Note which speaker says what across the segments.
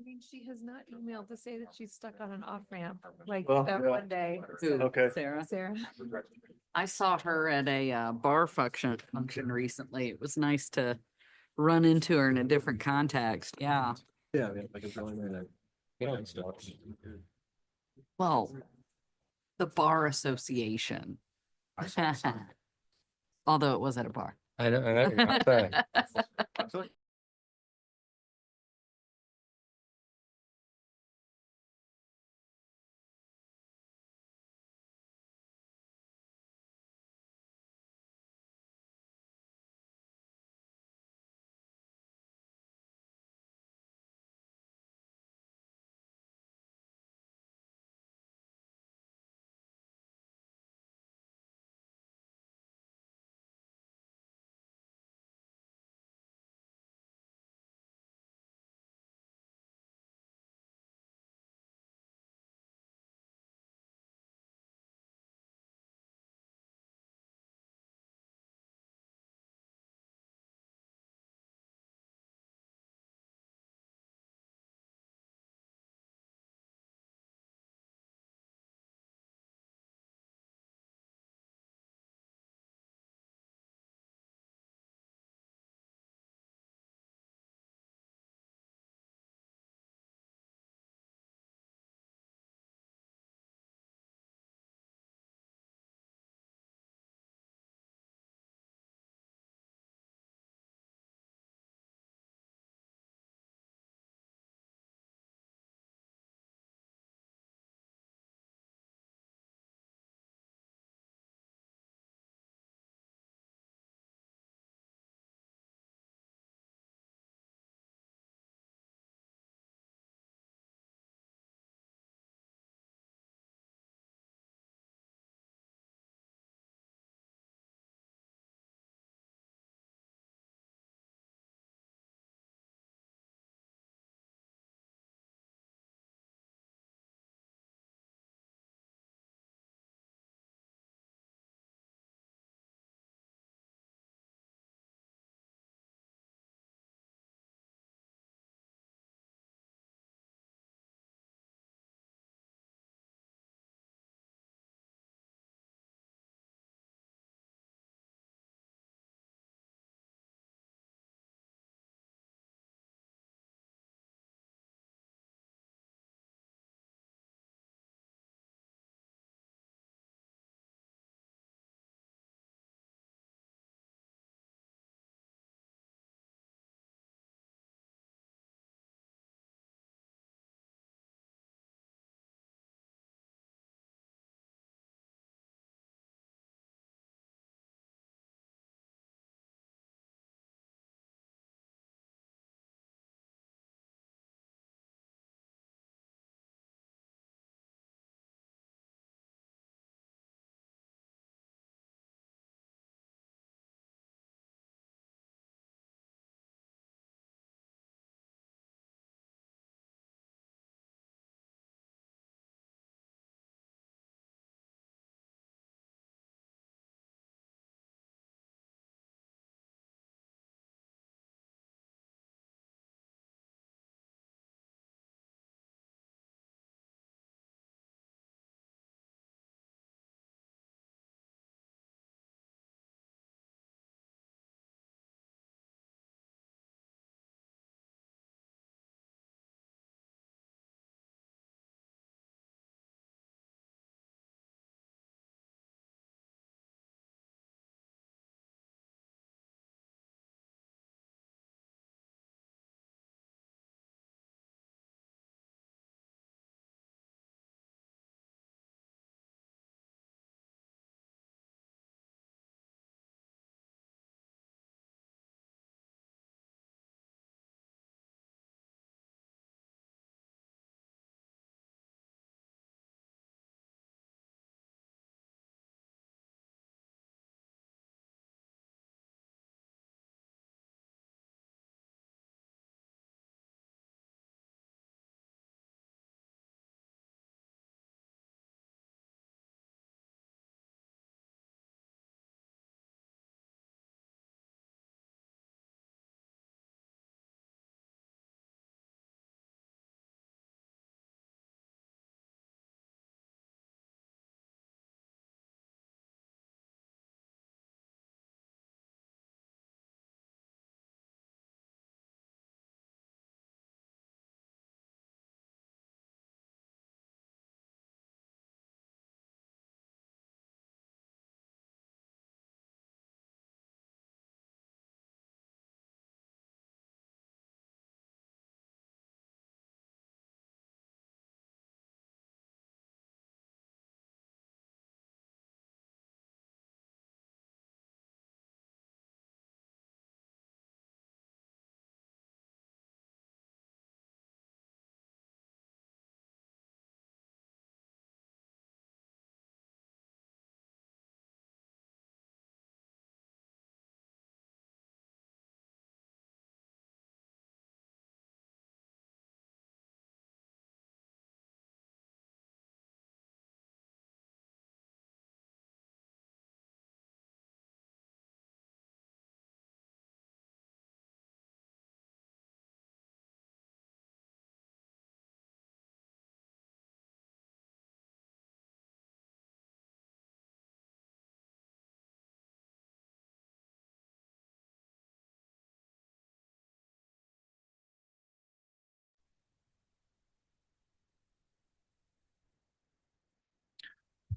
Speaker 1: mean, she has not emailed to say that she's stuck on an off-ramp, like
Speaker 2: Well,
Speaker 1: that
Speaker 2: yeah.
Speaker 1: one day.
Speaker 3: Who,
Speaker 2: Okay.
Speaker 3: Sarah?
Speaker 1: Sarah,
Speaker 3: I saw her at a bar function recently. It was nice to run into her in a different context. Yeah.
Speaker 2: Yeah, I mean, like a drawing and stuff.
Speaker 3: Well, the bar association. Although it was at a bar.
Speaker 4: I know, you're not saying.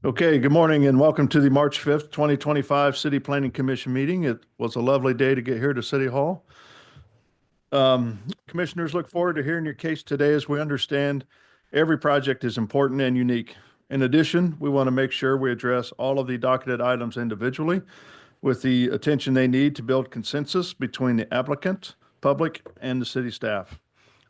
Speaker 5: Okay, good morning and welcome to the March 5th, 2025 City Planning Commission meeting. It was a lovely day to get here to City Hall. Commissioners, look forward to hearing your case today as we understand every project is important and unique. In addition, we want to make sure we address all of the docketed items individually with the attention they need to build consensus between the applicant, public, and the city staff.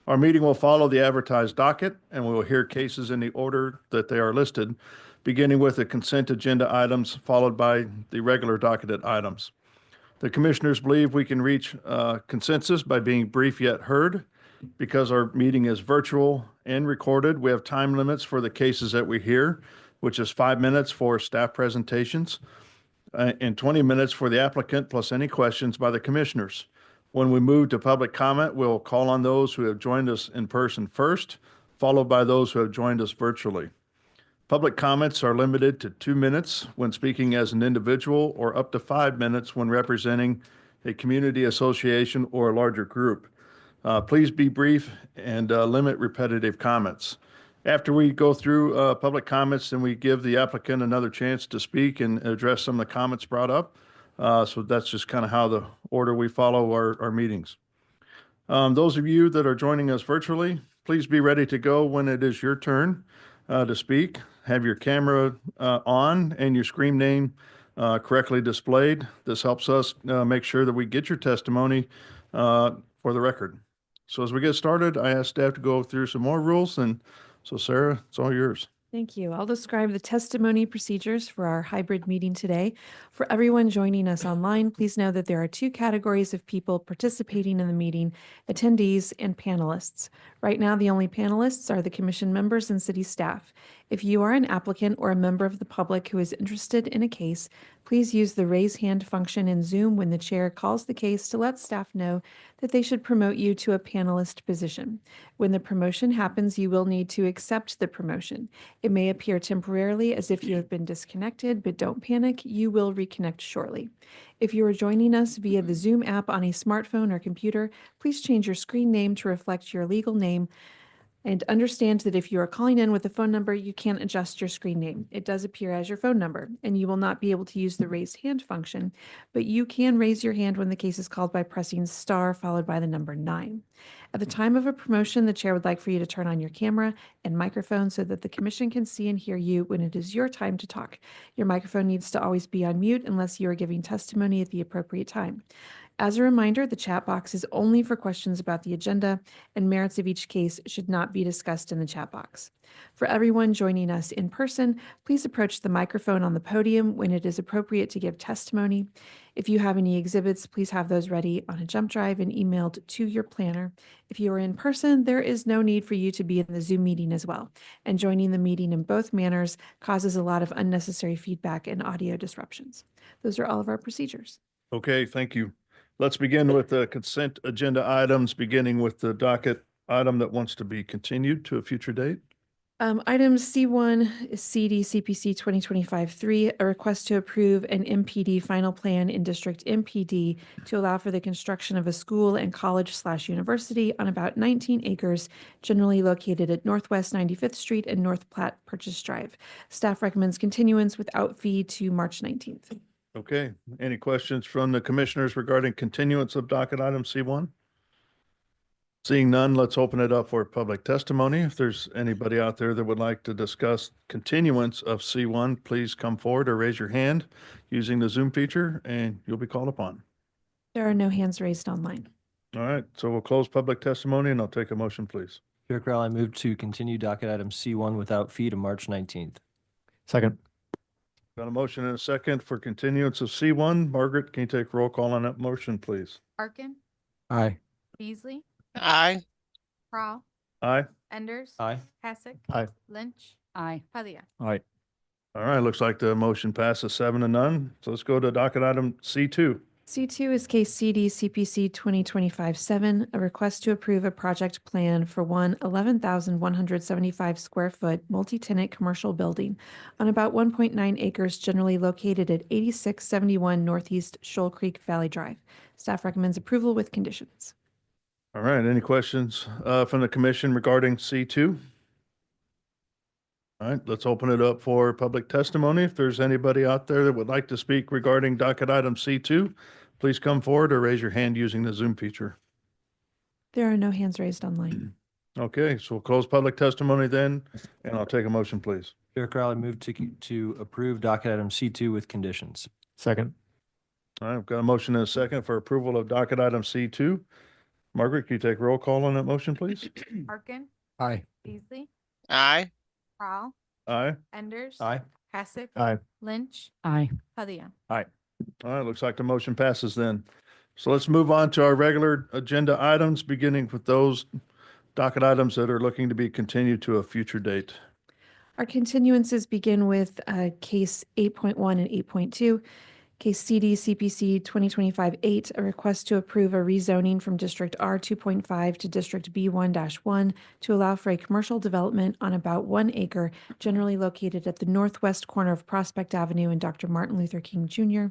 Speaker 5: Our meeting will follow the advertised docket, and we will hear cases in the order that they are listed, beginning with the consent agenda items, followed by the regular docketed items. The commissioners believe we can reach consensus by being brief yet heard. Because our meeting is virtual and recorded, we have time limits for the cases that we hear, which is 5 minutes for staff presentations and 20 minutes for the applicant, plus any questions by the commissioners. When we move to public comment, we'll call on those who have joined us in person first, followed by those who have joined us virtually. Public comments are limited to 2 minutes when speaking as an individual or up to 5 minutes when representing a community association or a larger group. Please be brief and limit repetitive comments. After we go through public comments, then we give the applicant another chance to speak and address some of the comments brought up. So that's just kind of how the order we follow our meetings. Those of you that are joining us virtually, please be ready to go when it is your turn to speak. Have your camera on and your screen name correctly displayed. This helps us make sure that we get your testimony for the record. So as we get started, I ask staff to go through some more rules. And so Sarah, it's all yours.
Speaker 1: Thank you. I'll describe the testimony procedures for our hybrid meeting today. For everyone joining us online, please know that there are 2 categories of people participating in the meeting: attendees and panelists. Right now, the only panelists are the commission members and city staff. If you are an applicant or a member of the public who is interested in a case, please use the raise hand function in Zoom when the chair calls the case to let staff know that they should promote you to a panelist position. When the promotion happens, you will need to accept the promotion. It may appear temporarily as if you have been disconnected, but don't panic, you will reconnect shortly. If you are joining us via the Zoom app on a smartphone or computer, please change your screen name to reflect your legal name. And understand that if you are calling in with a phone number, you can't adjust your screen name. It does appear as your phone number, and you will not be able to use the raised hand function, but you can raise your hand when the case is called by pressing star followed by the number 9. At the time of a promotion, the chair would like for you to turn on your camera and microphone so that the commission can see and hear you when it is your time to talk. Your microphone needs to always be on mute unless you are giving testimony at the appropriate time. As a reminder, the chat box is only for questions about the agenda, and merits of each case should not be discussed in the chat box. For everyone joining us in person, please approach the microphone on the podium when it is appropriate to give testimony. If you have any exhibits, please have those ready on a jump drive and emailed to your planner. If you are in person, there is no need for you to be in the Zoom meeting as well, and joining the meeting in both manners causes a lot of unnecessary feedback and audio disruptions. Those are all of our procedures.
Speaker 5: Okay, thank you. Let's begin with the consent agenda items, beginning with the docket item that wants to be continued to a future date.
Speaker 1: Item C1 is CD CPC 2025-3, a request to approve an MPD final plan in District MPD to allow for the construction of a school and college/university on about 19 acres, generally located at Northwest 95th Street and North Platte Purchase Drive. Staff recommends continuance without fee to March 19th.
Speaker 5: Okay, any questions from the commissioners regarding continuance of docket item C1? Seeing none, let's open it up for public testimony. If there's anybody out there that would like to discuss continuance of C1, please come forward or raise your hand using the Zoom feature and you'll be called upon.
Speaker 1: There are no hands raised online.
Speaker 5: All right, so we'll close public testimony and I'll take a motion, please.
Speaker 2: Chair Crowell, I move to continue docket item C1 without fee to March 19th.
Speaker 4: Second.
Speaker 5: Got a motion and a second for continuance of C1. Margaret, can you take roll call on that motion, please?
Speaker 6: Arkin,
Speaker 4: Aye.
Speaker 6: Beasley,
Speaker 7: Aye.
Speaker 6: Crowell,
Speaker 5: Aye.
Speaker 6: Enders.
Speaker 2: Aye.
Speaker 6: Hassick.
Speaker 4: Aye.
Speaker 6: Lynch,
Speaker 3: Aye.
Speaker 6: Halia.
Speaker 4: Aye.
Speaker 5: All right, looks like the motion passes 7-0. So let's go to docket item C2.
Speaker 1: C2 is case CD CPC 2025-7, a request to approve a project plan for one 11,175 square foot multi-tenant commercial building on about 1.9 acres generally located at 8671 Northeast Shoal Creek Valley Drive. Staff recommends approval with conditions.
Speaker 5: All right, any questions from the commission regarding C2? All right, let's open it up for public testimony. If there's anybody out there that would like to speak regarding docket item C2, please come forward or raise your hand using the Zoom feature.
Speaker 1: There are no hands raised online.
Speaker 5: Okay, so we'll close public testimony then, and I'll take a motion, please.
Speaker 2: Chair Crowley, move to approve docket item C2 with conditions.
Speaker 4: Second.
Speaker 5: All right, I've got a motion and a second for approval of docket item C2. Margaret, can you take roll call on that motion, please?
Speaker 6: Parkin,
Speaker 4: Aye.
Speaker 6: Beasley,
Speaker 7: Aye.
Speaker 6: Prowl,
Speaker 5: Aye.
Speaker 6: Enders.
Speaker 2: Aye.
Speaker 6: Hasek.
Speaker 4: Aye.
Speaker 6: Lynch,
Speaker 3: Aye.
Speaker 6: Padilla.
Speaker 5: All right, looks like the motion passes then. So let's move on to our regular agenda items, beginning with those docket items that are looking to be continued to a future date.
Speaker 1: Our continuances begin with case 8.1 and 8.2. Case CD CPC 2025-8, a request to approve a rezoning from District R 2.5 to District B1-1 to allow for a commercial development on about 1 acre, generally located at the northwest corner of Prospect Avenue and Dr. Martin Luther King Jr.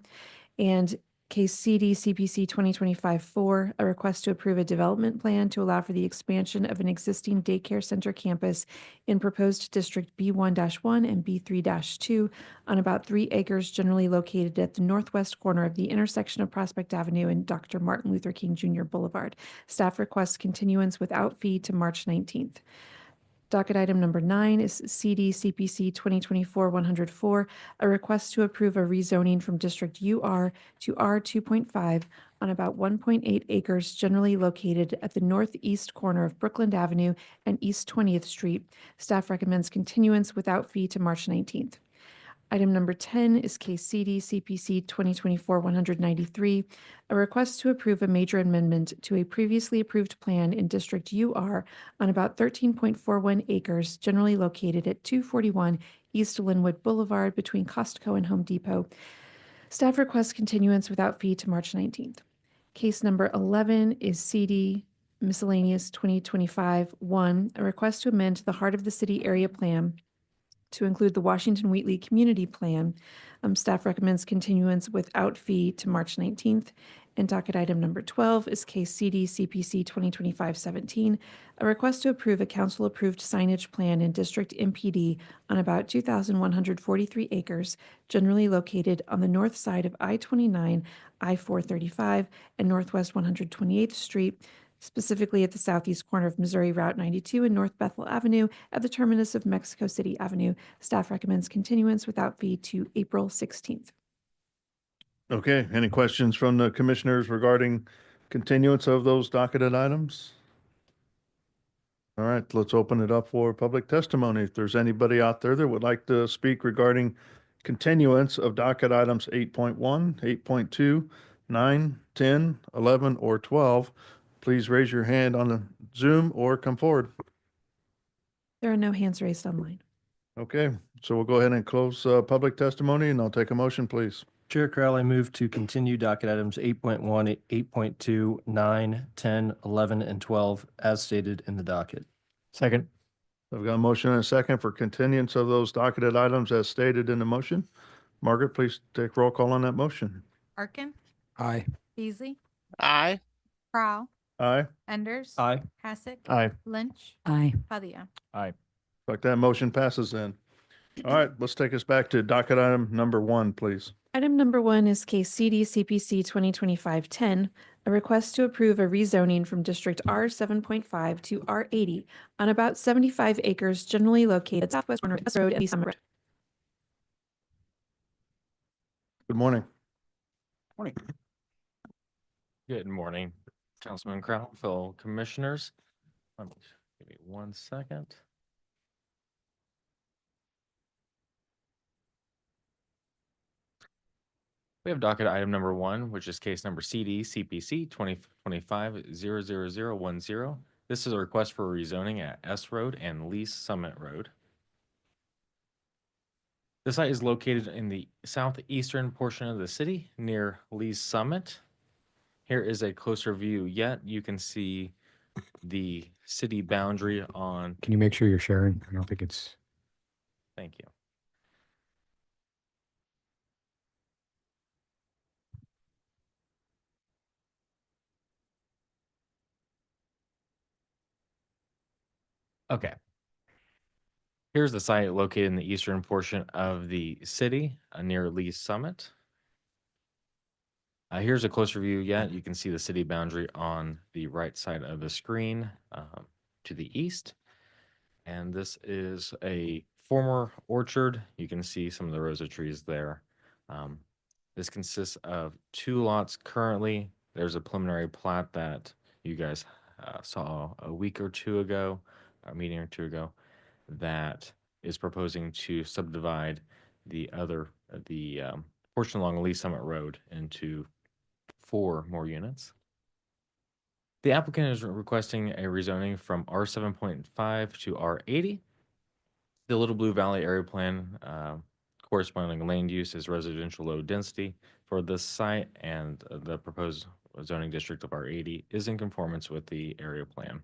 Speaker 1: And case CD CPC 2025-4, a request to approve a development plan to allow for the expansion of an existing daycare center campus in proposed District B1-1 and B3-2 on about 3 acres, generally located at the northwest corner of the intersection of Prospect Avenue and Dr. Martin Luther King Jr. Boulevard. Staff requests continuance without fee to March 19th. Docket item number 9 is CD CPC 2024-104, a request to approve a rezoning from District UR to R 2.5 on about 1.8 acres, generally located at the northeast corner of Brookland Avenue and East 20th Street. Staff recommends continuance without fee to March 19th. Item number 10 is case CD CPC 2024-193, a request to approve a major amendment to a previously approved plan in District UR on about 13.41 acres, generally located at 241 East Linwood Boulevard between Costco and Home Depot. Staff requests continuance without fee to March 19th. Case number 11 is CD Miscellaneous 2025-1, a request to amend the Heart of the City Area Plan to include the Washington Wheatley Community Plan. Staff recommends continuance without fee to March 19th. And docket item number 12 is case CD CPC 2025-17, a request to approve a council-approved signage plan in District MPD on about 2,143 acres, generally located on the north side of I-29, I-435, and Northwest 128th Street, specifically at the southeast corner of Missouri Route 92 and North Bethel Avenue at the terminus of Mexico City Avenue. Staff recommends continuance without fee to April 16th.
Speaker 5: Okay, any questions from the commissioners regarding continuance of those docketed items? All right, let's open it up for public testimony. If there's anybody out there that would like to speak regarding continuance of docket items 8.1, 8.2, 9, 10, 11, or 12, please raise your hand on the Zoom or come forward.
Speaker 1: There are no hands raised online.
Speaker 5: Okay, so we'll go ahead and close public testimony, and I'll take a motion, please.
Speaker 2: Chair Crowley, move to continue docket items 8.1, 8.2, 9, 10, 11, and 12 as stated in the docket.
Speaker 4: Second.
Speaker 5: I've got a motion and a second for continuance of those docketed items as stated in the motion. Margaret, please take roll call on that motion.
Speaker 6: Parkin,
Speaker 4: Aye.
Speaker 6: Beasley,
Speaker 7: Aye.
Speaker 6: Prowl,
Speaker 5: Aye.
Speaker 6: Enders.
Speaker 2: Aye.
Speaker 6: Hasek.
Speaker 4: Aye.
Speaker 6: Lynch,
Speaker 3: Aye.
Speaker 6: Padilla.
Speaker 5: Like that motion passes then. All right, let's take us back to docket item number 1, please.
Speaker 1: Item number 1 is case CD CPC 2025-10, a request to approve a rezoning from District R 7.5 to R 80 on about 75 acres, generally located at southwest corner of S Road and East Summit Road.
Speaker 5: Good morning.
Speaker 8: Good morning, Councilman Crowell, fellow commissioners. Give me 1 second. We have docket item number 1, which is case number CD CPC 2025-00010. This is a request for rezoning at S Road and Lee's Summit Road. The site is located in the southeastern portion of the city near Lee's Summit. Here is a closer view yet. You can see the city boundary on,
Speaker 4: Can you make sure you're sharing? I don't think it's.
Speaker 8: thank you. Okay. Here's the site located in the eastern portion of the city near Lee's Summit. Here's a closer view yet. You can see the city boundary on the right side of the screen to the east. And this is a former orchard. You can see some of the rows of trees there. Um, this consists of 2 lots currently. There's a preliminary plat that you guys saw a week or two ago, a meeting or two ago, that is proposing to subdivide the portion along Lee Summit Road into 4 more units. The applicant is requesting a rezoning from R7.5 to R80. The Little Blue Valley area plan corresponding land use is residential low density for this site, and the proposed zoning district of R80 is in conformance with the area plan.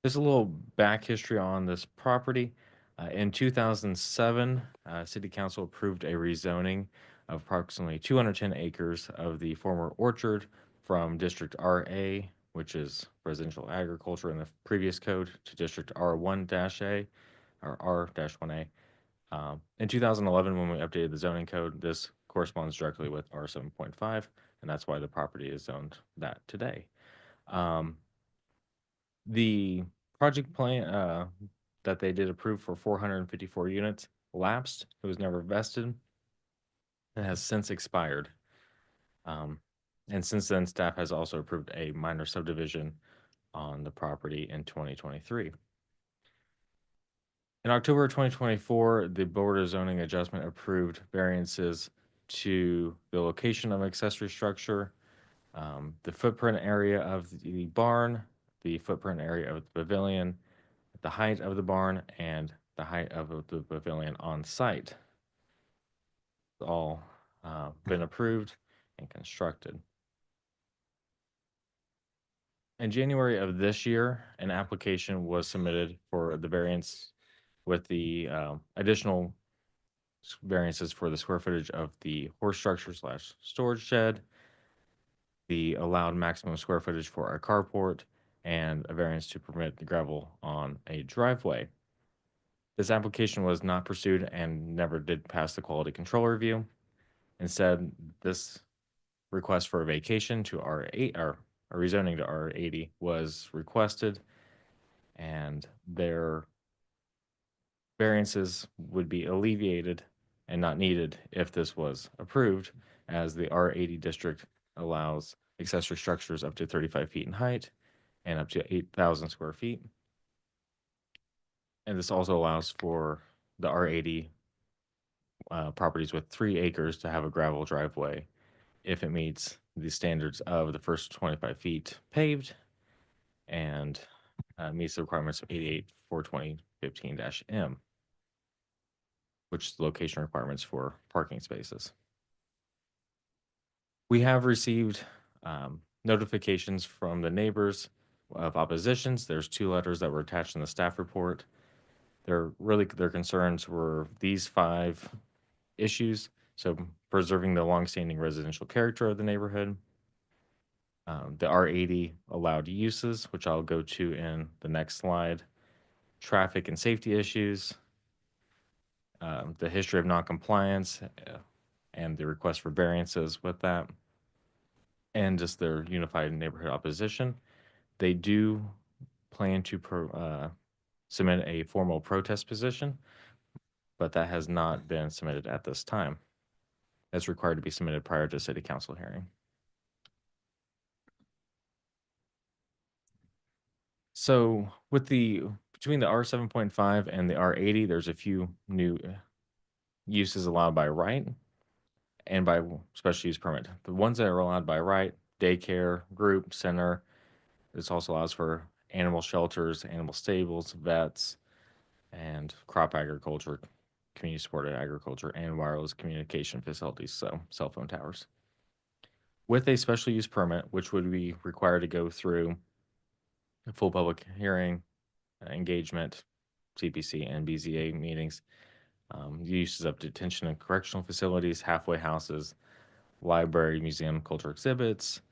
Speaker 8: There's a little back history on this property. In 2007, City Council approved a rezoning of approximately 210 acres of the former orchard from District RA, which is residential agriculture in the previous code, to District R1-A or R-1A. In 2011, when we updated the zoning code, this corresponds directly with R7.5, and that's why the property is zoned that today. The project plan that they did approve for 454 units lapsed. It was never vested and has since expired. And since then, staff has also approved a minor subdivision on the property in 2023. In October 2024, the Board of Zoning Adjustment approved variances to the location of accessory structure, the footprint area of the barn, the footprint area of the pavilion, the height of the barn, and the height of the pavilion on site. All been approved and constructed. In January of this year, an application was submitted for the variance with the additional variances for the square footage of the horse structure / storage shed, the allowed maximum square footage for a carport, and a variance to permit the gravel on a driveway. This application was not pursued and never did pass the quality control review. Instead, this request for a vacation to R8 or a rezoning to R80 was requested, and their variances would be alleviated and not needed if this was approved, as the R80 district allows accessory structures up to 35 feet in height and up to 8,000 square feet. And this also allows for the R80 properties with 3 acres to have a gravel driveway if it meets the standards of the first 25 feet paved and meets the requirements of 88-420-15-M, which is the location requirements for parking spaces. We have received notifications from the neighbors of oppositions. There's 2 letters that were attached in the staff report. Their concerns were these 5 issues. So preserving the longstanding residential character of the neighborhood, the R80 allowed uses, which I'll go to in the next slide, traffic and safety issues, the history of noncompliance, and the request for variances with that, and just their unified neighborhood opposition. They do plan to submit a formal protest position, but that has not been submitted at this time. That's required to be submitted prior to city council hearing. So with between the R7.5 and the R80, there's a few new uses allowed by right and by special use permit. The ones that are allowed by right, daycare, group, center. This also allows for animal shelters, animal stables, vets, and crop agriculture, community supported agriculture, and wireless communication facilities, so cell phone towers. With a special use permit, which would be required to go through a full public hearing, engagement, CPC, and BZA meetings, uses of detention and correctional facilities, halfway houses, library, museum, cultural exhibits,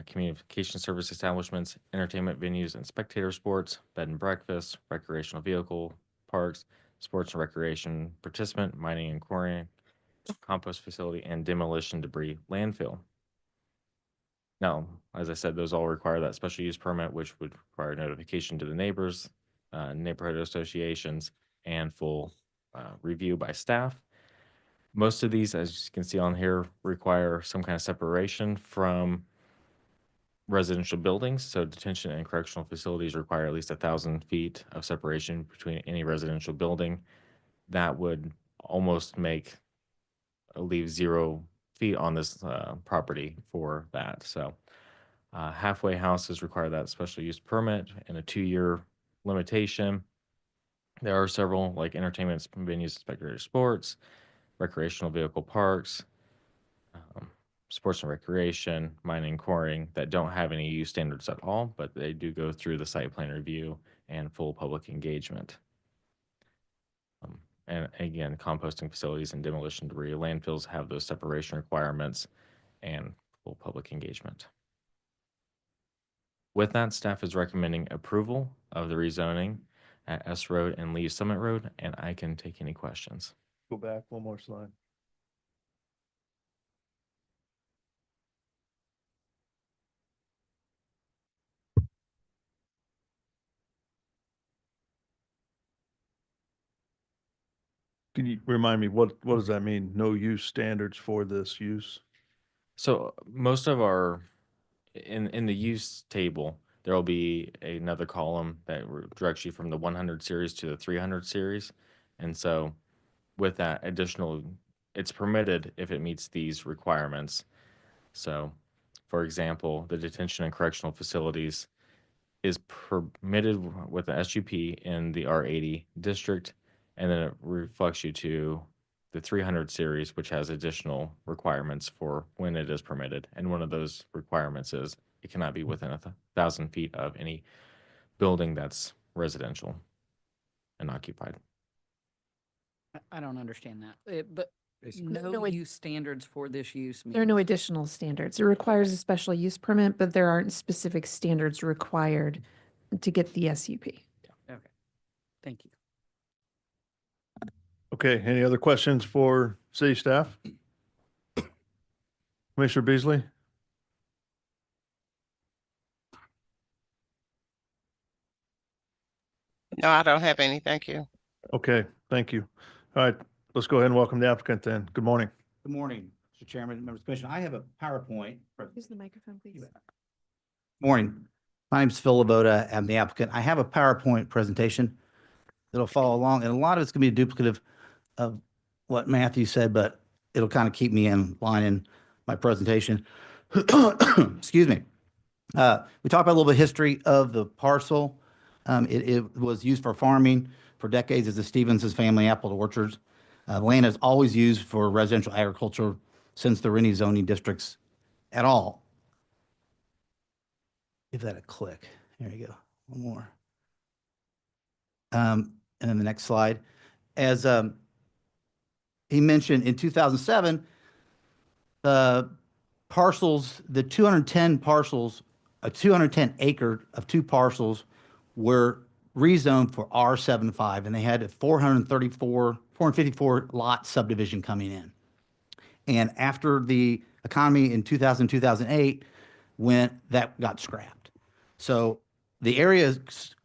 Speaker 8: communication service establishments, entertainment venues and spectator sports, bed and breakfast, recreational vehicle parks, sports and recreation participant, mining and quarrying, compost facility, and demolition debris landfill. Now, as I said, those all require that special use permit, which would require notification to the neighbors, neighborhood associations, and full review by staff. Most of these, as you can see on here, require some kind of separation from residential buildings. So detention and correctional facilities require at least 1,000 feet of separation between any residential building. That would almost leave 0 feet on this property for that. So halfway houses require that special use permit and a 2-year limitation. There are several like entertainment venues, spectator sports, recreational vehicle parks, sports and recreation, mining, quarrying that don't have any use standards at all, but they do go through the site plan review and full public engagement. And again, composting facilities and demolition debris landfills have those separation requirements and full public engagement. With that, staff is recommending approval of the rezoning at S Road and Lee Summit Road, and I can take any questions.
Speaker 5: Go back one more slide. Can you remind me, what does that mean? No use standards for this use?
Speaker 8: So most of our, in the use table, there will be another column that directs you from the 100 series to the 300 series. And so with that additional, it's permitted if it meets these requirements. So for example, the detention and correctional facilities is permitted with the SUP in the R80 district, and then it reflects you to the 300 series, which has additional requirements for when it is permitted. And one of those requirements is it cannot be within 1,000 feet of any building that's residential and occupied.
Speaker 3: I don't understand that. But
Speaker 1: No,
Speaker 3: no
Speaker 1: it-
Speaker 3: use standards for this use.
Speaker 1: There are no
Speaker 3: means-
Speaker 1: additional standards. It requires a special use permit, but there aren't specific standards required to get the SUP.
Speaker 3: Okay. Thank you.
Speaker 5: Okay, any other questions for city staff? Commissioner Beasley?
Speaker 7: No, I don't have any. Thank you.
Speaker 5: Okay, thank you. All right, let's go ahead and welcome the applicant then. Good morning.
Speaker 9: Good morning, Mr. Chairman, members of the commission. I have a PowerPoint.
Speaker 1: Use the microphone, please.
Speaker 9: Morning. My name's Phil Laboda. I'm the applicant. I have a PowerPoint presentation that'll follow along, and a lot of it's going to be duplicative of what Matthew said, but it'll kind of keep me in line in my presentation. Excuse me. We talked about a little bit of history of the parcel. It was used for farming for decades as the Stevens' family apple orchards. Land is always used for residential agriculture since there were any zoning districts at all. Give that a click. There you go. One more. And then the next slide. As he mentioned, in 2007, the 210 parcels, a 210 acre of 2 parcels were rezoned for R75, and they had a 454 lot subdivision coming in. And after the economy in 2008, that got scrapped. So the area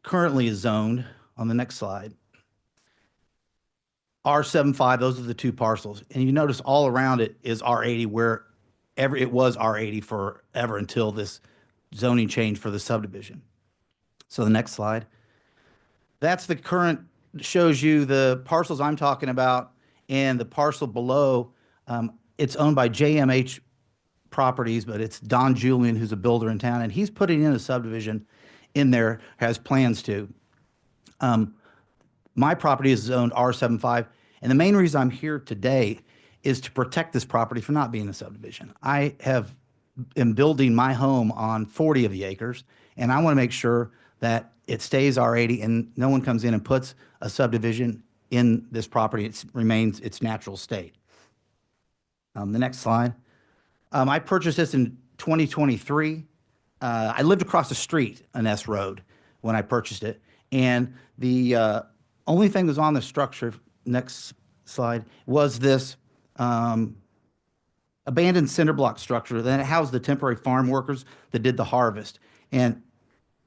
Speaker 9: currently is zoned, on the next slide, R75, those are the 2 parcels. And you notice all around it is R80, where it was R80 forever until this zoning change for the subdivision. So the next slide. That's the current, shows you the parcels I'm talking about, and the parcel below, it's owned by JMH Properties, but it's Don Julian, who's a builder in town, and he's putting in a subdivision in there, has plans to. My property is zoned R75, and the main reason I'm here today is to protect this property from not being a subdivision. I am building my home on 40 of the acres, and I want to make sure that it stays R80 and no one comes in and puts a subdivision in this property. It remains its natural state. The next slide. I purchased this in 2023. I lived across the street on S Road when I purchased it, and the only thing that was on the structure, next slide, was this abandoned cinder block structure. Then it housed the temporary farm workers that did the harvest. And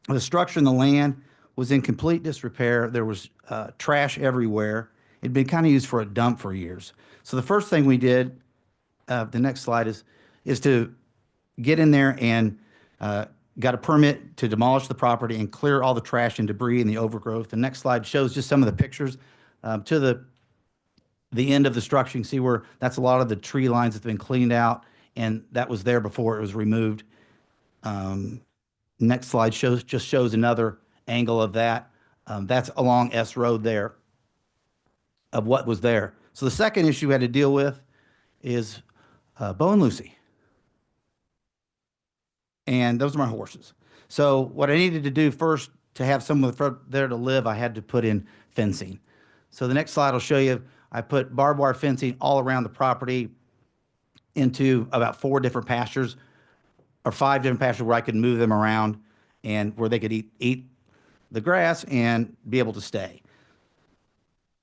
Speaker 9: the structure and the land was in complete disrepair. There was trash everywhere. It'd been kind of used for a dump for years. So the first thing we did, the next slide is to get in there and got a permit to demolish the property and clear all the trash and debris and the overgrowth. The next slide shows just some of the pictures to the end of the structure. You can see where that's a lot of the tree lines that's been cleaned out, and that was there before it was removed. Next slide just shows another angle of that. That's along S Road there of what was there. So the second issue we had to deal with is Bo and Lucy. And those are my horses. So what I needed to do first to have someone there to live, I had to put in fencing. So the next slide will show you, I put barbed wire fencing all around the property into about 4 different pastures, or 5 different pastures where I could move them around and where they could eat the grass and be able to stay.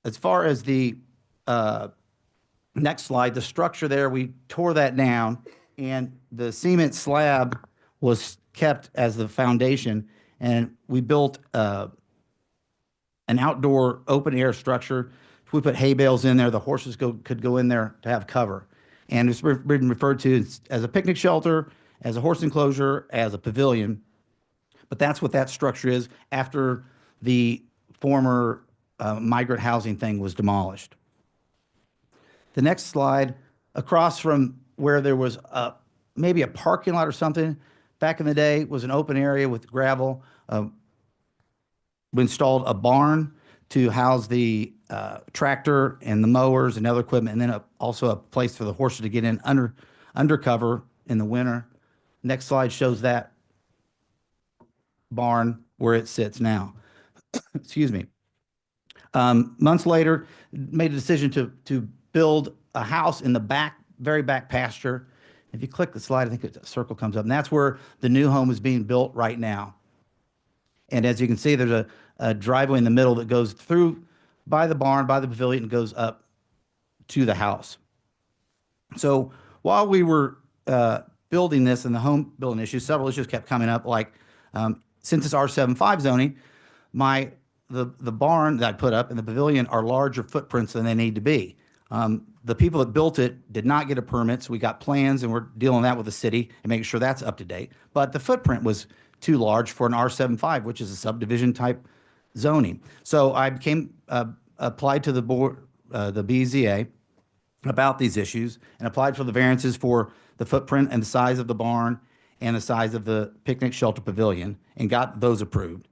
Speaker 9: As far as the next slide, the structure there, we tore that down, and the cement slab was kept as the foundation, and we built an outdoor open air structure. We put hay bales in there. The horses could go in there to have cover. And it's been referred to as a picnic shelter, as a horse enclosure, as a pavilion. But that's what that structure is after the former migrant housing thing was demolished. The next slide, across from where there was maybe a parking lot or something, back in the day was an open area with gravel. We installed a barn to house the tractor and the mowers and other equipment, and then also a place for the horses to get in undercover in the winter. Next slide shows that barn where it sits now. Excuse me. Months later, made a decision to build a house in the very back pasture. If you click the slide, I think a circle comes up, and that's where the new home is being built right now. And as you can see, there's a driveway in the middle that goes through by the barn, by the pavilion, and goes up to the house. So while we were building this and the home building issues, several issues kept coming up, like since it's R75 zoning, the barn that I put up and the pavilion are larger footprints than they need to be. The people that built it did not get a permit, so we got plans, and we're dealing that with the city and making sure that's up to date. But the footprint was too large for an R75, which is a subdivision type zoning. So I applied to the board, the BZA, about these issues, and applied for the variances for the footprint and the size of the barn and the size of the picnic shelter pavilion, and got those approved.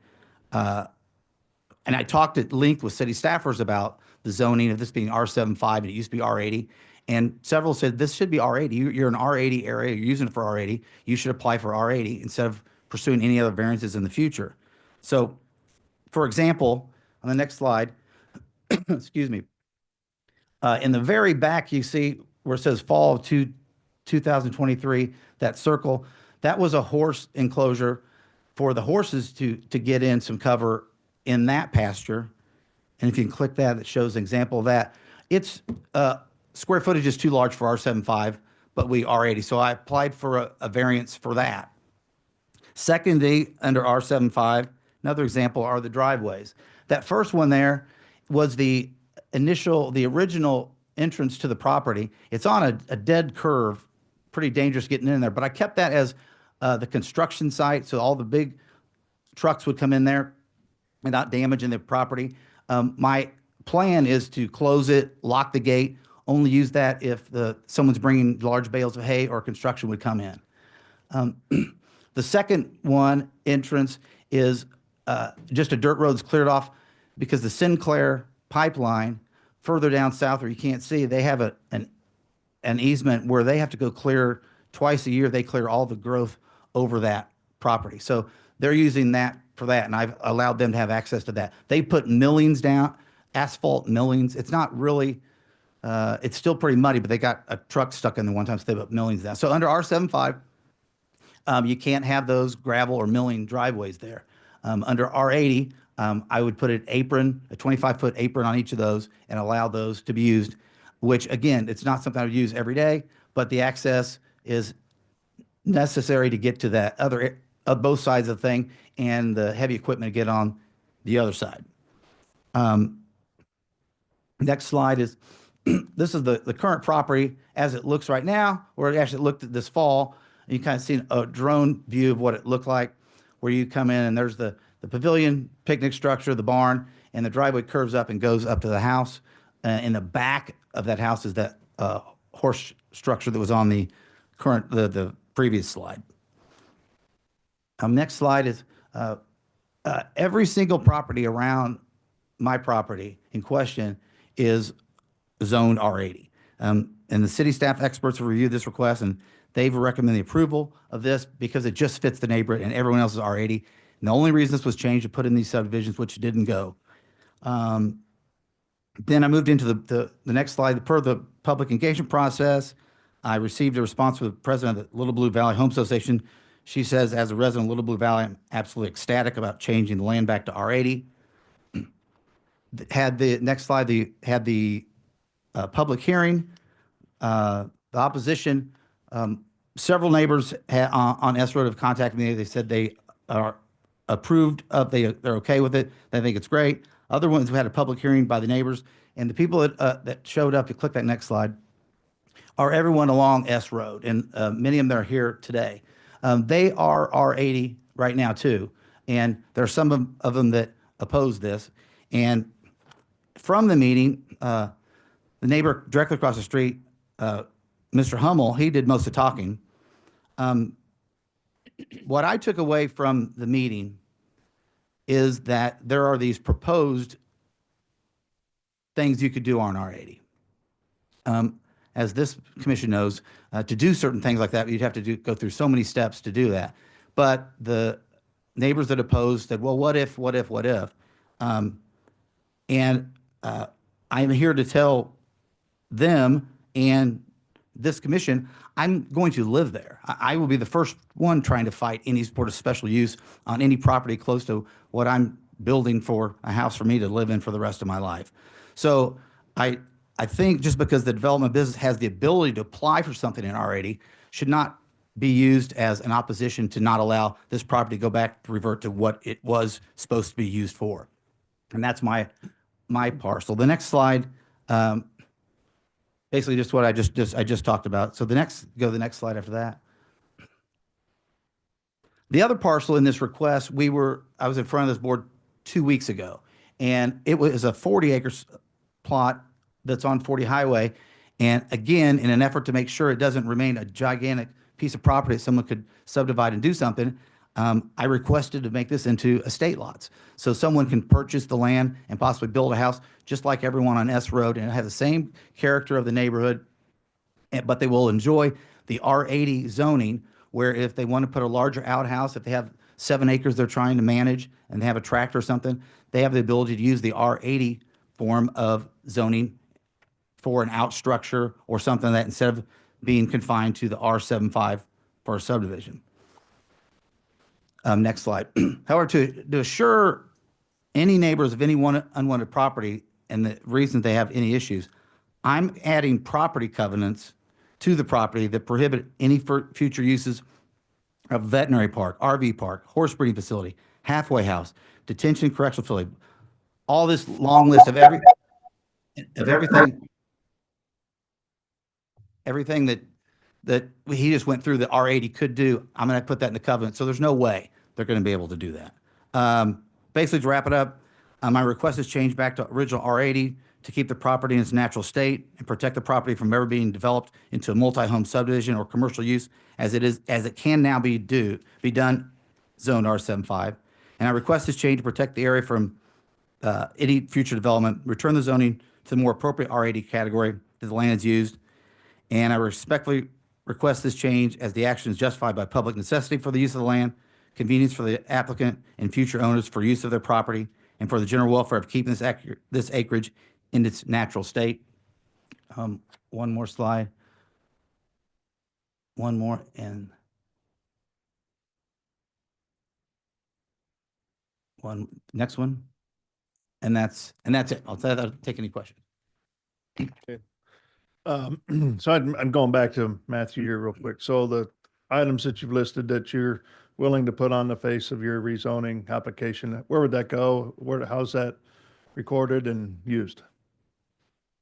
Speaker 9: And I talked at length with city staffers about the zoning of this being R75, and it used to be R80. And several said, this should be R80. You're an R80 area, you're using it for R80. You should apply for R80 instead of pursuing any other variances in the future. So, for example, on the next slide, excuse me, in the very back, you see where it says fall of 2023, that circle, that was a horse enclosure for the horses to get in some cover in that pasture. And if you can click that, it shows an example of that. It's square footage is too large for R75, but we R80. So I applied for a variance for that. Secondly, under R75, another example are the driveways. That first one there was the original entrance to the property. It's on a dead curve, pretty dangerous getting in there, but I kept that as the construction site, so all the big trucks would come in there without damaging the property. My plan is to close it, lock the gate, only use that if someone's bringing large bales of hay or construction would come in. The second one entrance is just a dirt road that's cleared off because the Sinclair pipeline further down south where you can't see, they have an easement where they have to go clear twice a year. They clear all the growth over that property. So they're using that for that, and I've allowed them to have access to that. They put millings down, asphalt millings. It's not really, it's still pretty muddy, but they got a truck stuck in there one time, so they put millings down. So under R75, you can't have those gravel or milling driveways there. Under R80, I would put an apron, a 25-foot apron on each of those and allow those to be used, which again, it's not something I would use every day, but the access is necessary to get to that other, both sides of the thing and the heavy equipment to get on the other side. Next slide is, this is the current property as it looks right now, or it actually looked at this fall. You kind of see a drone view of what it looked like, where you come in and there's the pavilion, picnic structure, the barn, and the driveway curves up and goes up to the house. In the back of that house is that horse structure that was on the the previous slide. Next slide is every single property around my property in question is zoned R80. And the city staff experts have reviewed this request and they've recommended the approval of this because it just fits the neighborhood and everyone else is R80. And the only reason this was changed to put in these subdivisions, which didn't go. Then I moved into the next slide. Per the public engagement process, I received a response from the president of the Little Blue Valley Home Association. She says, as a resident of Little Blue Valley, I'm absolutely ecstatic about changing the land back to R80. Had the next slide, had the public hearing. The opposition, several neighbors on S Road have contacted me. They said they are approved of, they're okay with it. They think it's great. Other ones who had a public hearing by the neighbors, and the people that showed up, you click that next slide, are everyone along S Road, and many of them are here today. They are R80 right now too, and there are some of them that oppose this. And from the meeting, the neighbor directly across the street, Mr. Hummel, he did most of the talking. What I took away from the meeting is that there are these proposed things you could do on R80. As this commission knows, to do certain things like that, you'd have to go through so many steps to do that. But the neighbors that opposed said, well, what if? And I'm here to tell them and this commission, I'm going to live there. I will be the first one trying to fight any sort of special use on any property close to what I'm building for a house for me to live in for the rest of my life. So I think just because the development business has the ability to apply for something in R80 should not be used as an opposition to not allow this property to go back to revert to what it was supposed to be used for. And that's my parcel. The next slide, basically just what I just talked about. So go to the next slide after that. The other parcel in this request, I was in front of this board 2 weeks ago, and it was a 40-acre plot that's on 40 Highway. And again, in an effort to make sure it doesn't remain a gigantic piece of property that someone could subdivide and do something, I requested to make this into estate lots. So someone can purchase the land and possibly build a house just like everyone on S Road and have the same character of the neighborhood, but they will enjoy the R80 zoning, where if they want to put a larger outhouse, if they have 7 acres they're trying to manage and they have a tractor or something, they have the ability to use the R80 form of zoning for an out structure or something like that instead of being confined to the R75 for a subdivision. Next slide. However, to assure any neighbors of any unwanted property and the reason they have any issues, I'm adding property covenants to the property that prohibit any future uses of veterinary park, RV park, horse breeding facility, halfway house, detention correctional facility, all this long list of everything that he just went through that R80 could do. I'm going to put that in the covenant. So there's no way they're going to be able to do that. Basically, to wrap it up, my request is changed back to original R80 to keep the property in its natural state and protect the property from ever being developed into a multi-home subdivision or commercial use as it can now be done zoned R75. And I request this change to protect the area from any future development, return the zoning to the more appropriate R80 category that the land is used. And I respectfully request this change as the action is justified by public necessity for the use of the land, convenience for the applicant and future owners for use of their property, and for the general welfare of keeping this acreage in its natural state. One more slide. One more, and next one. And that's it. I'll take any questions.
Speaker 5: So I'm going back to Matthew here real quick. So the items that you've listed that you're willing to put on the face of your rezoning application, where would that go? How's that recorded and used?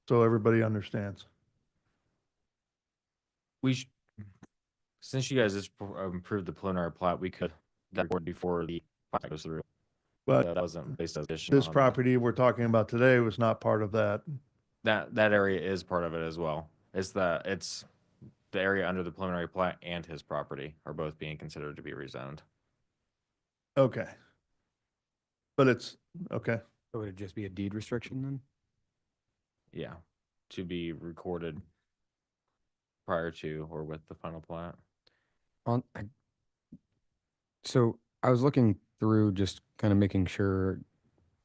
Speaker 5: So everybody understands.
Speaker 8: Since you guys just approved the preliminary plat, we could that board before the plat goes through.
Speaker 5: But
Speaker 8: That wasn't based on
Speaker 5: this
Speaker 8: on
Speaker 5: property we're talking about today was not part of that.
Speaker 8: that area is part of it as well. It's the area under the preliminary plat and his property are both being considered to be rezoned.
Speaker 5: Okay. But it's, okay.
Speaker 4: So would it just be a deed restriction then?
Speaker 8: Yeah, to be recorded prior to or with the final plat.
Speaker 4: So I was looking through, just kind of making sure.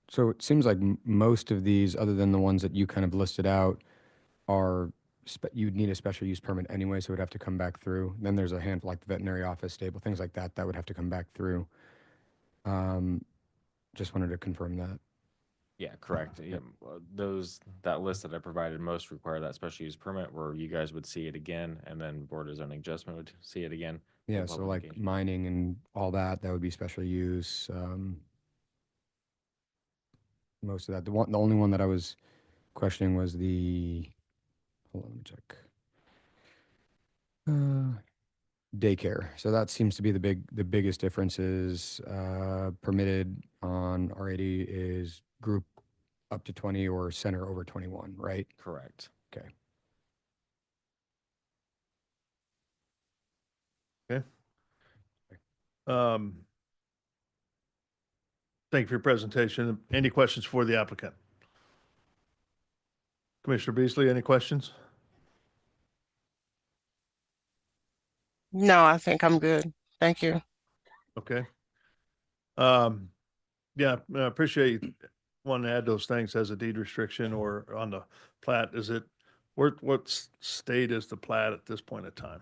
Speaker 4: So it seems like most of these, other than the ones that you kind of listed out, are, you'd need a special use permit anyway, so it would have to come back through. Then there's a handful like the veterinary office, stable, things like that, that would have to come back through. Just wanted to confirm that.
Speaker 8: Yeah, correct. Yeah, that list that I provided, most require that special use permit where you guys would see it again, and then Board of Zoning Adjustment would see it again. for
Speaker 4: Yeah, so
Speaker 8: public
Speaker 4: like
Speaker 8: engagement.
Speaker 4: mining and all that, that would be special use. Most of that. The only one that I was questioning was the, hold on, let me check. Daycare. So that seems to be the biggest difference is permitted on R80 is group up to 20 or center over 21, right?
Speaker 8: Correct.
Speaker 4: Okay.
Speaker 5: Thank you for your presentation. Any questions for the applicant? Commissioner Beasley, any questions?
Speaker 7: No, I think I'm good. Thank you.
Speaker 5: Okay. Yeah, I appreciate you wanting to add those things as a deed restriction or on the plat. Is it, what state is the plat at this point in time?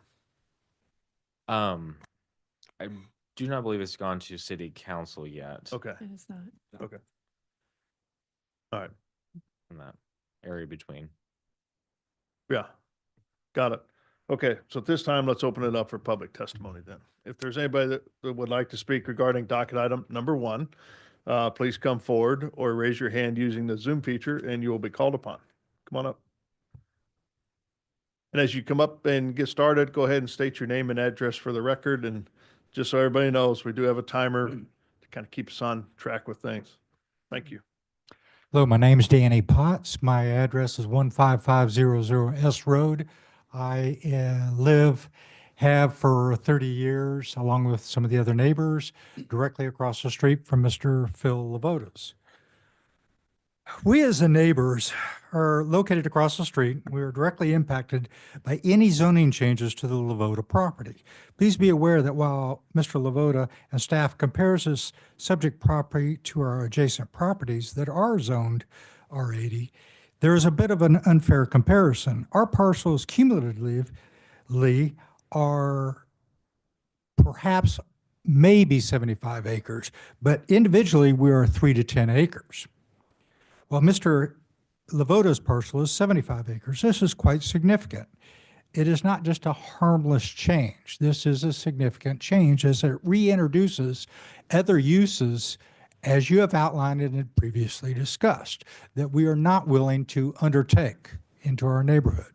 Speaker 8: I do not believe it's gone to city council yet.
Speaker 5: Okay,
Speaker 1: It is not.
Speaker 5: okay. All right,
Speaker 8: In that area between.
Speaker 5: yeah, got it. Okay, so at this time, let's open it up for public testimony then. If there's anybody that would like to speak regarding docket item number 1, please come forward or raise your hand using the Zoom feature and you will be called upon. Come on up. And as you come up and get started, go ahead and state your name and address for the record. And just so everybody knows, we do have a timer to kind of keep us on track with things. Thank you.
Speaker 10: Hello, my name is Danny Potts. My address is 15500 S Road. I have for 30 years, along with some of the other neighbors, directly across the street from Mr. Phil Lavota's. We as the neighbors are located across the street. We are directly impacted by any zoning changes to the Lavota property. Please be aware that while Mr. Lavota and staff compares this subject property to our adjacent properties that are zoned R80, there is a bit of an unfair comparison. Our parcels cumulatively are perhaps maybe 75 acres, but individually we are 3 to 10 acres. While Mr. Lavota's parcel is 75 acres, this is quite significant. It is not just a harmless change. This is a significant change as it reintroduces other uses, as you have outlined and previously discussed, that we are not willing to undertake into our neighborhood.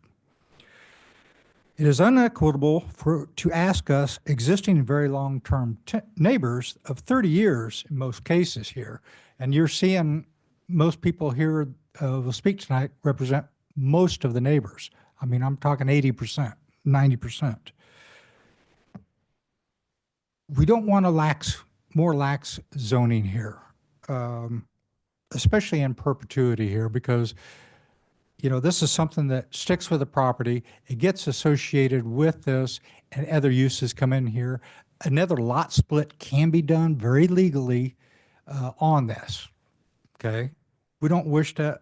Speaker 10: It is unequitable to ask us, existing and very long-term neighbors of 30 years in most cases here, and you're seeing most people here will speak tonight represent most of the neighbors. I mean, I'm talking 80%, 90%. We don't want to more lax zoning here, especially in perpetuity here, because this is something that sticks with the property. It gets associated with this and other uses come in here. Another lot split can be done very legally on this, okay? We don't wish to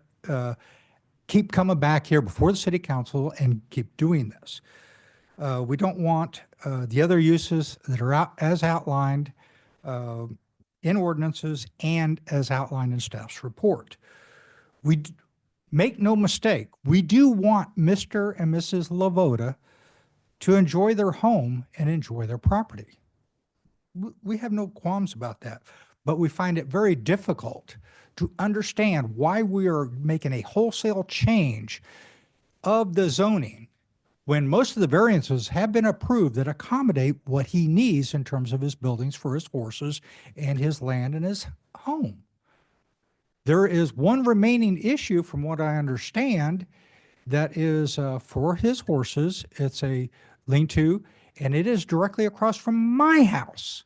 Speaker 10: keep coming back here before the city council and keep doing this. We don't want the other uses that are as outlined in ordinances and as outlined in staff's report. Make no mistake, we do want Mr. and Mrs. Lavoda to enjoy their home and enjoy their property. We have no qualms about that, but we find it very difficult to understand why we are making a wholesale change of the zoning when most of the variances have been approved that accommodate what he needs in terms of his buildings for his horses and his land and his home. There is one remaining issue from what I understand that is for his horses. It's a lean-to, and it is directly across from my house.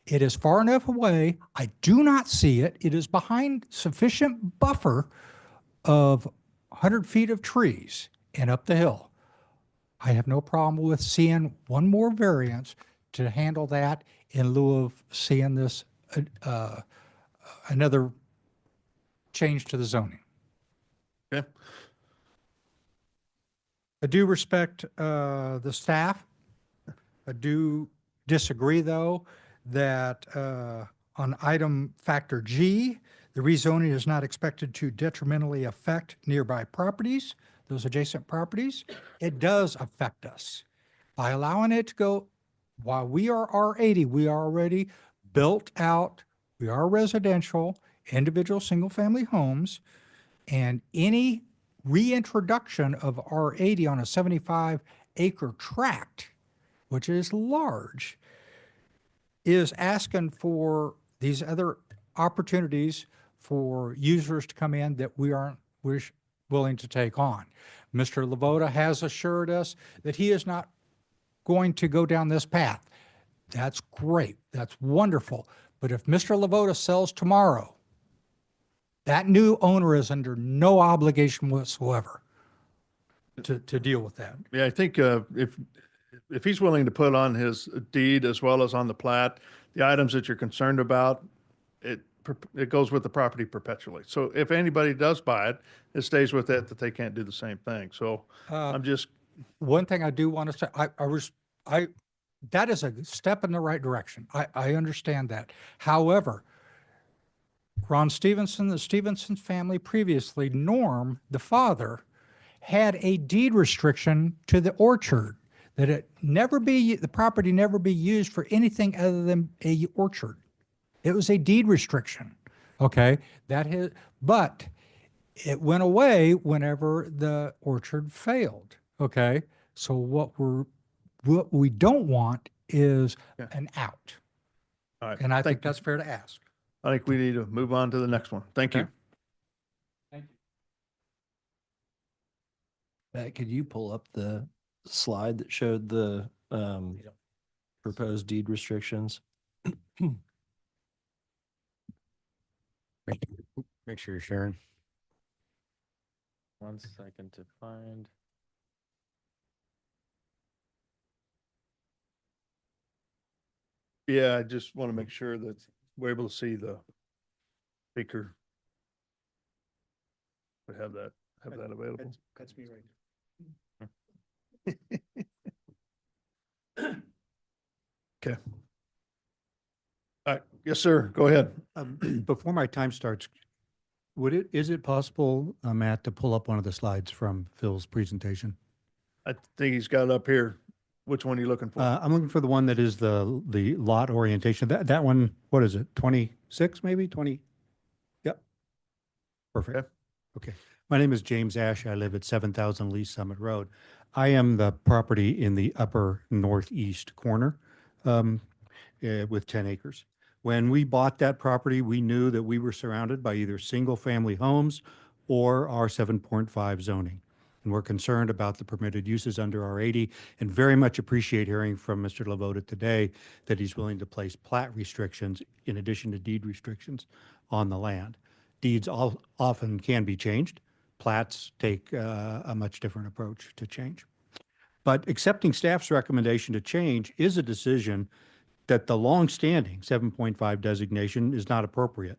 Speaker 10: It is far enough away. I do not see it. It is behind sufficient buffer of 100 feet of trees and up the hill. I have no problem with seeing one more variance to handle that in lieu of seeing this another change to the zoning.
Speaker 5: Okay.
Speaker 10: I do respect the staff. I do disagree, though, that on item factor G, the rezoning is not expected to detrimentally affect nearby properties, those adjacent properties. It does affect us. By allowing it to go, while we are R80, we are already built out, we are residential, individual single-family homes, and any reintroduction of R80 on a 75-acre tract, which is large, is asking for these other opportunities for users to come in that we aren't willing to take on. Mr. Lavoda has assured us that he is not going to go down this path. That's great. That's wonderful. But if Mr. Lavoda sells tomorrow, that new owner is under no obligation whatsoever to deal with that.
Speaker 5: Yeah, I think if he's willing to put on his deed as well as on the plat, the items that you're concerned about, it goes with the property perpetually. So if anybody does buy it, it stays with it, that they can't do the same thing. So I'm just,
Speaker 10: One thing I do want to say, that is a step in the right direction. I understand that. However, Ron Stevenson, the Stevenson family previously, Norm, the father, had a deed restriction to the orchard that the property never be used for anything other than a orchard. It was a deed restriction. Okay, but it went away whenever the orchard failed. Okay, so what we don't want is
Speaker 5: Yeah.
Speaker 10: an out,
Speaker 5: all right.
Speaker 10: and I think
Speaker 5: Thank you.
Speaker 10: that's fair to ask.
Speaker 5: I think we need to move on to the next one. Thank you.
Speaker 10: Okay. Thank you.
Speaker 2: Matt, could you pull up the slide that showed the proposed deed restrictions?
Speaker 4: Make sure you're sharing.
Speaker 8: 1 second to find.
Speaker 5: Yeah, I just want to make sure that we're able to see the speaker. We have that available.
Speaker 10: That's me right.
Speaker 5: Okay. All right. Yes, sir. Go ahead.
Speaker 11: Before my time starts, is it possible, Matt, to pull up one of the slides from Phil's presentation?
Speaker 5: I think he's got it up here. Which one are you looking for?
Speaker 11: I'm looking for the one that is the lot orientation. That one, what is it? 26 maybe? 20? Yep. Perfect.
Speaker 5: Okay.
Speaker 11: Okay. My name is James Ash. I live at 7000 Lee Summit Road. I am the property in the upper northeast corner with 10 acres. When we bought that property, we knew that we were surrounded by either single-family homes or our 7.5 zoning. And we're concerned about the permitted uses under R80 and very much appreciate hearing from Mr. Lavoda today that he's willing to place plat restrictions in addition to deed restrictions on the land. Deeds often can be changed. Plats take a much different approach to change. But accepting staff's recommendation to change is a decision that the longstanding 7.5 designation is not appropriate.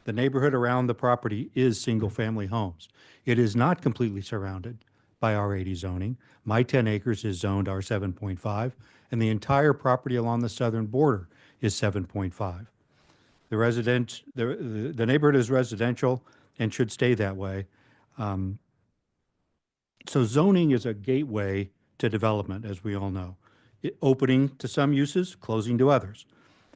Speaker 11: The neighborhood around the property is single-family homes. It is not completely surrounded by R80 zoning. My 10 acres is zoned R7.5, and the entire property along the southern border is 7.5. The neighborhood is residential and should stay that way. So zoning is a gateway to development, as we all know. Opening to some uses, closing to others.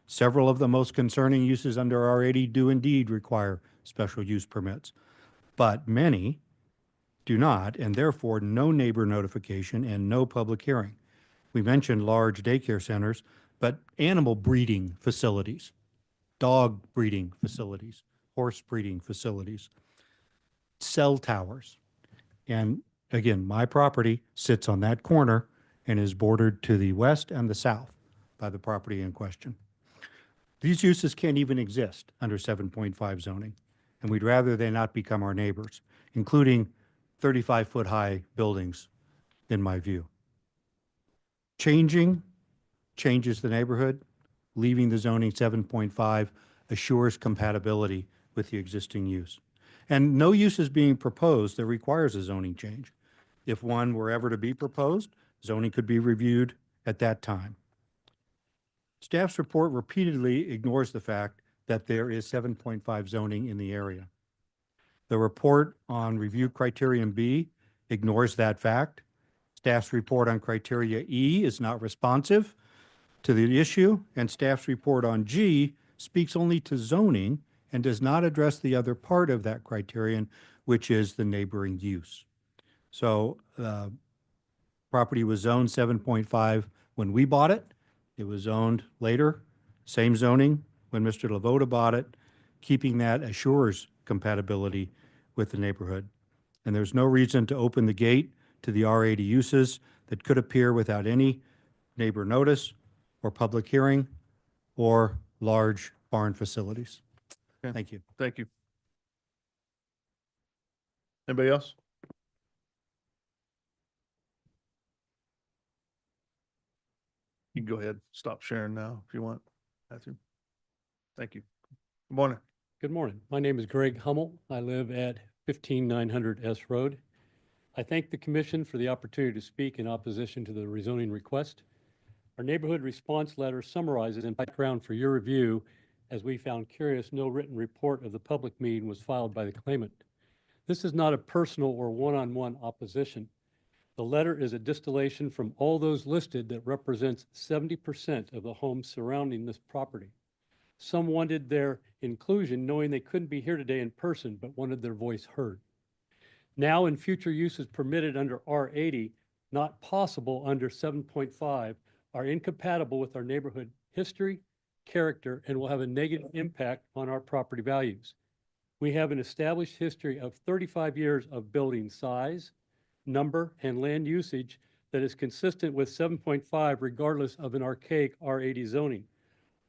Speaker 11: Several of the most concerning uses under R80 do indeed require special use permits, but many do not, and therefore no neighbor notification and no public hearing. We mentioned large daycare centers, but animal breeding facilities, dog breeding facilities, horse breeding facilities, cell towers. And again, my property sits on that corner and is bordered to the west and the south by the property in question. These uses can't even exist under 7.5 zoning, and we'd rather they not become our neighbors, including 35-foot high buildings, in my view. Changes the neighborhood. Leaving the zoning 7.5 assures compatibility with the existing use. And no use is being proposed that requires a zoning change. If one were ever to be proposed, zoning could be reviewed at that time. Staff's report repeatedly ignores the fact that there is 7.5 zoning in the area. The report on review criterion B ignores that fact. Staff's report on criteria E is not responsive to the issue, and staff's report on G speaks only to zoning and does not address the other part of that criterion, which is the neighboring use. So property was zoned 7.5 when we bought it. It was zoned later, same zoning when Mr. Lavoda bought it. Keeping that assures compatibility with the neighborhood. And there's no reason to open the gate to the R80 uses that could appear without any neighbor notice or public hearing or large barn facilities.
Speaker 5: Okay.
Speaker 11: Thank you.
Speaker 5: Thank you. Anybody else? You can go ahead, stop sharing now if you want, Matthew. Thank you. Good morning.
Speaker 12: Good morning. My name is Greg Hummel. I live at 15900 S Road. I thank the commission for the opportunity to speak in opposition to the rezoning request. Our neighborhood response letter summarizes in background for your review. As we found curious, no written report of the public meeting was filed by the claimant. This is not a personal or one-on-one opposition. The letter is a distillation from all those listed that represents 70% of the homes surrounding this property. Some wanted their inclusion knowing they couldn't be here today in person, but wanted their voice heard. Now in future uses permitted under R80, not possible under 7.5, are incompatible with our neighborhood history, character, and will have a negative impact on our property values. We have an established history of 35 years of building size, number, and land usage that is consistent with 7.5 regardless of an archaic R80 zoning.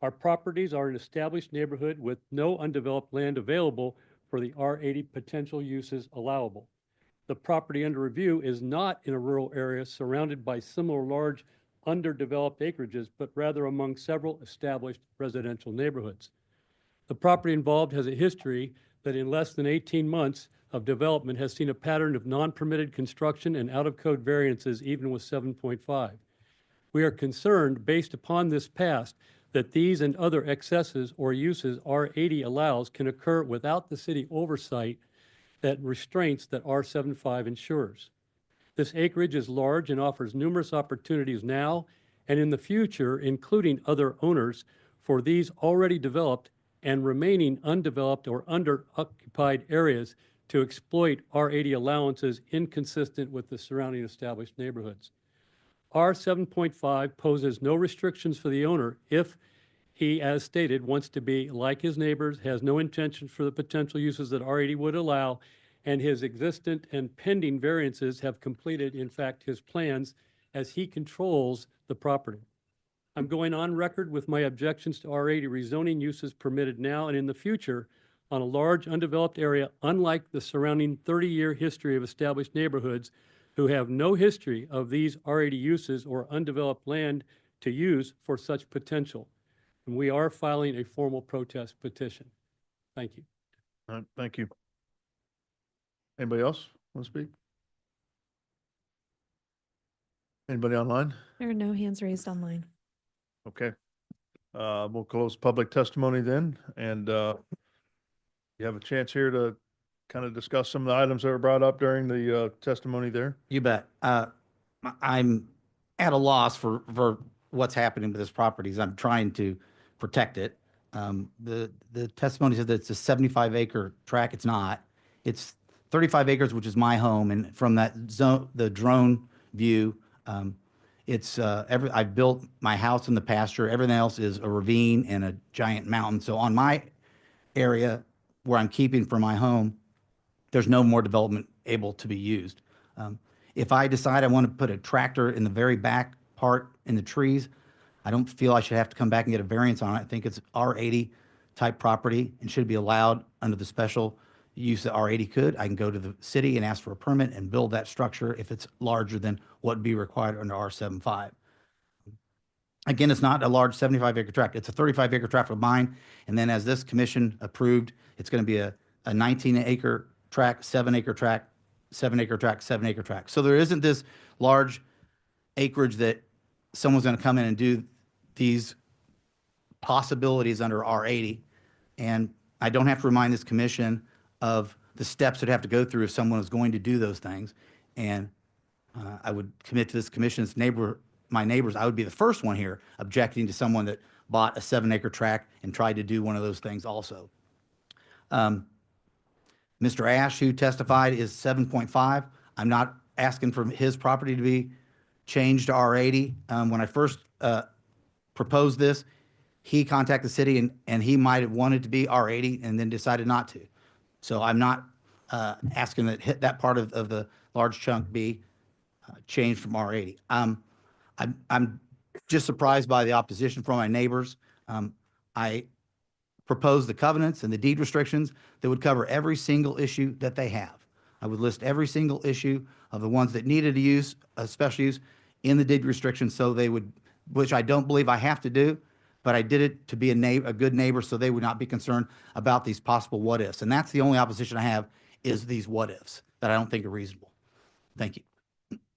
Speaker 12: Our properties are an established neighborhood with no undeveloped land available for the R80 potential uses allowable. The property under review is not in a rural area surrounded by similar large underdeveloped acreages, but rather among several established residential neighborhoods. The property involved has a history that in less than 18 months of development has seen a pattern of non-permitted construction and out-of-code variances even with 7.5. We are concerned, based upon this past, that these and other excesses or uses R80 allows can occur without the city oversight that restraints that R75 ensures. This acreage is large and offers numerous opportunities now and in the future, including other owners, for these already developed and remaining undeveloped or underoccupied areas to exploit R80 allowances inconsistent with the surrounding established neighborhoods. R7.5 poses no restrictions for the owner if he, as stated, wants to be like his neighbors, has no intention for the potential uses that R80 would allow, and his existent and pending variances have completed, in fact, his plans as he controls the property. I'm going on record with my objections to R80 rezoning uses permitted now and in the future on a large undeveloped area, unlike the surrounding 30-year history of established neighborhoods who have no history of these R80 uses or undeveloped land to use for such potential. And we are filing a formal protest petition. Thank you.
Speaker 5: All right, thank you. Anybody else want to speak? Anybody online?
Speaker 1: There are no hands raised online.
Speaker 5: Okay. We'll close public testimony then, and you have a chance here to kind of discuss some of the items that were brought up during the testimony there.
Speaker 9: You bet. I'm at a loss for what's happening with this property. I'm trying to protect it. The testimony said that it's a 75-acre tract. It's not. It's 35 acres, which is my home. And from that zone, the drone view, I've built my house in the pasture. Everything else is a ravine and a giant mountain. So on my area where I'm keeping for my home, there's no more development able to be used. If I decide I want to put a tractor in the very back part in the trees, I don't feel I should have to come back and get a variance on it. I think it's R80 type property and should be allowed under the special use that R80 could. I can go to the city and ask for a permit and build that structure if it's larger than what would be required under R75. Again, it's not a large 75-acre tract. It's a 35-acre tract of mine. And then as this commission approved, it's going to be a 19-acre tract, 7-acre tract, 7-acre tract, 7-acre tract. So there isn't this large acreage that someone's going to come in and do these possibilities under R80. And I don't have to remind this commission of the steps that have to go through if someone is going to do those things. And I would commit to this commission's my neighbors, I would be the first one here objecting to someone that bought a 7-acre tract and tried to do one of those things also. Mr. Ash, who testified, is 7.5. I'm not asking for his property to be changed to R80. When I first proposed this, he contacted the city and he might have wanted to be R80 and then decided not to. So I'm not asking that that part of the large chunk be changed from R80. I'm just surprised by the opposition from my neighbors. I proposed the covenants and the deed restrictions that would cover every single issue that they have. I would list every single issue of the ones that needed a use, a special use, in the deed restrictions, so they would, which I don't believe I have to do, but I did it to be a good neighbor so they would not be concerned about these possible what-ifs. And that's the only opposition I have, is these what-ifs that I don't think are reasonable. Thank you.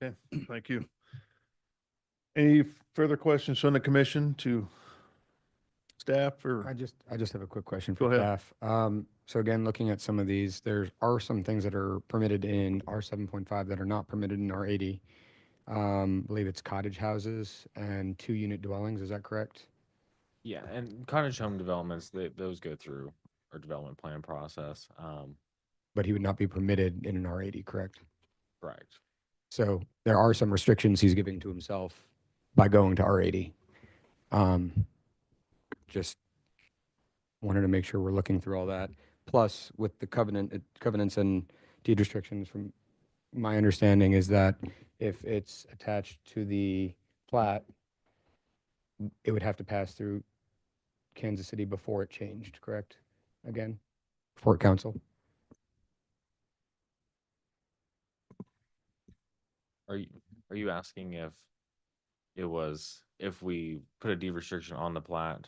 Speaker 5: Okay, thank you. Any further questions from the commission to staff or?
Speaker 4: I just have a quick question
Speaker 5: Go
Speaker 4: for
Speaker 5: ahead.
Speaker 4: staff. So again, looking at some of these, there are some things that are permitted in R7.5 that are not permitted in R80. I believe it's cottage houses and 2-unit dwellings. Is that correct?
Speaker 8: Yeah, and cottage home developments, those go through our development plan process.
Speaker 4: But he would not be permitted in an R80, correct?
Speaker 8: Correct.
Speaker 4: So there are some restrictions he's giving to himself by going to R80. Just wanted to make sure we're looking through all that. Plus, with the covenants and deed restrictions, from my understanding is that if it's attached to the plat, it would have to pass through Kansas City before it changed, correct? Again, before council.
Speaker 8: Are you asking if we put a deed restriction on the plat,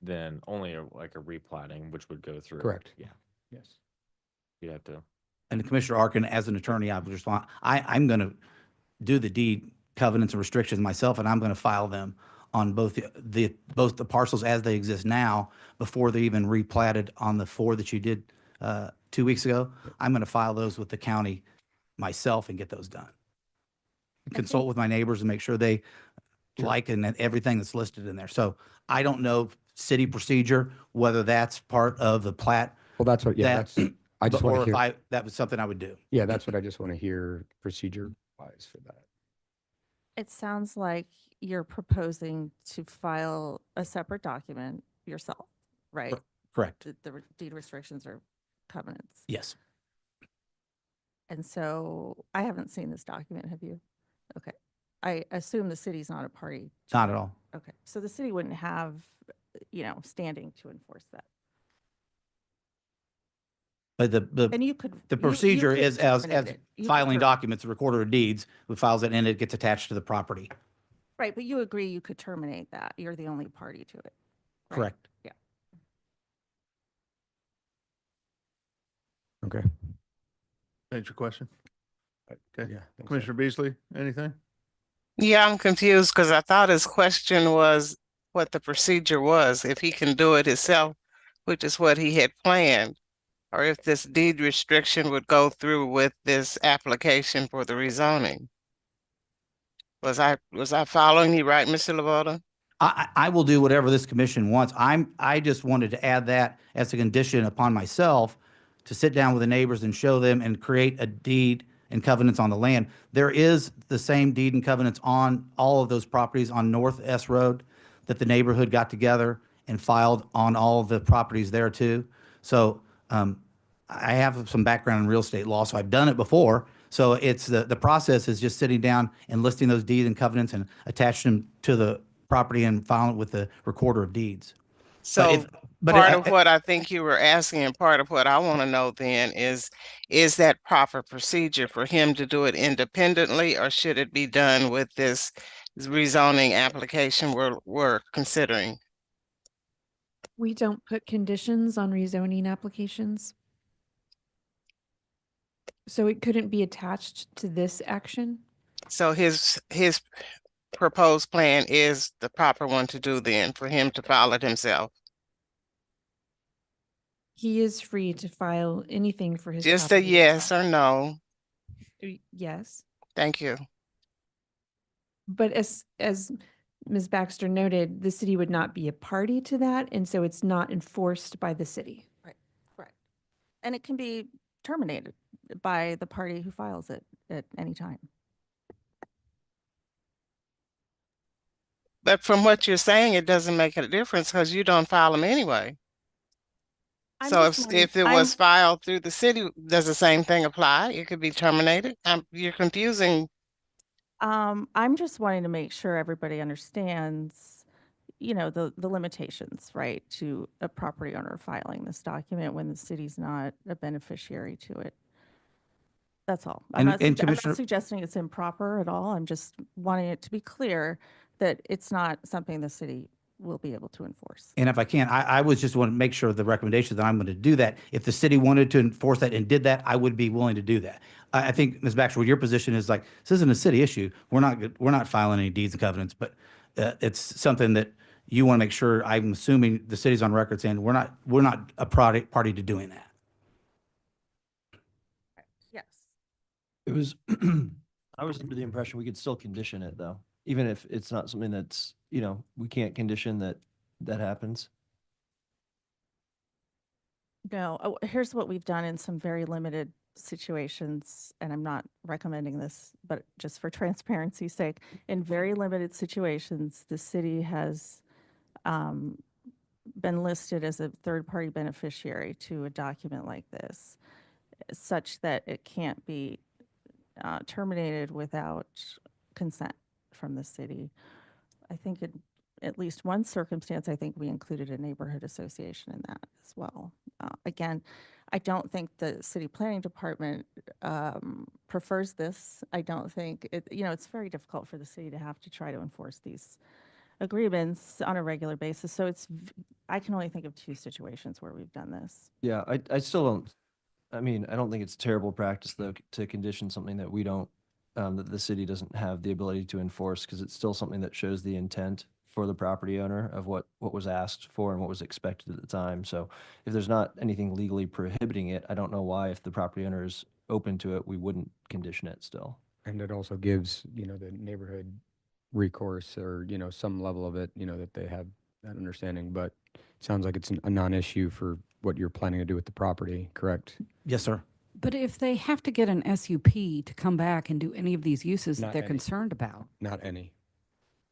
Speaker 8: then only like a replatting, which would go through?
Speaker 4: Correct.
Speaker 8: Yeah,
Speaker 4: Yes.
Speaker 8: you'd have to.
Speaker 9: And Commissioner Arkin, as an attorney, I would respond, I'm going to do the deed covenants and restrictions myself, and I'm going to file them on both both the parcels as they exist now before they even replatted on the 4 that you did 2 weeks ago. I'm going to file those with the county myself and get those done. Consult with my neighbors and make sure they like and everything that's listed in there. So I don't know city procedure, whether that's part of the plat.
Speaker 4: Well, that's what, yeah,
Speaker 9: that-
Speaker 4: that's, I just want
Speaker 9: or
Speaker 4: to
Speaker 9: if
Speaker 4: hear,
Speaker 9: that was something I would do.
Speaker 4: yeah, that's what I just want to hear procedure wise for that.
Speaker 13: It sounds like you're proposing to file a separate document yourself, right?
Speaker 9: Correct.
Speaker 13: The deed restrictions or covenants.
Speaker 9: Yes.
Speaker 13: And so I haven't seen this document, have you? Okay. I assume the city's not a party.
Speaker 9: Not at all.
Speaker 13: Okay. So the city wouldn't have, standing to enforce that.
Speaker 9: But
Speaker 13: And you could.
Speaker 9: the
Speaker 13: you
Speaker 9: procedure
Speaker 13: could
Speaker 9: is as
Speaker 13: terminate it. You could
Speaker 9: filing
Speaker 13: ter-
Speaker 9: documents, the recorder of deeds who files it and it gets attached to the property.
Speaker 13: Right, but you agree you could terminate that. You're the only party to it. right?
Speaker 9: Correct.
Speaker 13: Yeah.
Speaker 4: Okay.
Speaker 5: Answer your question. Okay.
Speaker 4: Yeah. thanks, sir.
Speaker 5: Commissioner Beasley, anything?
Speaker 7: Yeah, I'm confused because I thought his question was what the procedure was, if he can do it himself, which is what he had planned, or if this deed restriction would go through with this application for the rezoning. Was I following you right, Mr. Lavota?
Speaker 9: I will do whatever this commission wants. I just wanted to add that as a condition upon myself to sit down with the neighbors and show them and create a deed and covenants on the land. There is the same deed and covenants on all of those properties on North S Road that the neighborhood got together and filed on all of the properties there too. So I have some background in real estate law, so I've done it before. So it's the process is just sitting down and listing those deeds and covenants and attaching them to the property and filing it with the recorder of deeds.
Speaker 7: So part of what I think you were asking and part of what I want to know then is that proper procedure for him to do it independently, or should it be done with this rezoning application we're considering?
Speaker 1: We don't put conditions on rezoning applications. So it couldn't be attached to this action?
Speaker 7: So his proposed plan is the proper one to do then, for him to file it himself?
Speaker 1: He is free to file anything for his
Speaker 7: Just a
Speaker 1: property
Speaker 7: yes
Speaker 1: himself.
Speaker 7: or no.
Speaker 1: Yes.
Speaker 7: Thank you.
Speaker 1: But as Ms. Baxter noted, the city would not be a party to that, and so it's not enforced by the city.
Speaker 13: Right. And it can be terminated by the party who files it at any time.
Speaker 7: But from what you're saying, it doesn't make a difference because you don't file them anyway. So if it was filed through the city, does the same thing apply? It could be terminated? You're confusing.
Speaker 13: I'm just wanting to make sure everybody understands, you know, the limitations, right, to a property owner filing this document when the city's not a beneficiary to it. That's all. I'm not suggesting it's improper at all. I'm just wanting it to be clear that it's not something the city will be able to enforce.
Speaker 9: And if I can, I was just want to make sure the recommendation that I'm going to do that. If the city wanted to enforce that and did that, I would be willing to do that. I think, Ms. Baxter, your position is like, this isn't a city issue. We're not filing any deeds and covenants, but it's something that you want to make sure. I'm assuming the city's on record saying we're not a party to doing that.
Speaker 13: Yes.
Speaker 2: It was, I was under the impression we could still condition it though, even if it's not something that's, we can't condition that happens.
Speaker 13: No, here's what we've done in some very limited situations, and I'm not recommending this, but just for transparency's sake, in very limited situations, the city has been listed as a third-party beneficiary to a document like this, such that it can't be terminated without consent from the city. I think in at least one circumstance, I think we included a neighborhood association in that as well. Again, I don't think the city planning department prefers this. I don't think it's very difficult for the city to have to try to enforce these agreements on a regular basis. So I can only think of 2 situations where we've done this.
Speaker 2: Yeah, I still don't, I don't think it's terrible practice though to condition something that we don't, that the city doesn't have the ability to enforce, because it's still something that shows the intent for the property owner of what was asked for and what was expected at the time. So if there's not anything legally prohibiting it, I don't know why, if the property owner is open to it, we wouldn't condition it still.
Speaker 4: And it also gives, the neighborhood recourse or, some level of it, that they have that understanding. But it sounds like it's a non-issue for what you're planning to do with the property, correct?
Speaker 9: Yes, sir.
Speaker 14: But if they have to get an SUP to come back and do any of these uses that
Speaker 4: Not
Speaker 14: they're
Speaker 4: any.
Speaker 14: concerned about,
Speaker 4: Not any.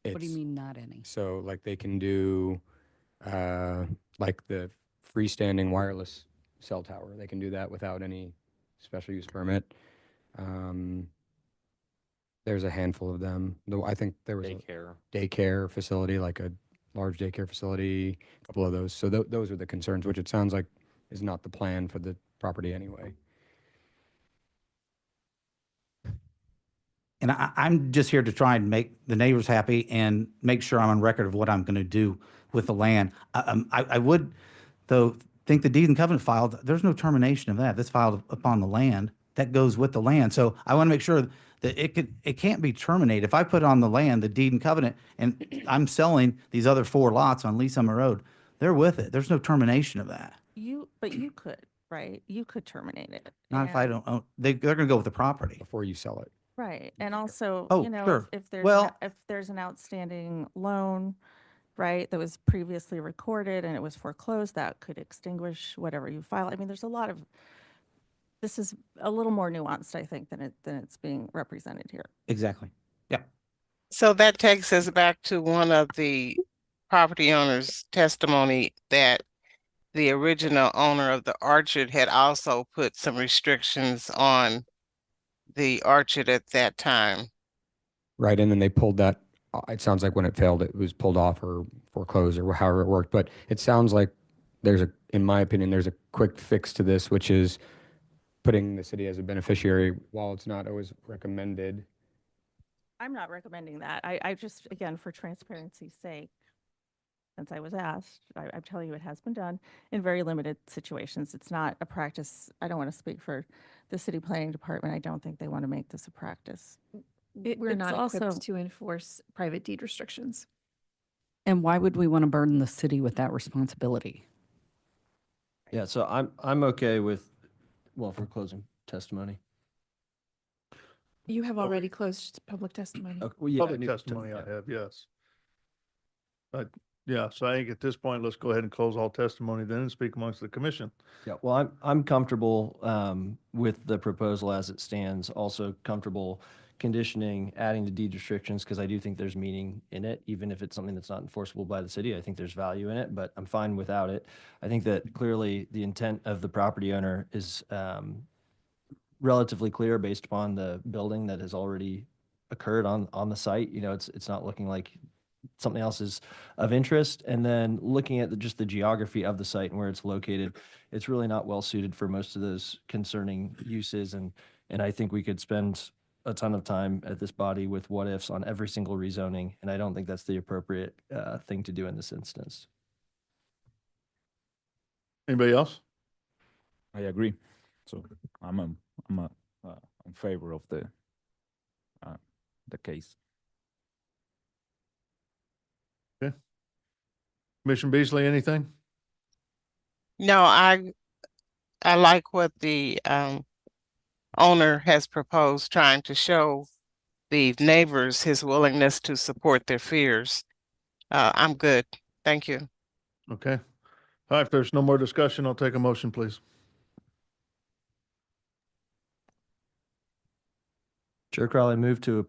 Speaker 14: what do you mean not any?
Speaker 4: So like they can do, like the freestanding wireless cell tower. They can do that without any special use permit. There's a handful of them. Though I think there was
Speaker 8: Daycare.
Speaker 4: a daycare facility, like a large daycare facility, a couple of those. So those are the concerns, which it sounds like is not the plan for the property anyway.
Speaker 9: And I'm just here to try and make the neighbors happy and make sure I'm on record of what I'm going to do with the land. I would, though, think the deed and covenant filed, there's no termination of that. That's filed upon the land. that goes with the land. So I want to make sure that it can't be terminated. If I put on the land, the deed and covenant, and I'm selling these other 4 lots on Lee Summer Road, they're with it. There's no termination of that.
Speaker 13: But you could, right? You could terminate it.
Speaker 9: Not if I
Speaker 13: and-
Speaker 9: don't own, they're going to go with the property.
Speaker 4: Before you sell it.
Speaker 13: Right, and also,
Speaker 9: Oh,
Speaker 13: you know,
Speaker 9: sure.
Speaker 13: if there's,
Speaker 9: Well-
Speaker 13: if there's an outstanding loan, right, that was previously recorded and it was foreclosed, that could extinguish whatever you file. I mean, there's a lot of, this is a little more nuanced, I think, than it's being represented here.
Speaker 9: Exactly. Yeah.
Speaker 7: So that takes us back to one of the property owners' testimony that the original owner of the orchard had also put some restrictions on the orchard at that time.
Speaker 4: Right, and then they pulled that, it sounds like when it failed, it was pulled off or foreclosed or however it worked. But it sounds like in my opinion, there's a quick fix to this, which is putting the city as a beneficiary. While it's not always recommended,
Speaker 13: I'm not recommending that. I just, again, for transparency's sake, since I was asked, I'm telling you, it has been done in very limited situations. It's not a practice. I don't want to speak for the city planning department. I don't think they want to make this a practice.
Speaker 1: We're
Speaker 14: it's
Speaker 1: not
Speaker 14: also-
Speaker 1: equipped to enforce private deed restrictions.
Speaker 14: And why would we want to burden the city with that responsibility?
Speaker 2: Yeah, so I'm okay with, well, for closing testimony.
Speaker 1: You have already closed public testimony.
Speaker 2: Okay, well, yeah, I
Speaker 5: Public
Speaker 2: knew-
Speaker 5: testimony I
Speaker 2: yeah.
Speaker 5: have, yes. But, yeah, so I think at this point, let's go ahead and close all testimony then and speak amongst the commission.
Speaker 2: Yeah, well, I'm comfortable with the proposal as it stands. Also comfortable conditioning, adding the deed restrictions, because I do think there's meaning in it, even if it's something that's not enforceable by the city. I think there's value in it, but I'm fine without it. I think that clearly the intent of the property owner is relatively clear based upon the building that has already occurred on the site. You know, it's not looking like something else is of interest. And then looking at just the geography of the site and where it's located, it's really not well suited for most of those concerning uses. And I think we could spend a ton of time at this body with what ifs on every single rezoning. And I don't think that's the appropriate thing to do in this instance.
Speaker 5: Anybody else?
Speaker 15: I agree. So I'm in favor of the case.
Speaker 5: Commissioner Beasley, anything?
Speaker 7: No, I like what the owner has proposed, trying to show the neighbors his willingness to support their fears. I'm good. Thank you.
Speaker 5: Okay. All right, if there's no more discussion, I'll take a motion, please.
Speaker 2: Chair Crowley, move to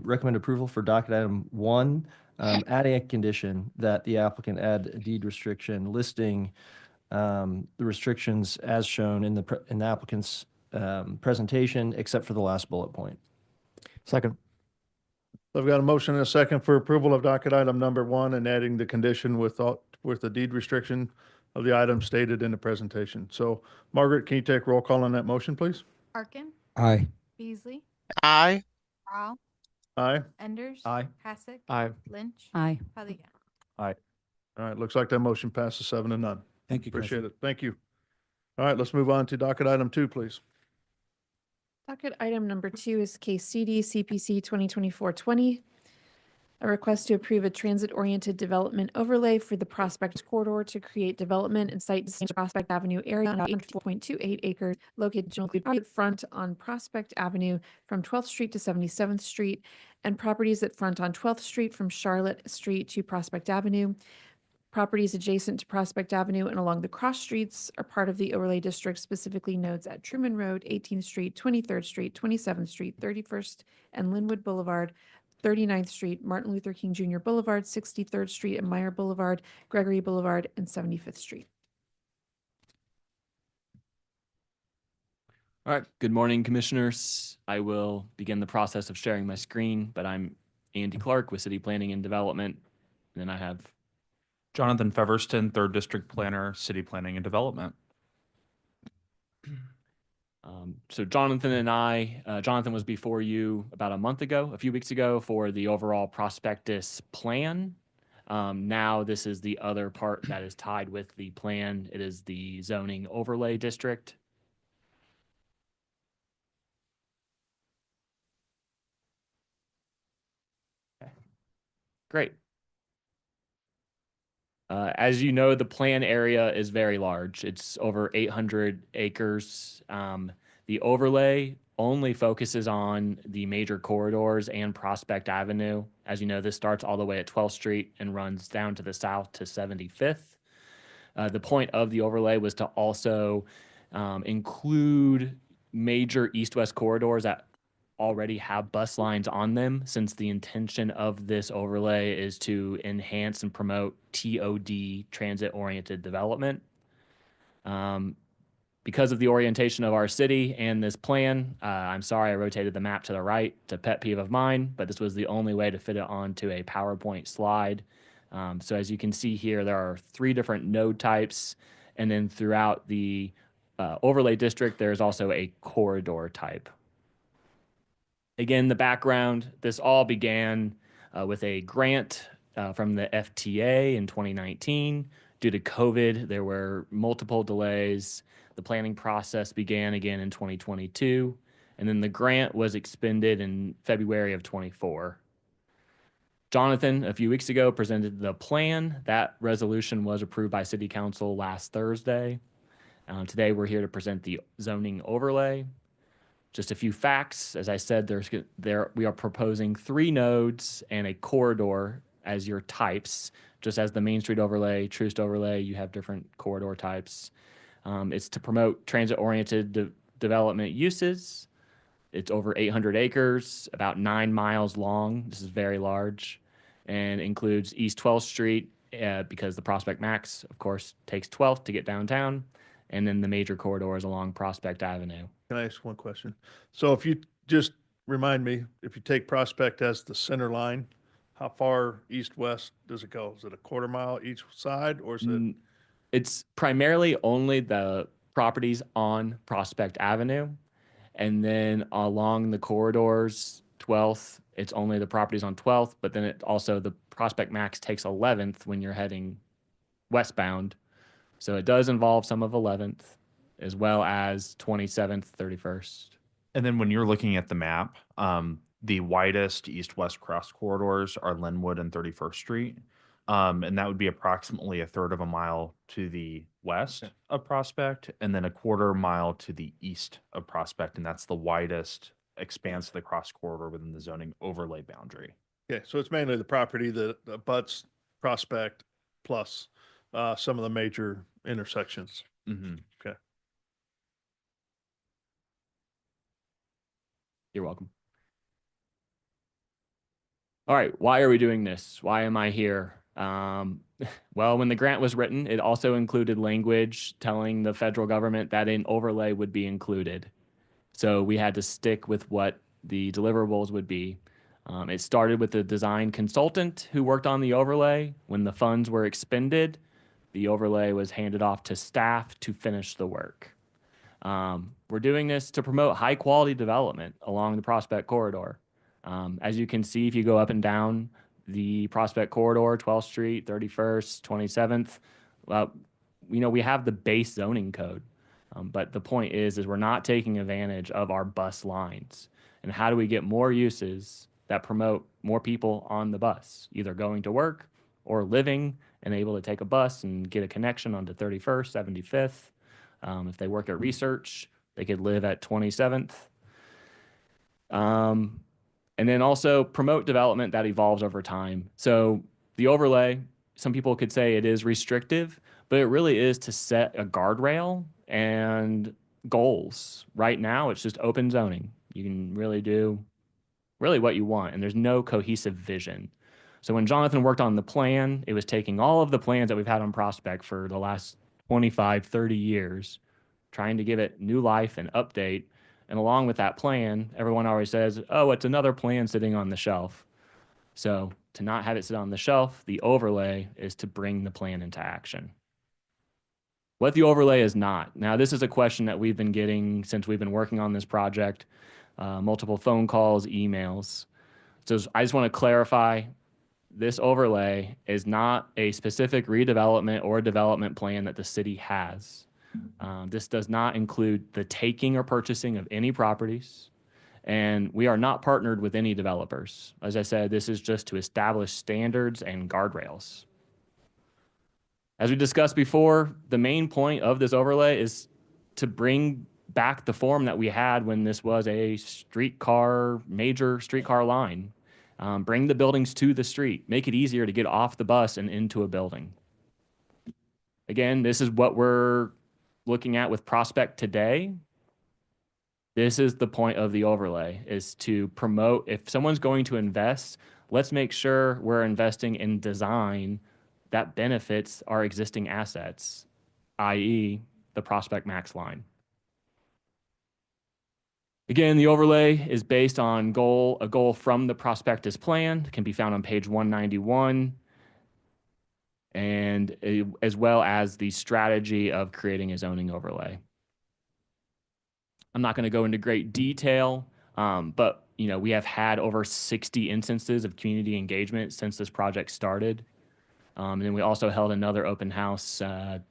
Speaker 2: recommend approval for docket item 1, adding a condition that the applicant add a deed restriction listing the restrictions as shown in the applicant's presentation, except for the last bullet point.
Speaker 4: second.
Speaker 5: I've got a motion and a second for approval of docket item number 1 and adding the condition with the deed restriction of the item stated in the presentation. So Margaret, can you take roll call on that motion, please?
Speaker 6: Arkin,
Speaker 4: Aye.
Speaker 6: Beasley,
Speaker 7: Aye.
Speaker 6: Rao,
Speaker 5: Aye.
Speaker 6: Enders.
Speaker 2: Aye.
Speaker 6: Hasek.
Speaker 4: Aye.
Speaker 6: Lynch.
Speaker 14: Aye.
Speaker 6: Pelican.
Speaker 5: All right, looks like that motion passes 7-0.
Speaker 9: Thank you,
Speaker 5: Appreciate
Speaker 9: Commissioner.
Speaker 5: it. Thank you. All right, let's move on to docket item 2, please.
Speaker 1: Docket item number 2 is case CD CPC 2024-20. A request to approve a transit-oriented development overlay for the Prospect Corridor to create development and site distinct Prospect Avenue area on 4.28 acres located front on Prospect Avenue from 12th Street to 77th Street and properties that front on 12th Street from Charlotte Street to Prospect Avenue. Properties adjacent to Prospect Avenue and along the cross streets are part of the overlay district, specifically nodes at Truman Road, 18th Street, 23rd Street, 27th Street, 31st and Linwood Boulevard, 39th Street, Martin Luther King Jr. Boulevard, 63rd Street and Meyer Boulevard, Gregory Boulevard, and 75th Street.
Speaker 16: All right, good morning, commissioners. I will begin the process of sharing my screen, but I'm Andy Clark with City Planning and Development. And then I have
Speaker 15: Jonathan Feverston, 3rd District Planner, City Planning and Development.
Speaker 16: So Jonathan and Jonathan was before you about a few weeks ago for the overall prospectus plan. Now this is the other part that is tied with the plan. It is the zoning overlay district. Great. As you know, the plan area is very large. It's over 800 acres. The overlay only focuses on the major corridors and Prospect Avenue. As you know, this starts all the way at 12th Street and runs down to the south to 75th. The point of the overlay was to also include major east-west corridors that already have bus lines on them, since the intention of this overlay is to enhance and promote TOD, transit-oriented development. Because of the orientation of our city and this plan, I'm sorry I rotated the map to the right. It's a pet peeve of mine, but this was the only way to fit it onto a PowerPoint slide. So as you can see here, there are 3 different node types, and then throughout the overlay district, there's also a corridor type. Again, the background, this all began with a grant from the FTA in 2019. Due to COVID, there were multiple delays. The planning process began again in 2022, and then the grant was expended in February of 24. Jonathan, a few weeks ago, presented the plan. That resolution was approved by City Council last Thursday. Today, we're here to present the zoning overlay. Just a few facts. As I said, we are proposing 3 nodes and a corridor as your types. Just as the Main Street overlay, Troost overlay, you have different corridor types. It's to promote transit-oriented development uses. It's over 800 acres, about 9 miles long. This is very large, and includes East 12th Street because the Prospect Max, of course, takes 12th to get downtown, and then the major corridors along Prospect Avenue.
Speaker 5: Can I ask one question? So if you just remind me, if you take Prospect as the center line, how far east-west does it go? Is it a quarter mile each side, or is it?
Speaker 16: It's primarily only the properties on Prospect Avenue. And then along the corridors, 12th, it's only the properties on 12th, but then it also, the Prospect Max takes 11th when you're heading westbound. So it does involve some of 11th, as well as 27th, 31st.
Speaker 17: And then when you're looking at the map, the widest east-west cross corridors are Linwood and 31st Street. And that would be approximately 1/3 of a mile to the west of Prospect, and then 1/4 mile to the east of Prospect. And that's the widest expanse of the cross corridor within the zoning overlay boundary.
Speaker 5: Okay, so it's mainly the property that abuts Prospect plus some of the major intersections.
Speaker 17: Mm-hmm.
Speaker 5: Okay.
Speaker 16: You're welcome. All right, why are we doing this? Why am I here? Well, when the grant was written, it also included language telling the federal government that an overlay would be included. So we had to stick with what the deliverables would be. It started with the design consultant who worked on the overlay. When the funds were expended, the overlay was handed off to staff to finish the work. We're doing this to promote high quality development along the Prospect Corridor. As you can see, if you go up and down the Prospect Corridor, 12th Street, 31st, 27th, we have the base zoning code. But the point is we're not taking advantage of our bus lines. And how do we get more uses that promote more people on the bus, either going to work or living and able to take a bus and get a connection onto 31st, 75th. If they work at research, they could live at 27th. And then also promote development that evolves over time. So the overlay, some people could say it is restrictive, but it really is to set a guardrail and goals. Right now, it's just open zoning. You can really do what you want, and there's no cohesive vision. So when Jonathan worked on the plan, it was taking all of the plans that we've had on Prospect for the last 25, 30 years, trying to give it new life and update. And along with that plan, everyone always says, oh, it's another plan sitting on the shelf. So to not have it sit on the shelf, the overlay is to bring the plan into action. What the overlay is not. Now, this is a question that we've been getting since we've been working on this project, multiple phone calls, emails. So I just want to clarify, this overlay is not a specific redevelopment or development plan that the city has. This does not include the taking or purchasing of any properties. And we are not partnered with any developers. As I said, this is just to establish standards and guardrails. As we discussed before, the main point of this overlay is to bring back the form that we had when this was a major streetcar line. Bring the buildings to the street, make it easier to get off the bus and into a building. Again, this is what we're looking at with Prospect today. This is the point of the overlay, is to promote, if someone's going to invest, let's make sure we're investing in design that benefits our existing assets, i.e. the Prospect Max line. Again, the overlay is based on a goal from the prospectus plan. It can be found on page 191, and as well as the strategy of creating a zoning overlay. I'm not going to go into great detail, but we have had over 60 instances of community engagement since this project started. And then we also held another open house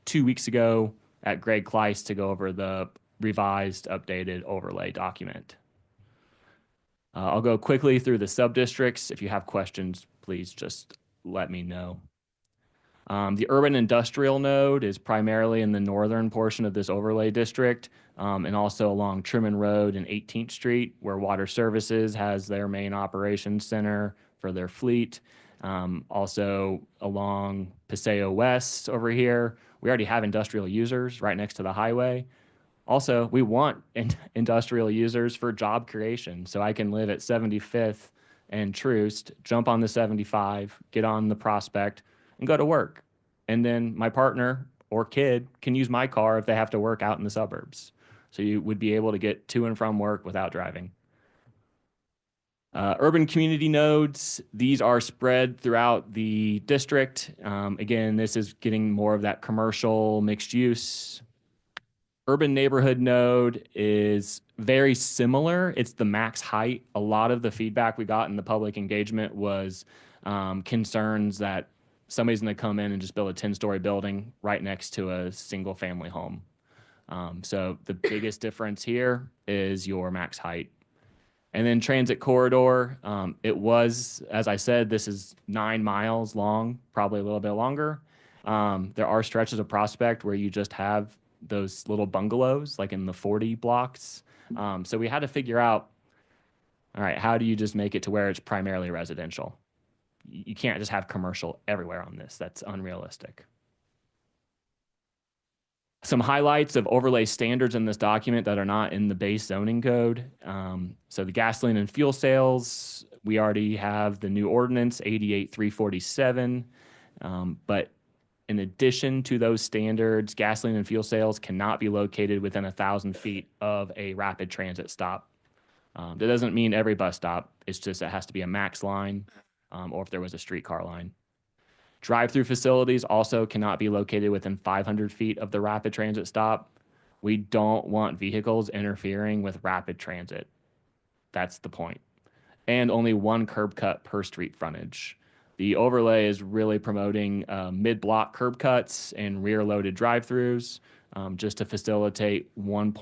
Speaker 16: 2 weeks ago at Greg Kleiss to go over the revised, updated overlay document. I'll go quickly through the sub-districts. If you have questions, please just let me know. The urban industrial node is primarily in the northern portion of this overlay district, and also along Truman Road and 18th Street, where Water Services has their main operations center for their fleet. Also along Paseo West over here, we already have industrial users right next to the highway. Also, we want industrial users for job creation. So I can live at 75th and Troost, jump on the 75, get on the Prospect, and go to work. And then my partner or kid can use my car if they have to work out in the suburbs. So you would be able to get to and from work without driving. Urban community nodes, these are spread throughout the district. Again, this is getting more of that commercial mixed use. Urban neighborhood node is very similar. It's the max height. A lot of the feedback we got in the public engagement was concerns that somebody's going to come in and just build a 10-story building right next to a single family home. So the biggest difference here is your max height. And then transit corridor, it was, as I said, this is 9 miles long, probably a little bit longer. There are stretches of Prospect where you just have those little bungalows, like in the 40 blocks. So we had to figure out, all right, how do you just make it to where it's primarily residential? You can't just have commercial everywhere on this. That's unrealistic. Some highlights of overlay standards in this document that are not in the base zoning code. So the gasoline and fuel sales, we already have the new ordinance 88-347. But in addition to those standards, gasoline and fuel sales cannot be located within 1,000 feet of a rapid transit stop. That doesn't mean every bus stop. It's just it has to be a max line or if there was a streetcar line. Drive-through facilities also cannot be located within 500 feet of the rapid transit stop. We don't want vehicles interfering with rapid transit. That's the point. And only one curb cut per street frontage. The overlay is really promoting mid-block curb cuts and rear-loaded drive-throughs just to facilitate one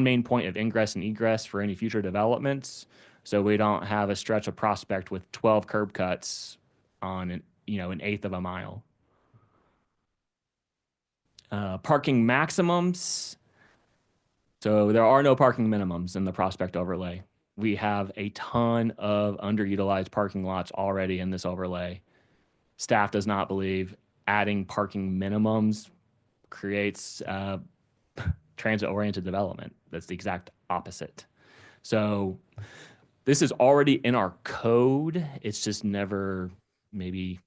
Speaker 16: main point of ingress and egress for any future developments. So we don't have a stretch of Prospect with 12 curb cuts on an 1/8 of a mile. Parking maximums. So there are no parking minimums in the Prospect overlay. We have a ton of underutilized parking lots already in this overlay. Staff does not believe adding parking minimums creates transit-oriented development. That's the exact opposite. So this is already in our code. It's just never maybe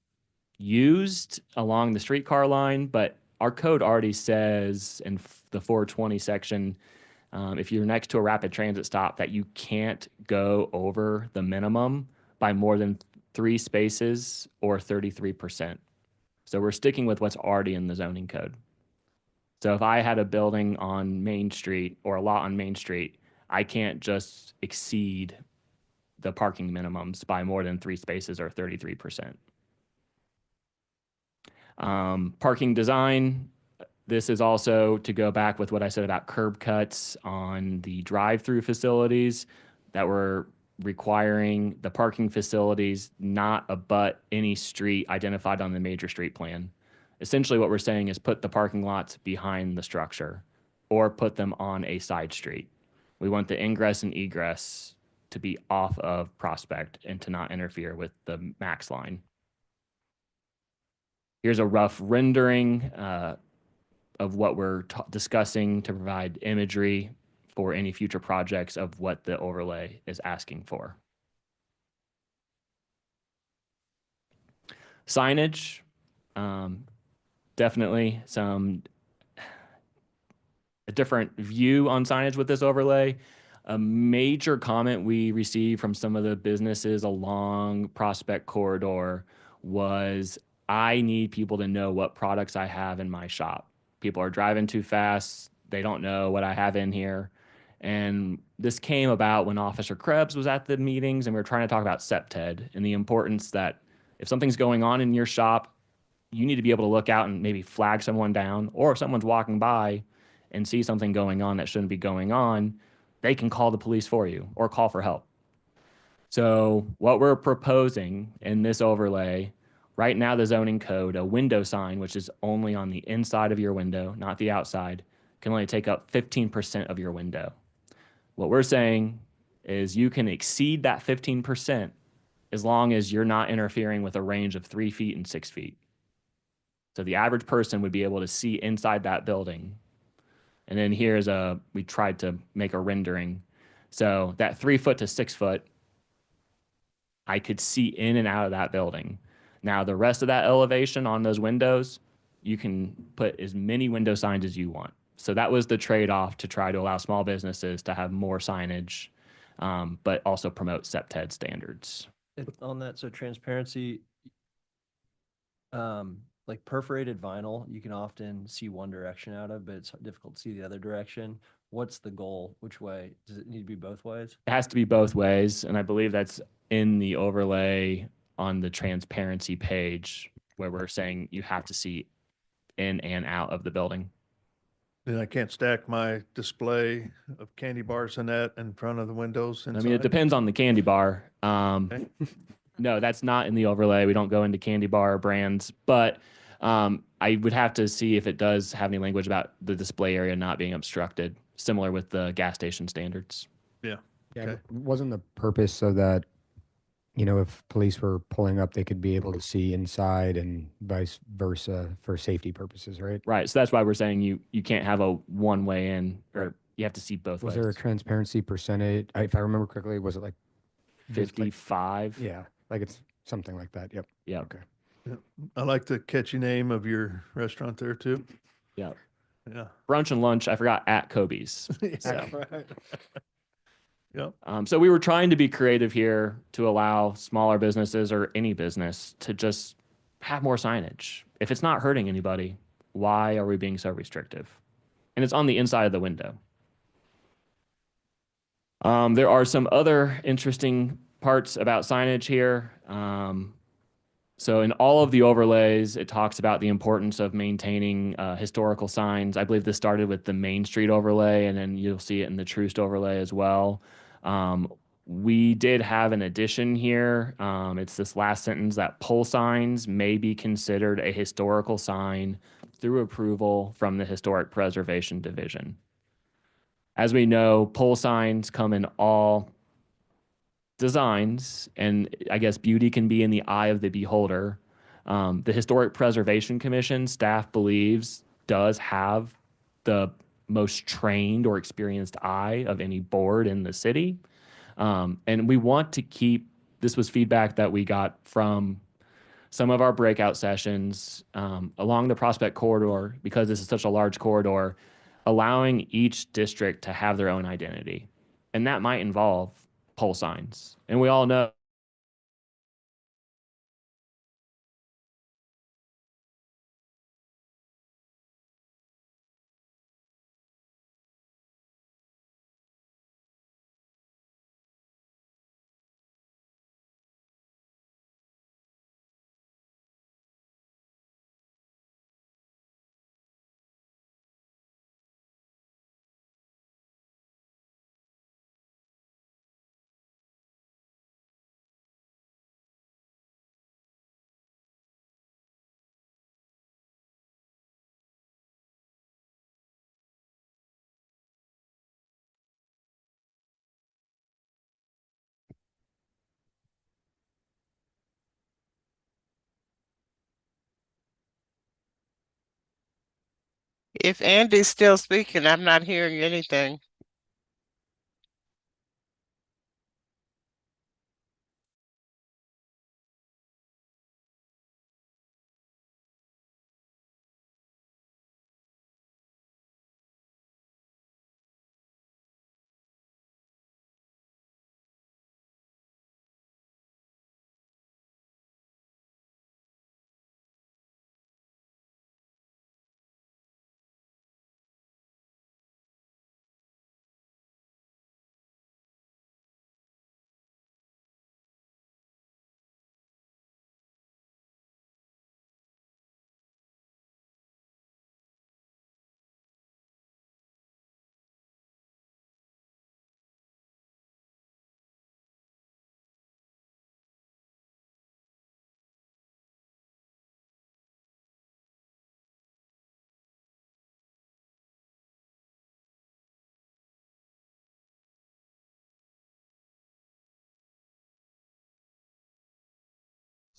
Speaker 16: used along the streetcar line, but our code already says in the 420 section, if you're next to a rapid transit stop, that you can't go over the minimum by more than 3 spaces or 33%. So we're sticking with what's already in the zoning code. So if I had a building on Main Street or a lot on Main Street, I can't just exceed the parking minimums by more than 3 spaces or 33%. Parking design, this is also to go back with what I said about curb cuts on the drive-through facilities. that we're requiring the parking facilities not abut any street identified on the major street plan. Essentially, what we're saying is put the parking lots behind the structure or put them on a side street. We want the ingress and egress to be off of Prospect and to not interfere with the max line. Here's a rough rendering of what we're discussing to provide imagery for any future projects of what the overlay is asking for. Signage, definitely a different view on signage with this overlay. A major comment we received from some of the businesses along Prospect Corridor was, I need people to know what products I have in my shop. People are driving too fast. They don't know what I have in here. And this came about when Officer Krebs was at the meetings, and we were trying to talk about SEPTED and the importance that if something's going on in your shop, you need to be able to look out and maybe flag someone down, or if someone's walking by and see something going on that shouldn't be going on, they can call the police for you or call for help. So what we're proposing in this overlay, right now the zoning code, a window sign, which is only on the inside of your window, not the outside, can only take up 15% of your window. What we're saying is you can exceed that 15% as long as you're not interfering with a range of 3 feet and 6 feet. So the average person would be able to see inside that building. And then we tried to make a rendering. So that 3 foot to 6 foot, I could see in and out of that building. Now the rest of that elevation on those windows, you can put as many window signs as you want. So that was the trade-off to try to allow small businesses to have more signage, but also promote SEPTED standards.
Speaker 2: On that, so transparency, like perforated vinyl, you can often see one direction out of, but it's difficult to see the other direction. What's the goal? Which way? Does it need to be both ways?
Speaker 16: It has to be both ways, and I believe that's in the overlay on the transparency page where we're saying you have to see in and out of the building.
Speaker 5: Then I can't stack my display of candy bars and that in front of the windows inside?
Speaker 16: I mean, it depends on the candy bar.
Speaker 5: Okay.
Speaker 16: No, that's not in the overlay. We don't go into candy bar brands, but I would have to see if it does have any language about the display area not being obstructed, similar with the gas station standards.
Speaker 5: Yeah.
Speaker 4: Yeah,
Speaker 5: Okay.
Speaker 4: wasn't the purpose so that, you know, if police were pulling up, they could be able to see inside and vice versa for safety purposes, right?
Speaker 16: Right. So that's why we're saying you can't have a one way in, or you have to see both
Speaker 4: Was
Speaker 16: ways.
Speaker 4: there a transparency percentage? If I remember correctly, was it like
Speaker 16: 55?
Speaker 4: Yeah, like it's something like that. Yep.
Speaker 16: Yeah.
Speaker 4: Okay.
Speaker 5: Yeah. I like the catchy name of your restaurant there too.
Speaker 16: Yeah.
Speaker 5: Yeah.
Speaker 16: Brunch and lunch, I forgot, at Kobe's.
Speaker 5: Yeah, right. Yep.
Speaker 16: So we were trying to be creative here to allow smaller businesses or any business to just have more signage. If it's not hurting anybody, why are we being so restrictive? And it's on the inside of the window. There are some other interesting parts about signage here. So in all of the overlays, it talks about the importance of maintaining historical signs. I believe this started with the Main Street overlay, and then you'll see it in the Troost overlay as well. We did have an addition here. It's this last sentence that pole signs may be considered a historical sign through approval from the Historic Preservation Division. As we know, pole signs come in all designs, and I guess beauty can be in the eye of the beholder. The Historic Preservation Commission staff believes does have the most trained or experienced eye of any board in the city. And we want to keep, this was feedback that we got from some of our breakout sessions along the Prospect Corridor, because this is such a large corridor, allowing each district to have their own identity. And that might involve pole signs. And we all know
Speaker 7: If Andy's still speaking, I'm not hearing anything.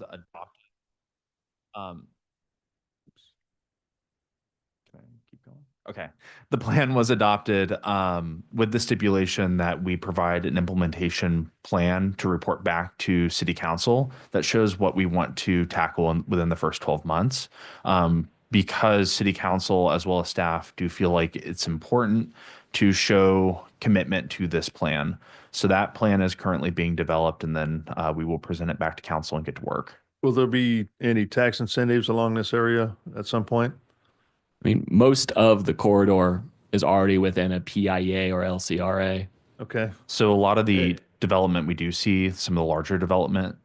Speaker 17: Adopted. Um, Can I keep going? Okay. The plan was adopted with the stipulation that we provide an implementation plan to report back to City Council that shows what we want to tackle within the first 12 months. Because City Council as well as staff do feel like it's important to show commitment to this plan. So that plan is currently being developed, and then we will present it back to council and get to work.
Speaker 5: Will there be any tax incentives along this area at some point?
Speaker 16: I mean, most of the corridor is already within a PIA or LCRA.
Speaker 5: Okay.
Speaker 17: So a lot of the development we do see, some of the larger development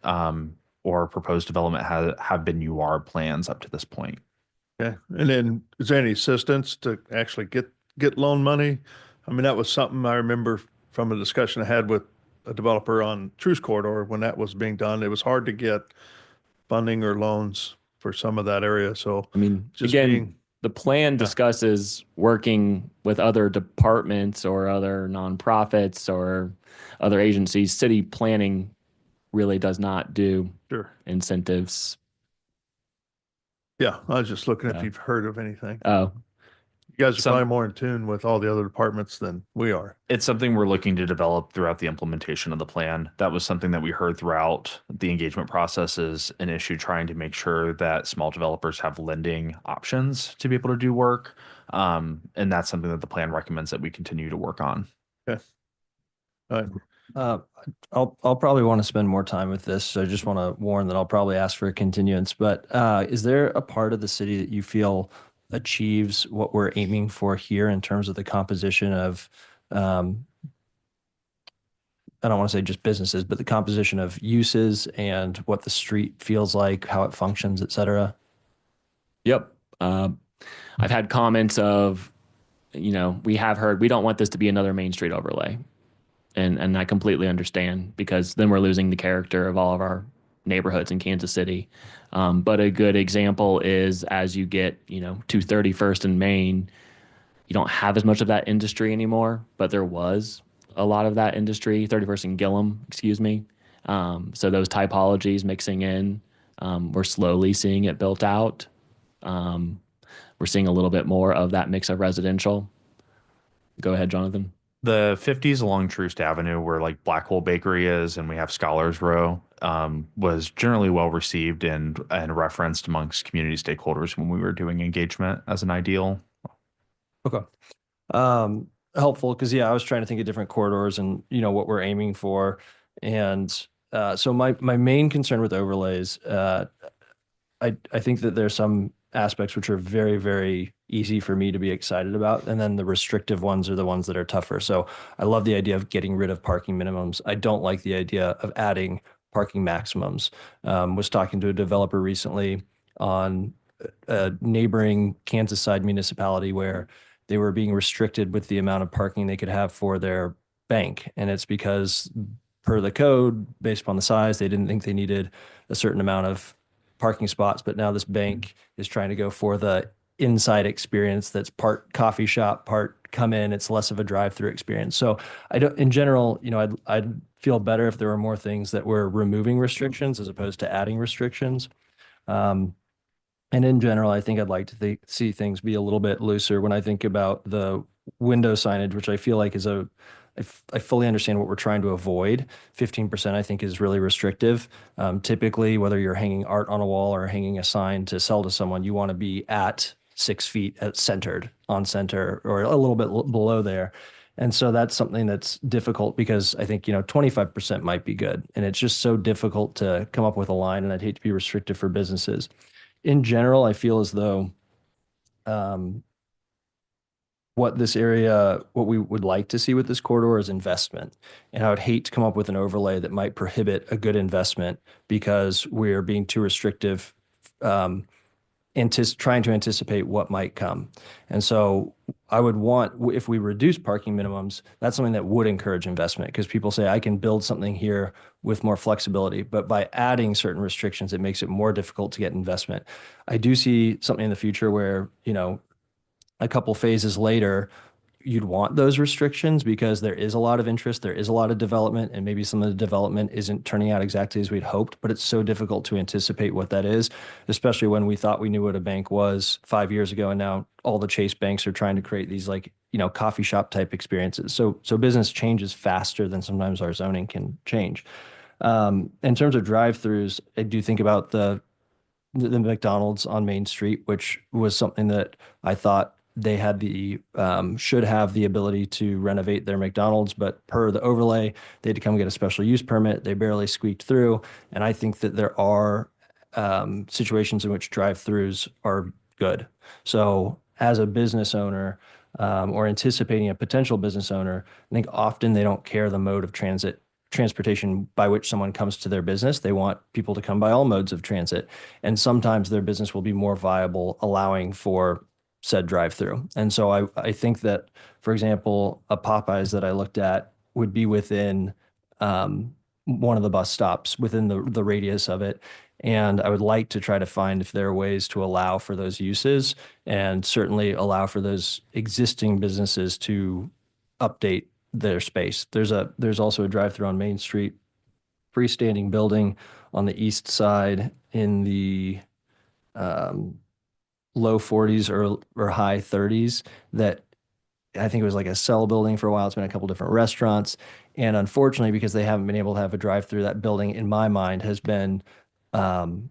Speaker 17: or proposed development have been UR plans up to this point.
Speaker 5: Okay. And then is there any assistance to actually get loan money? I mean, that was something I remember from a discussion I had with a developer on Truce Corridor when that was being done. It was hard to get funding or loans for some of that area. So
Speaker 16: I mean,
Speaker 5: just
Speaker 16: again,
Speaker 5: being,
Speaker 16: the plan discusses working with other departments or other nonprofits or other agencies. City planning really does not do
Speaker 5: sure.
Speaker 16: incentives.
Speaker 5: Yeah, I was just looking if
Speaker 16: Yeah.
Speaker 5: you've heard of anything.
Speaker 16: Oh,
Speaker 5: You guys are probably more in tune with all the other departments than we are.
Speaker 17: It's something we're looking to develop throughout the implementation of the plan. That was something that we heard throughout the engagement process is an issue trying to make sure that small developers have lending options to be able to do work. And that's something that the plan recommends that we continue to work on.
Speaker 5: Okay. All right.
Speaker 2: I'll probably want to spend more time with this, so I just want to warn that I'll probably ask for a continuance. But is there a part of the city that you feel achieves what we're aiming for here in terms of the composition of, I don't want to say just businesses, but the composition of uses and what the street feels like, how it functions, et cetera?
Speaker 16: yep. I've had comments of, we have heard, we don't want this to be another Main Street overlay. And I completely understand, because then we're losing the character of all of our neighborhoods in Kansas City. But a good example is as you get, to 31st and Main, you don't have as much of that industry anymore, but there was a lot of that industry, 31st and Gillum, excuse me. So those typologies mixing in, we're slowly seeing it built out. We're seeing a little bit more of that mix of residential. Go ahead, Jonathan.
Speaker 17: The 50s along Troost Avenue, where like Black Hole Bakery is, and we have Scholars Row, was generally well received and referenced amongst community stakeholders when we were doing engagement as an ideal.
Speaker 2: Okay. Helpful, because I was trying to think of different corridors and what we're aiming for. And so my main concern with overlays, I think that there's some aspects which are very, very easy for me to be excited about. And then the restrictive ones are the ones that are tougher. So I love the idea of getting rid of parking minimums. I don't like the idea of adding parking maximums. Was talking to a developer recently on a neighboring Kansas side municipality where they were being restricted with the amount of parking they could have for their bank. And it's because per the code, based upon the size, they didn't think they needed a certain amount of parking spots, but now this bank is trying to go for the inside experience that's part coffee shop, part come in. It's less of a drive-through experience. So I don't, in general, I'd feel better if there were more things that were removing restrictions as opposed to adding restrictions. And in general, I think I'd like to see things be a little bit looser when I think about the window signage, which I feel like is I fully understand what we're trying to avoid. 15% I think is really restrictive. Typically, whether you're hanging art on a wall or hanging a sign to sell to someone, you want to be at 6 feet centered on center or a little bit below there. And so that's something that's difficult because I think, 25% might be good. And it's just so difficult to come up with a line, and I'd hate to be restrictive for businesses. In general, I feel as though um, what we would like to see with this corridor is investment. And I would hate to come up with an overlay that might prohibit a good investment because we're being too restrictive, trying to anticipate what might come. And so I would want, if we reduce parking minimums, that's something that would encourage investment because people say, I can build something here with more flexibility. But by adding certain restrictions, it makes it more difficult to get investment. I do see something in the future where, a couple phases later, you'd want those restrictions because there is a lot of interest, there is a lot of development, and maybe some of the development isn't turning out exactly as we'd hoped, but it's so difficult to anticipate what that is, especially when we thought we knew what a bank was 5 years ago, and now all the Chase banks are trying to create these coffee shop type experiences. So business changes faster than sometimes our zoning can change. In terms of drive-throughs, I do think about the McDonald's on Main Street, which was something that I thought they had should have the ability to renovate their McDonald's, but per the overlay, they had to come get a special use permit. They barely squeaked through. And I think that there are situations in which drive-throughs are good. So as a business owner, or anticipating a potential business owner, I think often they don't care the mode of transportation by which someone comes to their business. They want people to come by all modes of transit. And sometimes their business will be more viable allowing for said drive-through. And so I think that, for example, a Popeyes that I looked at would be within one of the bus stops within the radius of it. And I would like to try to find if there are ways to allow for those uses and certainly allow for those existing businesses to update their space. There's also a drive-through on Main Street, freestanding building on the east side in the low 40s or high 30s that I think it was like a cell building for a while. It's been a couple different restaurants. And unfortunately, because they haven't been able to have a drive-through, that building, in my mind, has been um,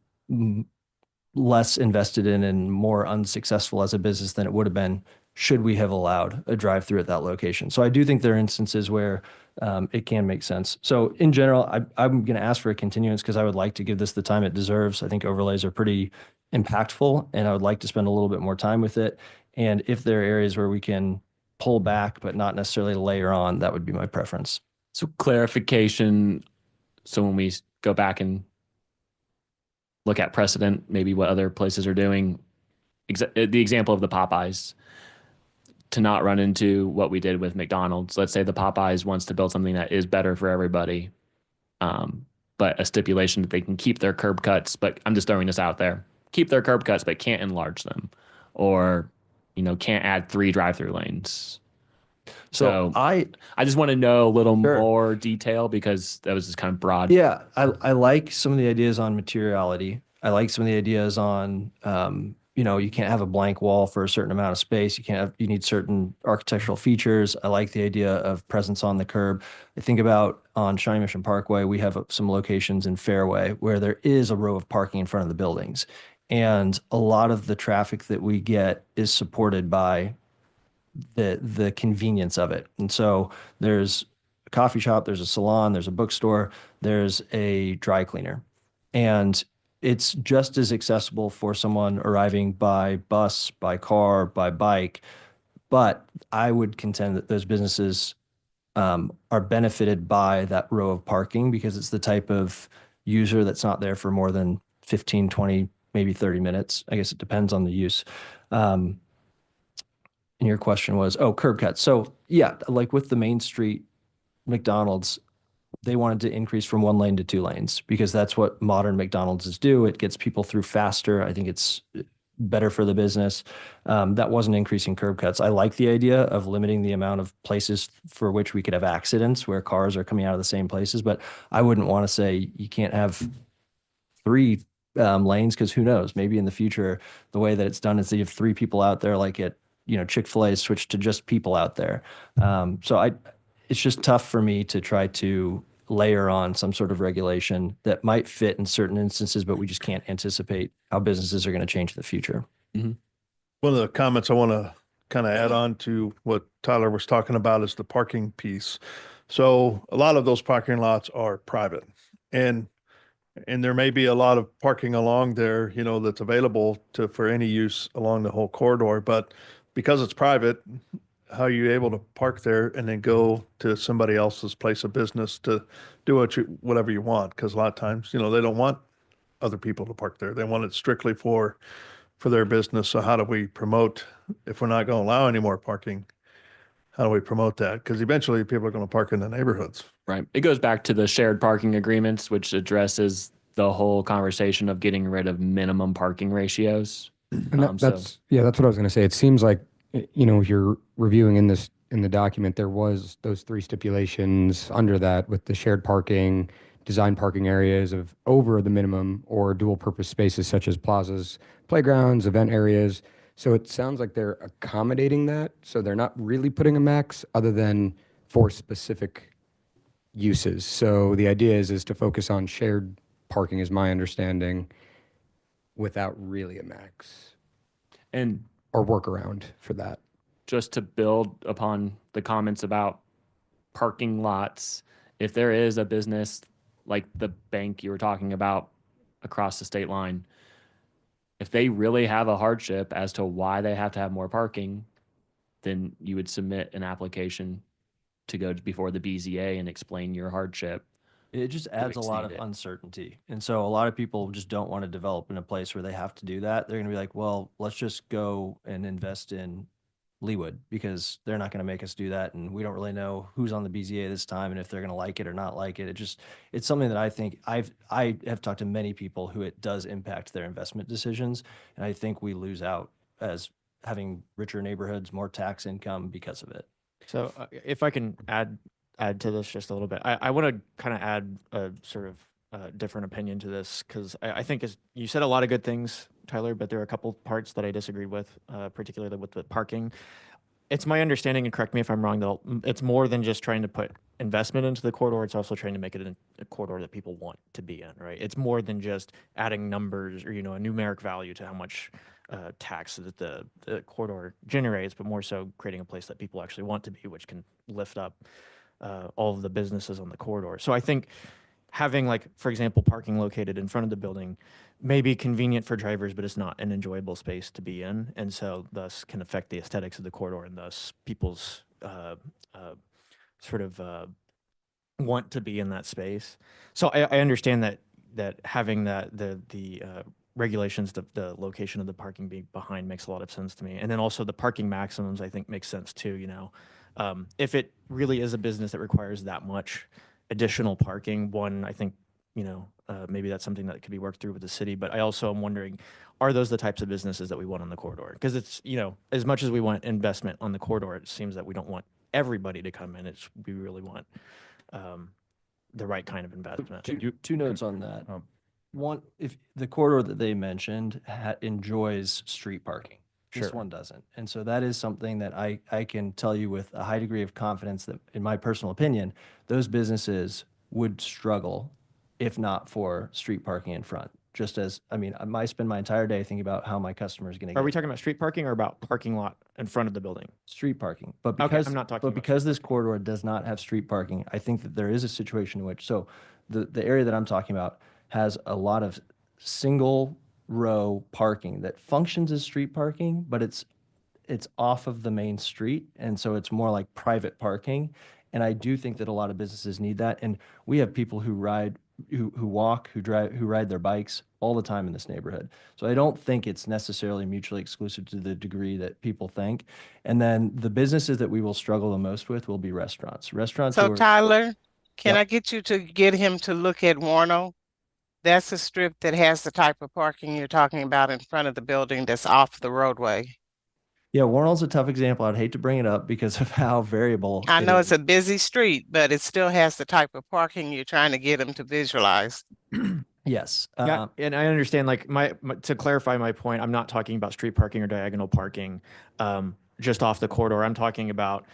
Speaker 2: less invested in and more unsuccessful as a business than it would have been should we have allowed a drive-through at that location. So I do think there are instances where it can make sense. So in general, I'm going to ask for a continuance because I would like to give this the time it deserves. I think overlays are pretty impactful, and I would like to spend a little bit more time with it. And if there are areas where we can pull back, but not necessarily layer on, that would be my preference.
Speaker 16: So clarification. So when we go back and look at precedent, maybe what other places are doing, the example of the Popeyes, to not run into what we did with McDonald's. Let's say the Popeyes wants to build something that is better for everybody, but a stipulation that they can keep their curb cuts, but I'm just throwing this out there, keep their curb cuts, but can't enlarge them, or, can't add 3 drive-through lanes. So I just want to know a little more detail because that was just kind of broad.
Speaker 2: Yeah, I like some of the ideas on materiality. I like some of the ideas on, you can't have a blank wall for a certain amount of space. You need certain architectural features. I like the idea of presence on the curb. I think about on Shawnee Mission Parkway, we have some locations in Fairway where there is a row of parking in front of the buildings. And a lot of the traffic that we get is supported by the convenience of it. And so there's a coffee shop, there's a salon, there's a bookstore, there's a dry cleaner. And it's just as accessible for someone arriving by bus, by car, by bike. But I would contend that those businesses are benefited by that row of parking because it's the type of user that's not there for more than 15, 20, maybe 30 minutes. I guess it depends on the use. And your question was, curb cuts. So yeah, like with the Main Street McDonald's, they wanted to increase from 1 lane to 2 lanes because that's what modern McDonald's do. It gets people through faster. I think it's better for the business. That wasn't increasing curb cuts. I like the idea of limiting the amount of places for which we could have accidents where cars are coming out of the same places, but I wouldn't want to say you can't have 3 lanes, because who knows, maybe in the future, the way that it's done is that you have 3 people out there, like at, Chick-fil-A switched to just people out there. It's just tough for me to try to layer on some sort of regulation that might fit in certain instances, but we just can't anticipate how businesses are going to change in the future.
Speaker 5: One of the comments I want to kind of add on to what Tyler was talking about is the parking piece. So a lot of those parking lots are private, and there may be a lot of parking along there, that's available for any use along the whole corridor. But because it's private, how are you able to park there and then go to somebody else's place of business to do whatever you want? Because a lot of times, they don't want other people to park there. They want it strictly for their business. So how do we promote, if we're not going to allow any more parking, how do we promote that? Because eventually people are going to park in the neighborhoods.
Speaker 16: Right. It goes back to the shared parking agreements, which addresses the whole conversation of getting rid of minimum parking ratios.
Speaker 4: And that's what I was going to say. It seems like, if you're reviewing in the document, there was those 3 stipulations under that with the shared parking, design parking areas of over the minimum, or dual purpose spaces such as plazas, playgrounds, event areas. So it sounds like they're accommodating that. So they're not really putting a max other than for specific uses. So the idea is to focus on shared parking, is my understanding, without really a max
Speaker 16: And
Speaker 4: or workaround for that.
Speaker 16: just to build upon the comments about parking lots, if there is a business like the bank you were talking about across the state line, if they really have a hardship as to why they have to have more parking, then you would submit an application to go before the BZA and explain your hardship.
Speaker 2: It just adds a lot of
Speaker 16: extend it.
Speaker 2: uncertainty. And so a lot of people just don't want to develop in a place where they have to do that. They're going to be like, well, let's just go and invest in Leawood because they're not going to make us do that. And we don't really know who's on the BZA this time and if they're going to like it or not like it. It's something that I think I have talked to many people who it does impact their investment decisions. And I think we lose out as having richer neighborhoods, more tax income because of it.
Speaker 18: So if I can add to this just a little bit, I want to kind of add a sort of different opinion to this, because I think you said a lot of good things, Tyler, but there are a couple parts that I disagreed with, particularly with the parking. It's my understanding, and correct me if I'm wrong, that it's more than just trying to put investment into the corridor. It's also trying to make it a corridor that people want to be in, right? It's more than just adding numbers or, a numeric value to how much tax that the corridor generates, but more so creating a place that people actually want to be, which can lift up all of the businesses on the corridor. So I think having, like, for example, parking located in front of the building may be convenient for drivers, but it's not an enjoyable space to be in. And so thus can affect the aesthetics of the corridor, and thus people's want to be in that space. So I understand that having the regulations, the location of the parking being behind makes a lot of sense to me. And then also the parking maximums, I think, makes sense too. If it really is a business that requires that much additional parking, I think, maybe that's something that could be worked through with the city. But I also am wondering, are those the types of businesses that we want on the corridor? Because it's, as much as we want investment on the corridor, it seems that we don't want everybody to come in. We really want the right kind of investment.
Speaker 2: Two notes on that. One, if the corridor that they mentioned enjoys street parking, this one doesn't. And so that is something that I can tell you with a high degree of confidence that, in my personal opinion, those businesses would struggle if not for street parking in front. Just as, I spend my entire day thinking about how my customer is going to
Speaker 18: Are we talking about street parking or about parking lot in front of the building?
Speaker 2: Street parking. But
Speaker 18: Okay,
Speaker 2: because,
Speaker 18: I'm not talking about
Speaker 2: because this corridor does not have street parking, I think that there is a situation in which, so the area that I'm talking about has a lot of single row parking that functions as street parking, but it's off of the main street. And so it's more like private parking. And I do think that a lot of businesses need that. And we have people who walk, who drive, who ride their bikes all the time in this neighborhood. So I don't think it's necessarily mutually exclusive to the degree that people think. And then the businesses that we will struggle the most with will be restaurants.
Speaker 7: So Tyler, can
Speaker 2: Yep.
Speaker 7: I get you to get him to look at Warno? That's a strip that has the type of parking you're talking about in front of the building that's off the roadway.
Speaker 2: Yeah, Warnell's a tough example. I'd hate to bring it up because of how variable.
Speaker 7: I know
Speaker 2: is.
Speaker 7: it's a busy street, but it still has the type of parking you're trying to get them to visualize.
Speaker 2: Yes.
Speaker 18: Yeah, and I understand, like, to clarify my point, I'm not talking about street parking or diagonal parking, just off the corridor. I'm talking about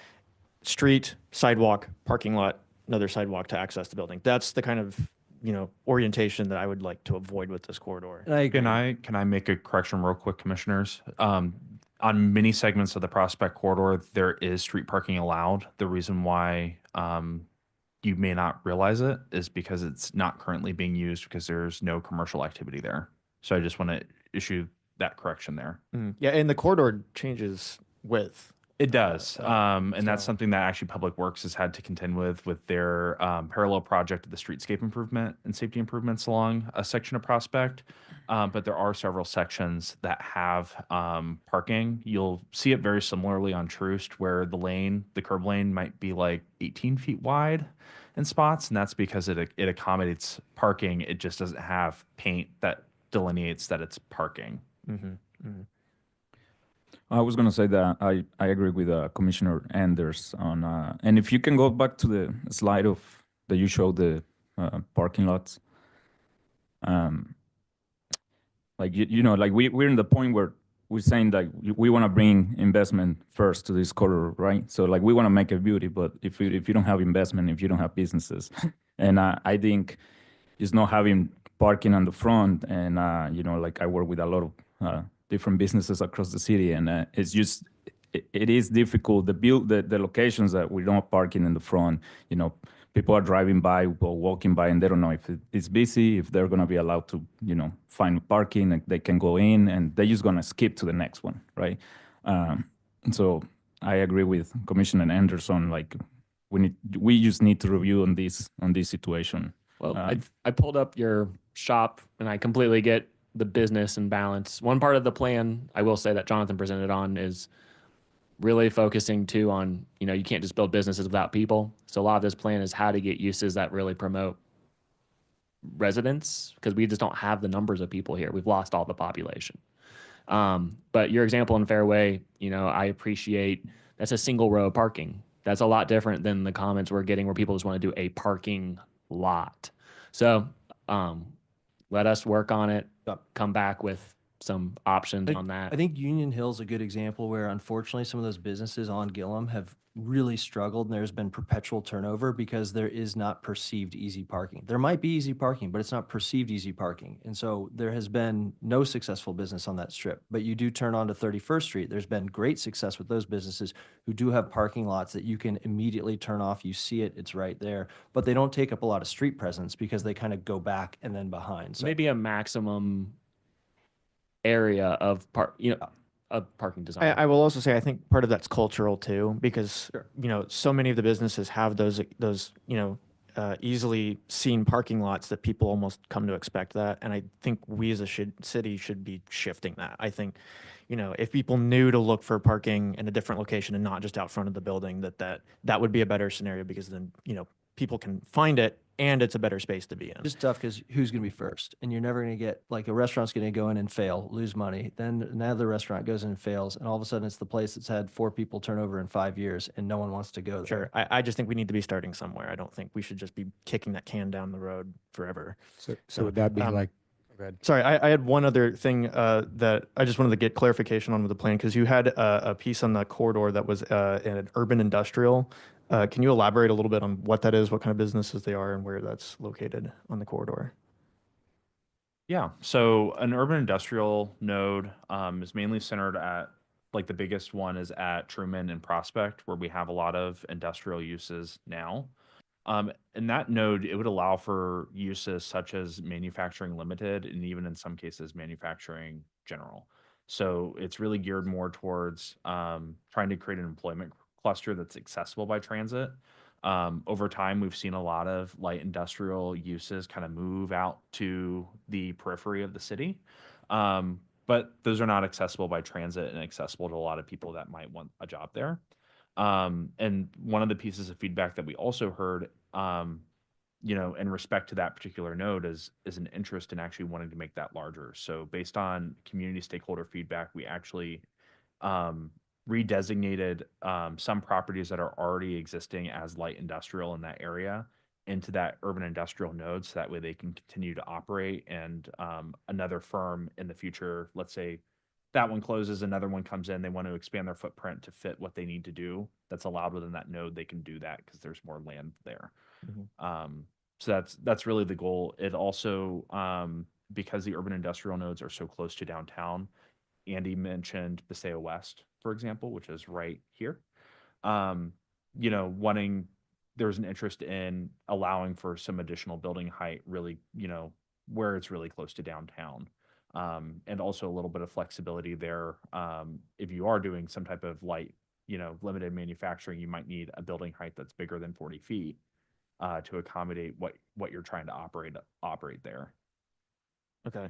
Speaker 18: street, sidewalk, parking lot, another sidewalk to access the building. That's the kind of, orientation that I would like to avoid with this corridor.
Speaker 2: And I agree.
Speaker 17: Can I make a correction real quick, commissioners? On many segments of the Prospect Corridor, there is street parking allowed. The reason why you may not realize it is because it's not currently being used because there's no commercial activity there. So I just want to issue that correction there.
Speaker 18: Yeah, and the corridor changes width.
Speaker 17: It does. And that's
Speaker 18: so-
Speaker 17: something that actually Public Works has had to contend with their parallel project of the streetscape improvement and safety improvements along a section of Prospect. But there are several sections that have parking. You'll see it very similarly on Troost, where the curb lane might be like 18 feet wide in spots. And that's because it accommodates parking. It just doesn't have paint that delineates that it's parking.
Speaker 15: I was going to say that I agree with Commissioner Anders on, and if you can go back to the slide of that you showed the parking lots, like like we're in the point where we're saying that we want to bring investment first to this corridor, right? So like we want to make a beauty, but if you don't have investment, if you don't have businesses, and I think it's not having parking on the front, and like I work with a lot of different businesses across the city, and it's just it is difficult the locations that we don't have parking in the front. People are driving by or walking by, and they don't know if it's busy, if they're going to be allowed to find parking, and they can go in, and they're just going to skip to the next one, right? So I agree with Commissioner Anderson. Like we just need to review on this situation.
Speaker 16: Well, I pulled up your shop, and I completely get the business and balance. One part of the plan, I will say, that Jonathan presented on is really focusing too on, you can't just build businesses without people. So a lot of this plan is how to get uses that really promote residents, because we just don't have the numbers of people here. We've lost all the population. But your example in Fairway, I appreciate that's a single row parking. That's a lot different than the comments we're getting where people just want to do a parking lot. So let us work on it, come back with some options on that.
Speaker 2: I think Union Hill's a good example where unfortunately some of those businesses on Gillum have really struggled, and there's been perpetual turnover because there is not perceived easy parking. There might be easy parking, but it's not perceived easy parking. And so there has been no successful business on that strip. But you do turn on to 31st Street. There's been great success with those businesses who do have parking lots that you can immediately turn off. You see it, it's right there. But they don't take up a lot of street presence because they kind of go back and then behind. So
Speaker 16: Maybe a maximum area of of parking design.
Speaker 18: I will also say I think part of that's cultural too, because so many of the businesses have those easily seen parking lots that people almost come to expect that, and I think we as a city should be shifting that. I think if people knew to look for parking in a different location and not just out front of the building, that would be a better scenario, because then people can find it and it's a better space to be in.
Speaker 2: It's tough because who's going to be first? And you're never going to get, like, a restaurant's going to go in and fail, lose money. Then another restaurant goes in and fails. And all of a sudden it's the place that's had 4 people turn over in 5 years and no one wants to go there.
Speaker 18: Sure. I just think we need to be starting somewhere. I don't think we should just be kicking that can down the road forever.
Speaker 4: So would that be like, go ahead.
Speaker 18: Sorry, I had one other thing that I just wanted to get clarification on with the plan, because you had a piece on the corridor that was an urban industrial. Can you elaborate a little bit on what that is, what kind of businesses they are, and where that's located on the corridor?
Speaker 17: Yeah, so an urban industrial node is mainly centered at, like, the biggest one is at Truman and Prospect, where we have a lot of industrial uses now. In that node, it would allow for uses such as manufacturing limited, and even in some cases, manufacturing general. So it's really geared more towards trying to create an employment cluster that's accessible by transit. Over time, we've seen a lot of light industrial uses kind of move out to the periphery of the city. But those are not accessible by transit and accessible to a lot of people that might want a job there. And one of the pieces of feedback that we also heard, in respect to that particular node is an interest in actually wanting to make that larger. So based on community stakeholder feedback, we actually redesignated some properties that are already existing as light industrial in that area into that urban industrial node so that way they can continue to operate. And another firm in the future, let's say that one closes, another one comes in, they want to expand their footprint to fit what they need to do. That's allowed within that node. They can do that because there's more land there. So that's really the goal. It also, because the urban industrial nodes are so close to downtown, Andy mentioned Paseo West, for example, which is right here. You know, there's an interest in allowing for some additional building height, really, you know, where it's really close to downtown. And also a little bit of flexibility there. If you are doing some type of light, you know, limited manufacturing, you might need a building height that's bigger than 40 feet to accommodate what you're trying to operate there.
Speaker 18: Okay.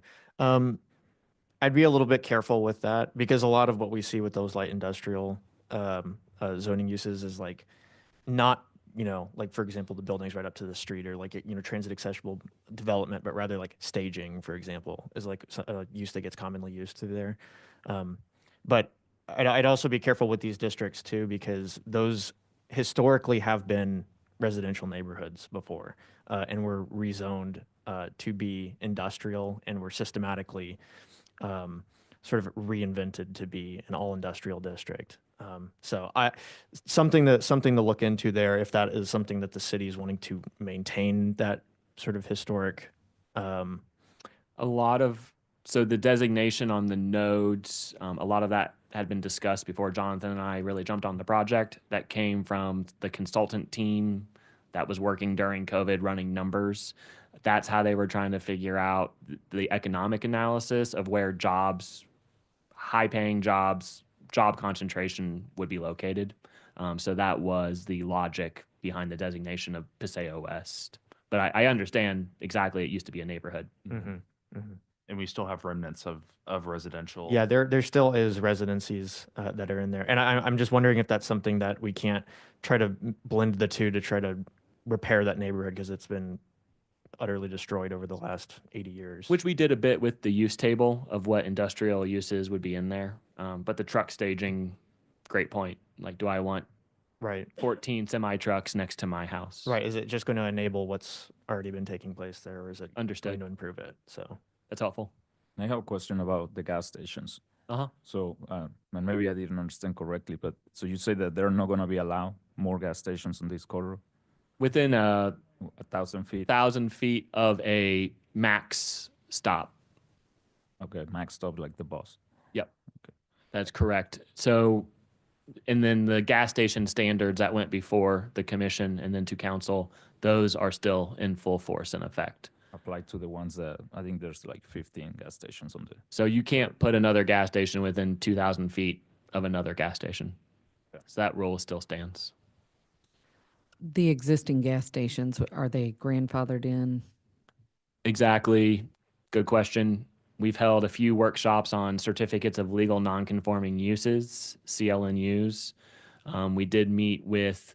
Speaker 18: I'd be a little bit careful with that because a lot of what we see with those light industrial zoning uses is like not, you know, like for example, the buildings right up to the street or like, you know, transit accessible development, but rather like staging, for example, is like a use that gets commonly used through there. But I'd also be careful with these districts too, because those historically have been residential neighborhoods before and were rezoned to be industrial and were systematically sort of reinvented to be an all industrial district. So something to look into there if that is something that the city is wanting to maintain that sort of historic.
Speaker 16: So the designation on the nodes, a lot of that had been discussed before Jonathan and I really jumped on the project. That came from the consultant team that was working during COVID running numbers. That's how they were trying to figure out the economic analysis of where jobs, high paying jobs, job concentration would be located. So that was the logic behind the designation of Paseo West. But I understand exactly it used to be a neighborhood.
Speaker 17: And we still have remnants of residential.
Speaker 18: Yeah, there still is residencies that are in there. And I'm just wondering if that's something that we can't try to blend the two to try to repair that neighborhood because it's been utterly destroyed over the last 80 years.
Speaker 16: Which we did a bit with the use table of what industrial uses would be in there. But the truck staging, great point. Like, do I want 14 semi trucks next to my house?
Speaker 18: Right. Is it just going to enable what's already been taking place there, or is it
Speaker 16: Understood.
Speaker 18: going to improve it? So
Speaker 16: that's helpful.
Speaker 15: I have a question about the gas stations. So, and maybe I didn't understand correctly, but so you say that they're not going to be allowed more gas stations in this corridor?
Speaker 16: Within
Speaker 15: 1,000 feet?
Speaker 16: 1,000 feet of a max stop.
Speaker 15: Okay, max stop like the bus.
Speaker 16: Yep. Okay. That's correct. So, and then the gas station standards that went before the commission and then to council, those are still in full force and effect.
Speaker 15: Apply to the ones that I think there's like 15 gas stations on there.
Speaker 16: So you can't put another gas station within 2,000 feet of another gas station. Okay. So that rule still stands.
Speaker 14: The existing gas stations, are they grandfathered in?
Speaker 16: Exactly. Good question. We've held a few workshops on certificates of legal nonconforming uses, CLNUs. We did meet with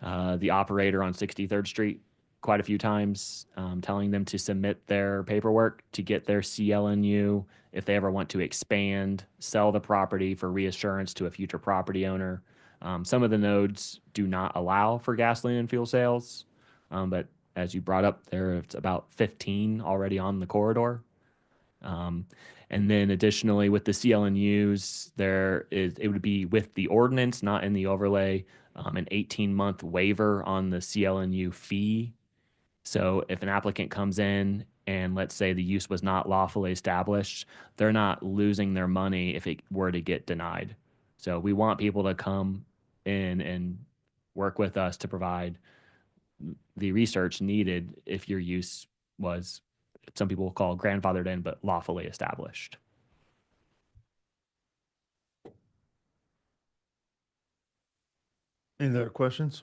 Speaker 16: the operator on 63rd Street quite a few times, telling them to submit their paperwork to get their CLNU if they ever want to expand, sell the property for reassurance to a future property owner. Some of the nodes do not allow for gasoline and fuel sales, but as you brought up there, it's about 15 already on the corridor. And then additionally with the CLNUs, it would be with the ordinance, not in the overlay, an 18-month waiver on the CLNU fee. So if an applicant comes in and let's say the use was not lawfully established, they're not losing their money if it were to get denied. So we want people to come in and work with us to provide the research needed if your use was, some people call grandfathered in, but lawfully established.
Speaker 5: Any other questions?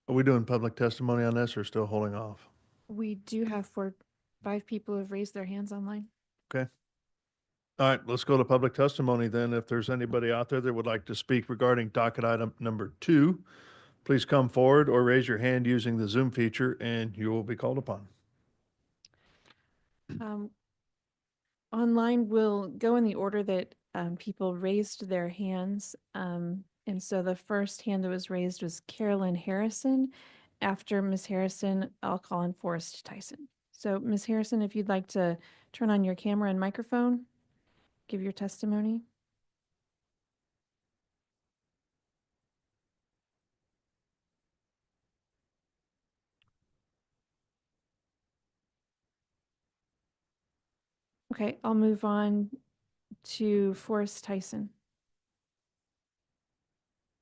Speaker 5: Are we doing public testimony on this or still holding off?
Speaker 1: We do have 5 people who have raised their hands online.
Speaker 5: Okay. All right, let's go to public testimony then. If there's anybody out there that would like to speak regarding docket item number 2, please come forward or raise your hand using the Zoom feature and you will be called upon.
Speaker 1: Online will go in the order that people raised their hands. And so the first hand that was raised was Carolyn Harrison, after Ms. Harrison, I'll call in Forrest Tyson. So Ms. Harrison, if you'd like to turn on your camera and microphone, give your testimony. Okay, I'll move on to Forrest Tyson.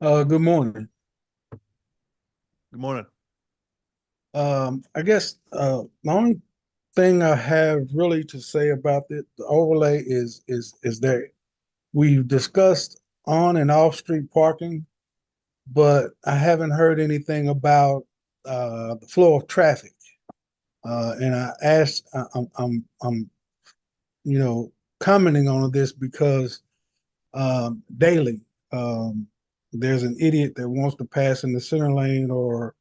Speaker 19: Good morning.
Speaker 5: Good morning.
Speaker 19: I guess the only thing I have really to say about the overlay is that we've discussed on and off street parking, but I haven't heard anything about the flow of traffic. And I asked, I'm commenting on this because daily there's an idiot that wants to pass in the center lane or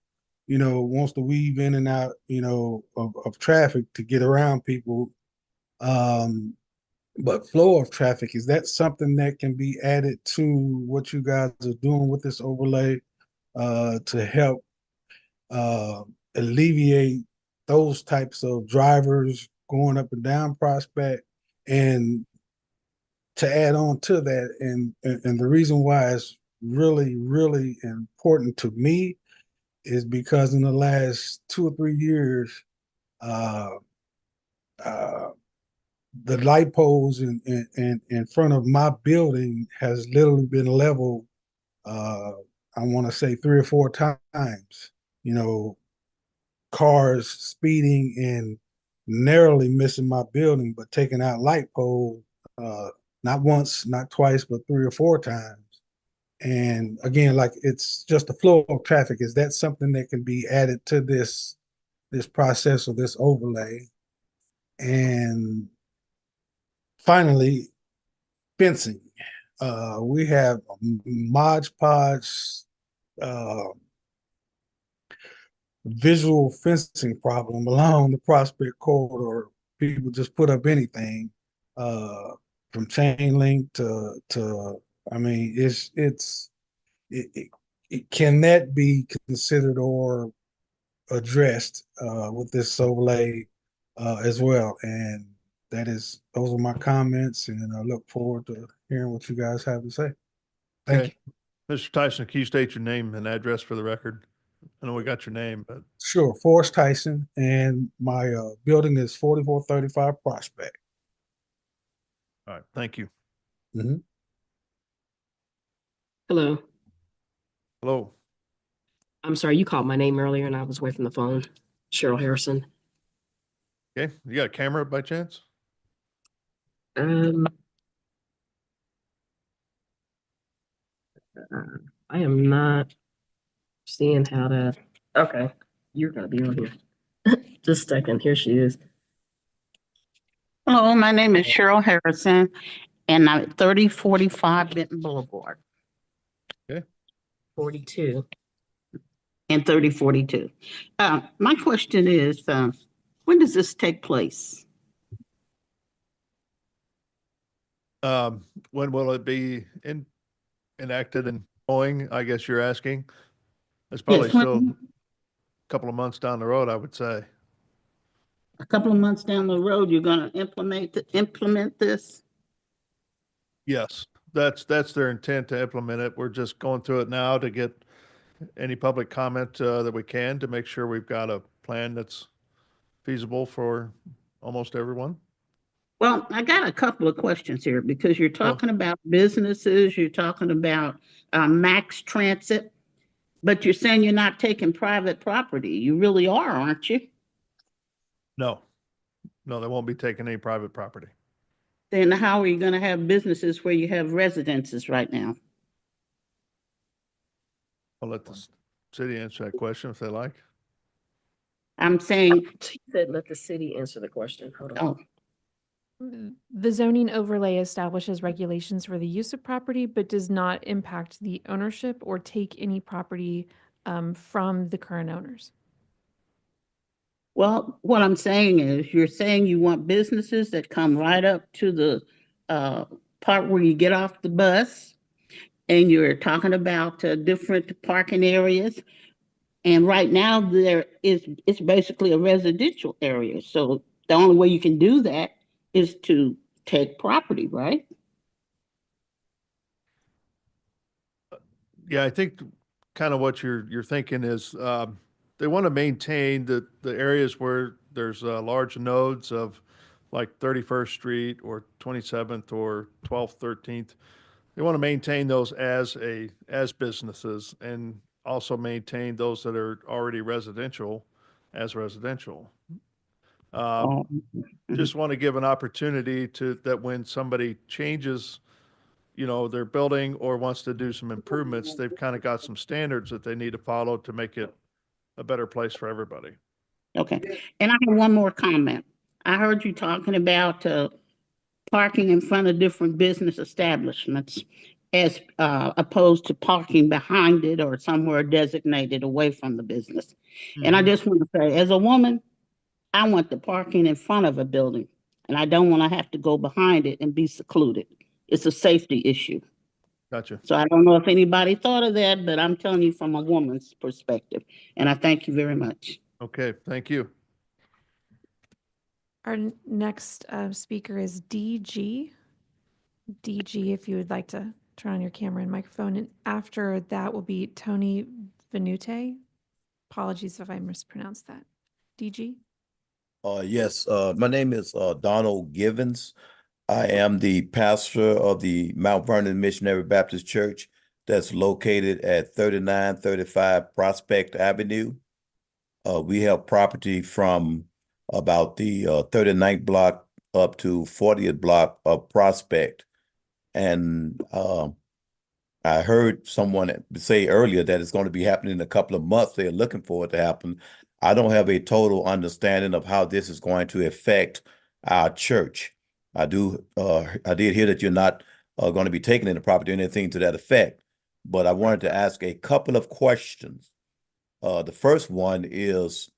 Speaker 19: wants to weave in and out, of traffic to get around people. But flow of traffic, is that something that can be added to what you guys are doing with this overlay to help uh, alleviate those types of drivers going up and down Prospect? And to add on to that, and the reason why it's really, really important to me is because in the last 2 or 3 years, uh, uh, the light poles in front of my building has literally been leveled. I want to say 3 or 4 times. Cars speeding and narrowly missing my building, but taking out light pole, not once, not twice, but 3 or 4 times. And again, like it's just the flow of traffic. Is that something that can be added to this process or this overlay? And finally, fencing. We have a Mod Podge visual fencing problem along the Prospect corridor. People just put up anything, from chain link to. I mean, can that be considered or addressed with this overlay as well? And those are my comments, and I look forward to hearing what you guys have to say. Thank you.
Speaker 5: Mr. Tyson, can you state your name and address for the record? I know we got your name, but
Speaker 19: Sure, Forrest Tyson, and my building is 4435 Prospect.
Speaker 5: all right, thank you.
Speaker 19: Mhm.
Speaker 20: Hello.
Speaker 5: Hello.
Speaker 20: I'm sorry, you called my name earlier and I was away from the phone. Cheryl Harrison.
Speaker 5: Okay, you got a camera by chance?
Speaker 20: Um, I am not seeing how to. Okay, you're gonna be on here. Just a second. Here she is.
Speaker 21: Hello, my name is Cheryl Harrison, and I'm at 3045 Benton Boulevard.
Speaker 5: Okay.
Speaker 20: 42.
Speaker 21: And 3042. My question is, when does this take place?
Speaker 5: When will it be enacted and going? I guess you're asking. It's probably
Speaker 21: Yes, when-
Speaker 5: still a couple of months down the road, I would say.
Speaker 21: A couple of months down the road, you're gonna implement this?
Speaker 5: Yes, that's their intent to implement it. We're just going through it now to get any public comment that we can to make sure we've got a plan that's feasible for almost everyone.
Speaker 21: Well, I got a couple of questions here because you're talking about businesses, you're talking about max transit, but you're saying you're not taking private property. You really are, aren't you?
Speaker 5: No, they won't be taking any private property.
Speaker 21: Then how are you going to have businesses where you have residences right now?
Speaker 5: I'll let the city answer that question if they like.
Speaker 21: I'm saying.
Speaker 20: She said, let the city answer the question. Hold on.
Speaker 1: The zoning overlay establishes regulations for the use of property, but does not impact the ownership or take any property from the current owners.
Speaker 21: Well, what I'm saying is you're saying you want businesses that come right up to the part where you get off the bus, and you're talking about different parking areas. And right now it's basically a residential area. So the only way you can do that is to take property, right?
Speaker 5: Yeah, I think kind of what you're thinking is they want to maintain the areas where there's large nodes of like 31st Street or 27th or 12th, 13th. They want to maintain those as businesses and also maintain those that are already residential as residential.
Speaker 21: Oh,
Speaker 5: Just want to give an opportunity to that when somebody changes, you know, their building or wants to do some improvements, they've kind of got some standards that they need to follow to make it a better place for everybody.
Speaker 21: okay. And I have one more comment. I heard you talking about parking in front of different business establishments as opposed to parking behind it or somewhere designated away from the business. And I just want to say, as a woman, I want the parking in front of a building, and I don't want to have to go behind it and be secluded. It's a safety issue.
Speaker 5: Gotcha.
Speaker 21: So I don't know if anybody thought of that, but I'm telling you from a woman's perspective, and I thank you very much.
Speaker 5: Okay, thank you.
Speaker 1: Our next speaker is DG. DG, if you would like to turn on your camera and microphone. And after that will be Tony Venute. Apologies if I mispronounced that. DG?
Speaker 3: Yes, my name is Donald Givens. I am the pastor of the Mount Vernon Missionary Baptist Church that's located at 3935 Prospect Avenue. We have property from about the 39th block up to 40th block of Prospect. And I heard someone say earlier that it's going to be happening in a couple of months. They're looking for it to happen. I don't have a total understanding of how this is going to affect our church. I did hear that you're not going to be taking any property or anything to that effect, but I wanted to ask a couple of questions. The first one is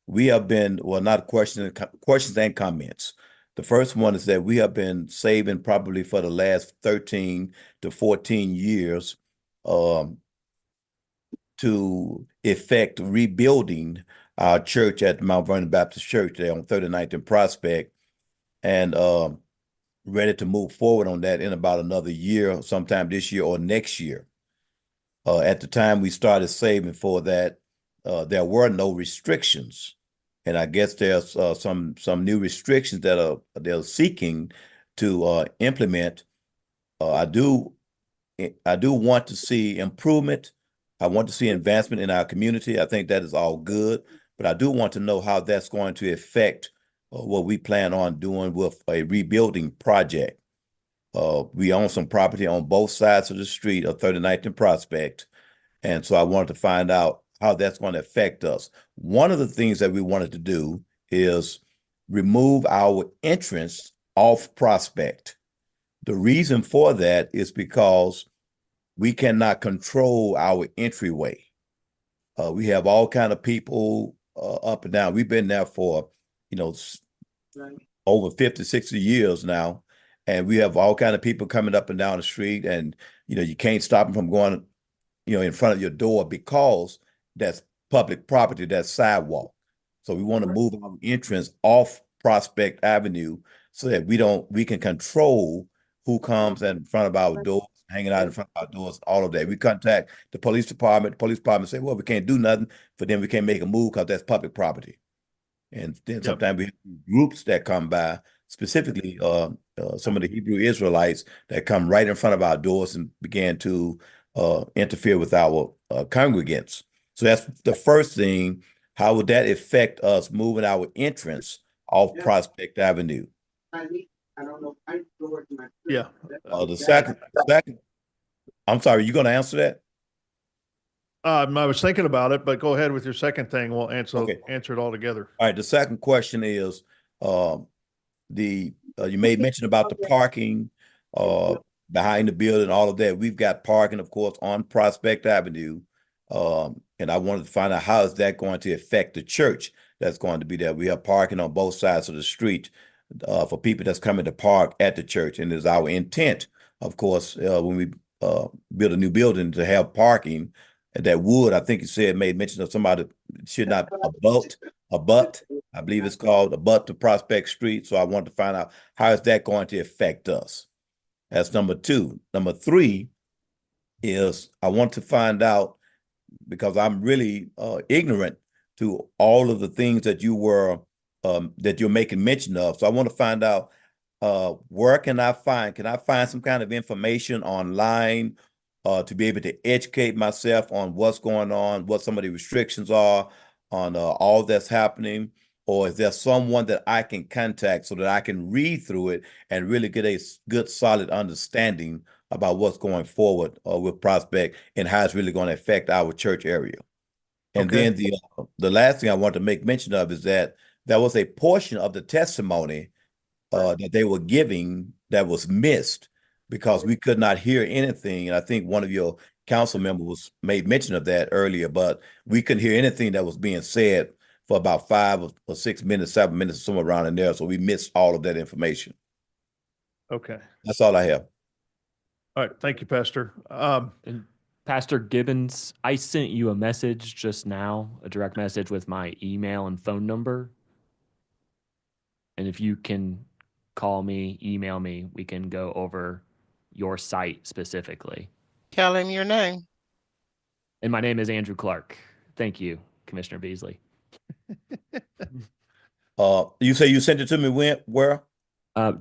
Speaker 3: we have been, well, not questions and comments. The first one is that we have been saving probably for the last 13 to 14 years to effect rebuilding our church at Mount Vernon Baptist Church there on 39th and Prospect, and ready to move forward on that in about another year, sometime this year or next year. At the time we started saving for that, there were no restrictions. And I guess there's some new restrictions that they're seeking to implement. I do want to see improvement. I want to see advancement in our community. I think that is all good, but I do want to know how that's going to affect what we plan on doing with a rebuilding project. We own some property on both sides of the street of 39th and Prospect, and so I wanted to find out how that's going to affect us. One of the things that we wanted to do is remove our entrance off Prospect. The reason for that is because we cannot control our entryway. We have all kind of people up and down. We've been there for, over 50, 60 years now. And we have all kind of people coming up and down the street, and, you can't stop them from going, in front of your door because that's public property, that's sidewalk. So we want to move our entrance off Prospect Avenue so that we can control who comes in front of our doors, hanging out in front of our doors, all of that. We contact the police department. The police department say, well, we can't do nothing, but then we can't make a move because that's public property. And then sometimes we have groups that come by, specifically some of the Hebrew Israelites that come right in front of our doors and began to interfere with our congregants. So that's the first thing. How would that affect us moving our entrance off Prospect Avenue?
Speaker 5: Yeah.
Speaker 3: The second, I'm sorry, you going to answer that?
Speaker 5: I was thinking about it, but go ahead with your second thing. We'll answer it all together.
Speaker 3: All right. The second question is you made mention about the parking behind the building, all of that. We've got parking, of course, on Prospect Avenue. And I wanted to find out how is that going to affect the church that's going to be there. We have parking on both sides of the street for people that's coming to park at the church. And it's our intent, of course, when we build a new building to have parking that would, I think you said, made mention of somebody should not abut, I believe it's called abut to Prospect Street. So I wanted to find out how is that going to affect us? That's number two. Number three is I want to find out, because I'm really ignorant to all of the things that that you're making mention of. So I want to find out where can I find some kind of information online to be able to educate myself on what's going on, what some of the restrictions are on all that's happening, or is there someone that I can contact so that I can read through it and really get a good solid understanding about what's going forward with Prospect and how it's really going to affect our church area. And
Speaker 5: Okay.
Speaker 3: then the last thing I want to make mention of is that there was a portion of the testimony that they were giving that was missed because we could not hear anything. And I think one of your council members made mention of that earlier, but we couldn't hear anything that was being said for about 5 or 6 minutes, 7 minutes, somewhere around in there. So we missed all of that information.
Speaker 5: Okay.
Speaker 3: That's all I have.
Speaker 5: All right. Thank you, Pastor.
Speaker 16: And Pastor Gibbons, I sent you a message just now, a direct message with my email and phone number. And if you can call me, email me, we can go over your site specifically.
Speaker 7: Tell him your name.
Speaker 16: And my name is Andrew Clark. Thank you, Commissioner Beasley.
Speaker 3: You say you sent it to me where?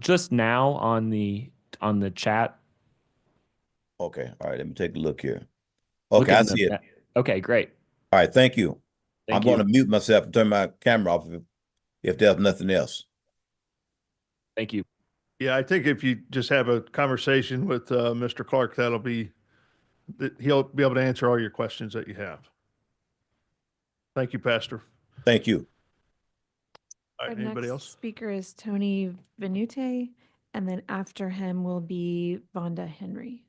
Speaker 16: Just now on the chat.
Speaker 3: Okay. All right. Let me take a look here.
Speaker 16: Look
Speaker 3: Okay, I
Speaker 16: in the
Speaker 3: see it.
Speaker 16: chat. Okay, great.
Speaker 3: All right. Thank you.
Speaker 16: Thank
Speaker 3: I'm going
Speaker 16: you.
Speaker 3: to mute myself and turn my camera off if there's nothing else.
Speaker 16: Thank you.
Speaker 5: Yeah, I think if you just have a conversation with Mr. Clark, he'll be able to answer all your questions that you have. Thank you, Pastor.
Speaker 3: Thank you.
Speaker 5: All right,
Speaker 1: Our
Speaker 5: anybody
Speaker 1: next
Speaker 5: else?
Speaker 1: speaker is Tony Venute, and then after him will be Vonda Henry.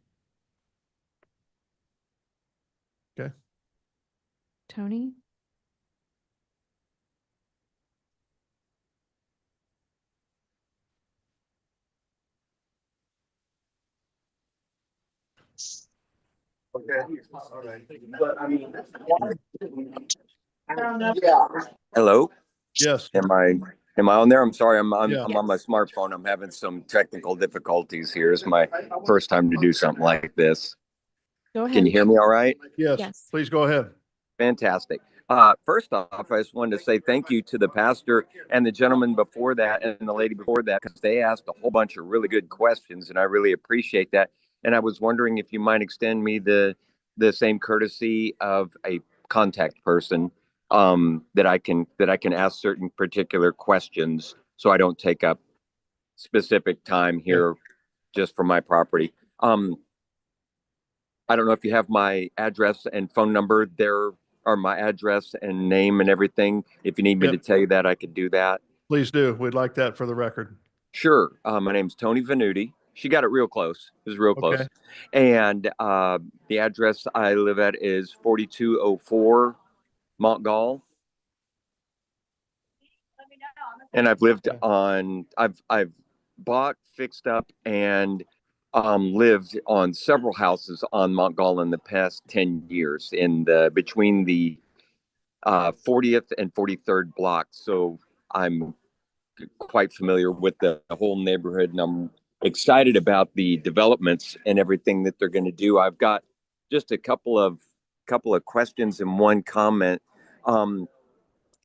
Speaker 5: Okay.
Speaker 1: Tony?
Speaker 10: Okay. All right. But I mean, hello?
Speaker 5: Yes.
Speaker 10: Am I on there? I'm sorry.
Speaker 5: Yeah.
Speaker 10: I'm on my smartphone. I'm having some technical difficulties here. It's my first time to do something like this.
Speaker 1: Go ahead.
Speaker 10: Can you hear me all right?
Speaker 5: Yes.
Speaker 1: Yes.
Speaker 5: Please go ahead.
Speaker 10: Fantastic. First off, I just wanted to say thank you to the pastor and the gentleman before that and the lady before that, because they asked a whole bunch of really good questions, and I really appreciate that. And I was wondering if you might extend me the same courtesy of a contact person that I can ask certain particular questions, so I don't take up specific time here just for my property. I don't know if you have my address and phone number there, or my address and name and everything. If you need me to tell you that, I could do that.
Speaker 5: Please do. We'd like that for the record.
Speaker 10: Sure. My name's Tony Venuti. She got it real close. It was real close.
Speaker 5: Okay.
Speaker 10: And the address I live at is 4204 Montgall. And I've lived on, I've bought, fixed up, and lived on several houses on Montgall in the past 10 years between the 40th and 43rd blocks. So I'm quite familiar with the whole neighborhood, and I'm excited about the developments and everything that they're going to do. I've got just a couple of questions and one comment. And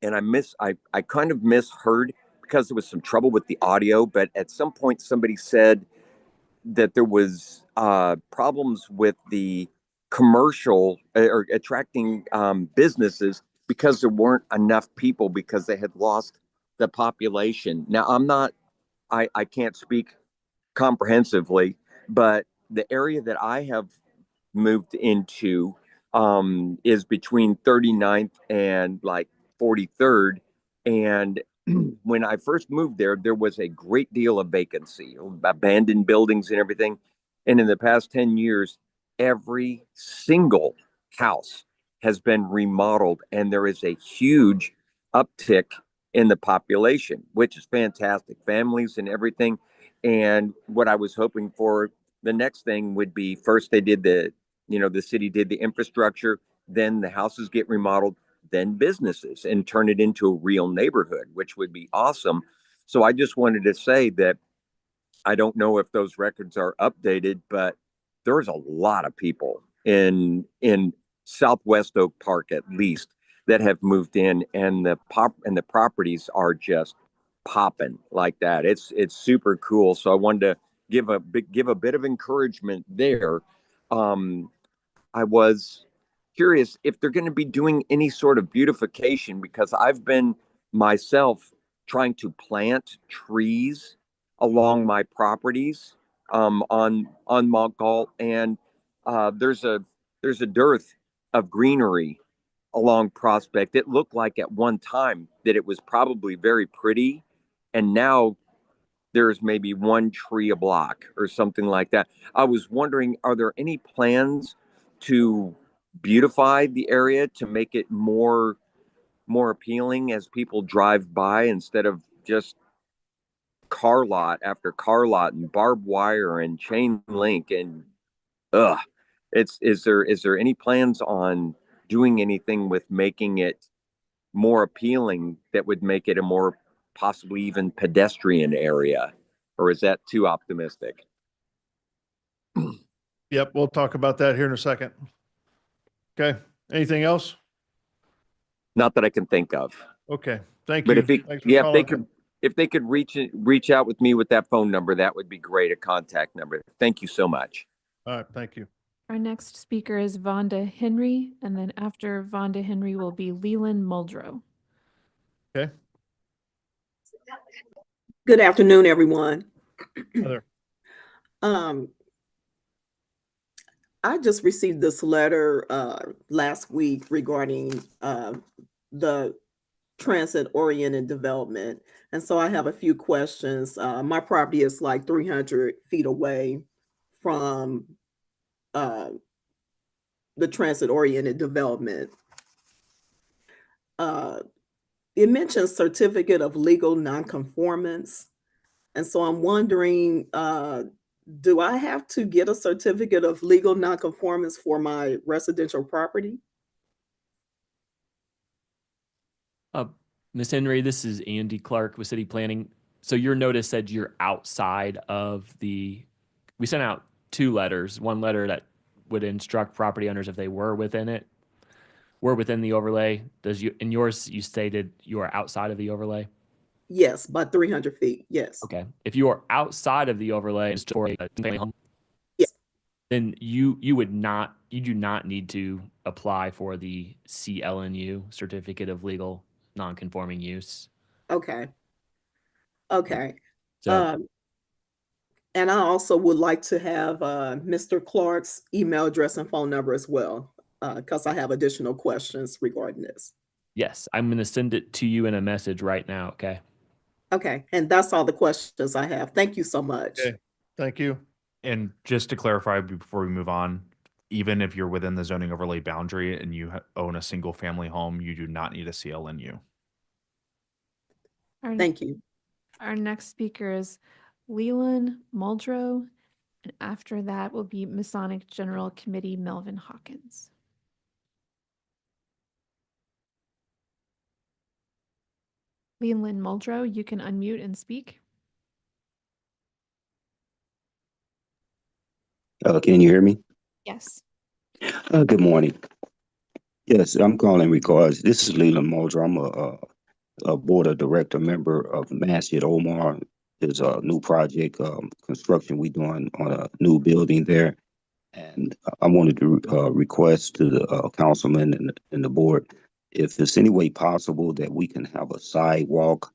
Speaker 10: I kind of misheard because there was some trouble with the audio, but at some point somebody said that there was problems with the commercial or attracting businesses because there weren't enough people because they had lost the population. Now, I can't speak comprehensively, but the area that I have moved into is between 39th and like 43rd. And when I first moved there, there was a great deal of vacancy, abandoned buildings and everything. And in the past 10 years, every single house has been remodeled, and there is a huge uptick in the population, which is fantastic. Families and everything. And what I was hoping for, the next thing would be, first they did the city did the infrastructure. then the houses get remodeled, then businesses, and turn it into a real neighborhood, which would be awesome. So I just wanted to say that I don't know if those records are updated, but there's a lot of people in Southwest Oak Park, at least, that have moved in, and the properties are just popping like that. It's super cool. So I wanted to give a bit of encouragement there. I was curious if they're going to be doing any sort of beautification, because I've been myself trying to plant trees along my properties on Mount Galt, and there's a dearth of greenery along Prospect. It looked like at one time that it was probably very pretty, and now there's maybe one tree a block or something like that. I was wondering, are there any plans to beautify the area to make it more appealing as people drive by, instead of just car lot after car lot and barbed wire and chain link and ugh. Is there any plans on doing anything with making it more appealing that would make it a more possibly even pedestrian area, or is that too optimistic?
Speaker 5: Yep, we'll talk about that here in a second. Okay, anything else?
Speaker 10: Not that I can think of.
Speaker 5: Okay, thank
Speaker 10: But
Speaker 5: you.
Speaker 10: if they,
Speaker 5: Thanks for
Speaker 10: yeah,
Speaker 5: calling.
Speaker 10: if they could reach out with me with that phone number, that would be great, a contact number. Thank you so much.
Speaker 5: All right, thank you.
Speaker 1: Our next speaker is Vonda Henry, and then after Vonda Henry will be Leland Muldrow.
Speaker 5: Okay.
Speaker 11: Good afternoon, everyone.
Speaker 5: Hi there.
Speaker 11: I just received this letter last week regarding the transit-oriented development. And so I have a few questions. My property is like 300 feet away from the transit-oriented development. It mentions certificate of legal nonconformance. And so I'm wondering, do I have to get a certificate of legal nonconformance for my residential property?
Speaker 16: Ms. Henry, this is Andy Clark with City Planning. So your notice said you're outside of we sent out two letters. One letter that would instruct property owners if they were within the overlay. In yours, you stated you are outside of the overlay?
Speaker 11: Yes, by 300 feet, yes.
Speaker 16: Okay. If you are outside of the overlay and for a family home,
Speaker 11: Yes.
Speaker 16: then you do not need to apply for the CLNU, Certificate of Legal Non-Conforming Use.
Speaker 11: Okay. Okay.
Speaker 16: So
Speaker 11: And I also would like to have Mr. Clark's email address and phone number as well, because I have additional questions regarding this.
Speaker 16: yes, I'm going to send it to you in a message right now, okay?
Speaker 11: Okay, and that's all the questions I have. Thank you so much.
Speaker 5: Okay, thank you.
Speaker 17: And just to clarify before we move on, even if you're within the zoning overlay boundary and you own a single family home, you do not need a CLNU.
Speaker 11: Thank you.
Speaker 1: Our next speaker is Leland Muldrow, and after that will be Masonic General Committee Melvin Hawkins. Leland Muldrow, you can unmute and speak.
Speaker 22: Can you hear me?
Speaker 1: Yes.
Speaker 22: Good morning. Yes, I'm calling regards. This is Leland Muldrow. I'm a board of director member of Masjid Omar. There's a new project construction we doing on a new building there, and I wanted to request to the councilman and the board if there's any way possible that we can have a sidewalk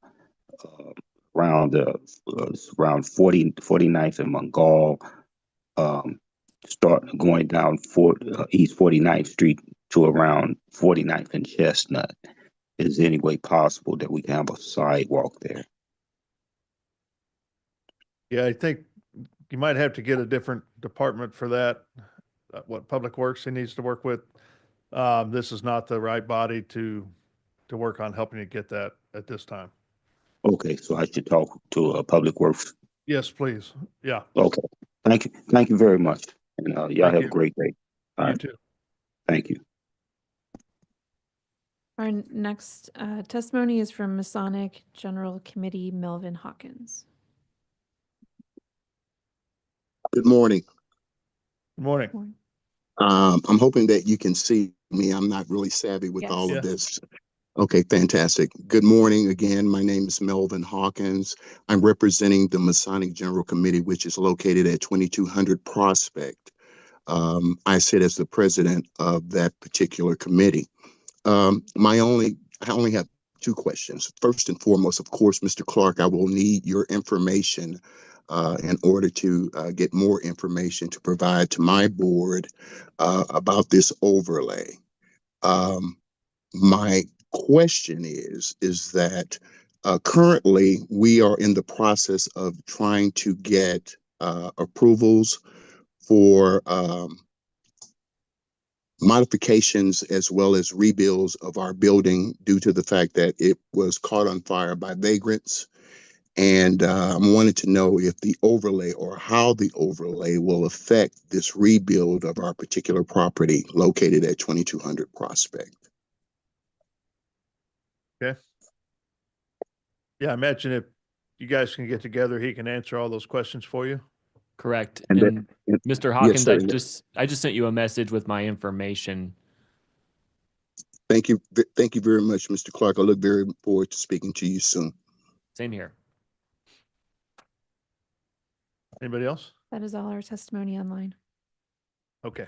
Speaker 22: around around 49th and Mongol, start going down East 49th Street to around 49th and Chestnut. Is there any way possible that we can have a sidewalk there?
Speaker 5: Yeah, I think you might have to get a different department for that. What Public Works he needs to work with. This is not the right body to work on helping you get that at this time.
Speaker 22: Okay, so I should talk to Public Works.
Speaker 5: Yes, please. Yeah.
Speaker 22: Okay, thank you very much, and y'all
Speaker 5: Thank
Speaker 22: have
Speaker 5: you.
Speaker 22: a great day. All
Speaker 5: You
Speaker 22: right.
Speaker 5: too.
Speaker 22: Thank you.
Speaker 1: Our next testimony is from Masonic General Committee Melvin Hawkins.
Speaker 8: Good morning.
Speaker 5: Good morning.
Speaker 8: I'm hoping that you can see me. I'm not really savvy with all
Speaker 5: Yes.
Speaker 8: of this. Okay, fantastic. Good morning again. My name is Melvin Hawkins. I'm representing the Masonic General Committee, which is located at 2200 Prospect. I sit as the president of that particular committee. I only have two questions. First and foremost, of course, Mr. Clark, I will need your information in order to get more information to provide to my board about this overlay. My question is that currently we are in the process of trying to get approvals for modifications as well as rebuilds of our building due to the fact that it was caught on fire by vagrants. And I wanted to know if the overlay or how the overlay will affect this rebuild of our particular property located at 2200 Prospect.
Speaker 5: Okay. Yeah, I imagine if you guys can get together, he can answer all those questions for you.
Speaker 16: Correct.
Speaker 8: And
Speaker 16: And
Speaker 8: then-
Speaker 16: Mr.
Speaker 8: Yes,
Speaker 16: Hawkins,
Speaker 8: sir.
Speaker 16: I just sent you a message with my information.
Speaker 8: Thank you. Thank you very much, Mr. Clark. I look very forward to speaking to you soon.
Speaker 16: Same here.
Speaker 5: Anybody else?
Speaker 1: That is all our testimony online.
Speaker 5: Okay.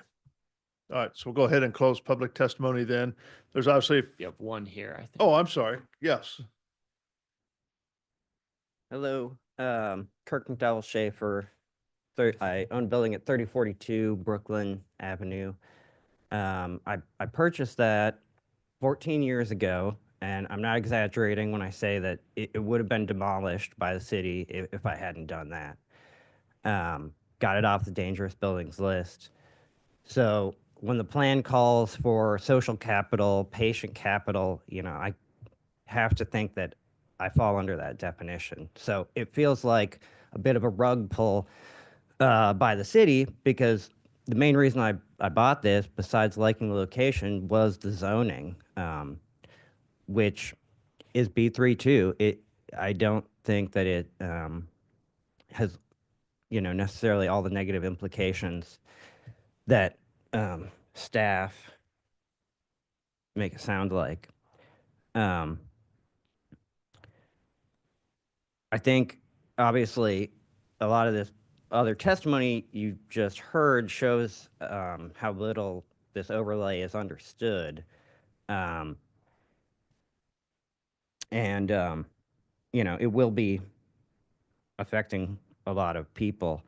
Speaker 5: All right, so we'll go ahead and close public testimony then. There's obviously,
Speaker 16: You have one here, I think.
Speaker 5: oh, I'm sorry. Yes.
Speaker 12: Hello, Kirk McDowell Schaefer. I own a building at 3042 Brooklyn Avenue. I purchased that 14 years ago, and I'm not exaggerating when I say that it would have been demolished by the city if I hadn't done that. Got it off the dangerous buildings list. So when the plan calls for social capital, patient capital, I have to think that I fall under that definition. So it feels like a bit of a rug pull by the city, because the main reason I bought this, besides liking the location, was the zoning, which is B32. I don't think that it has, necessarily all the negative implications that staff make it sound like. I think, obviously, a lot of this other testimony you just heard shows how little this overlay is understood. It will be affecting a lot of people.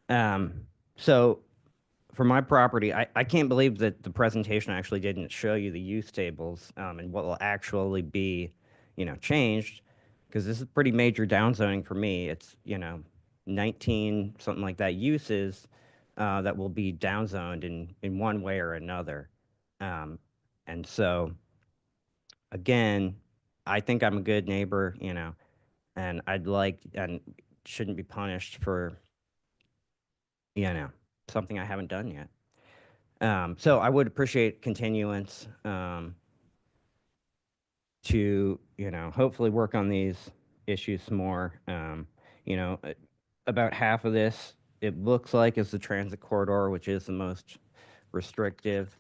Speaker 12: So for my property, I can't believe that the presentation actually didn't show you the use tables and what will actually be, changed, because this is pretty major downzoning for me. It's, 19, something like that, uses that will be downzoned in one way or another. And so, again, I think I'm a good neighbor, and and shouldn't be punished for, something I haven't done yet. So I would appreciate continuance to, hopefully work on these issues some more. About half of this, it looks like, is the transit corridor, which is the most restrictive.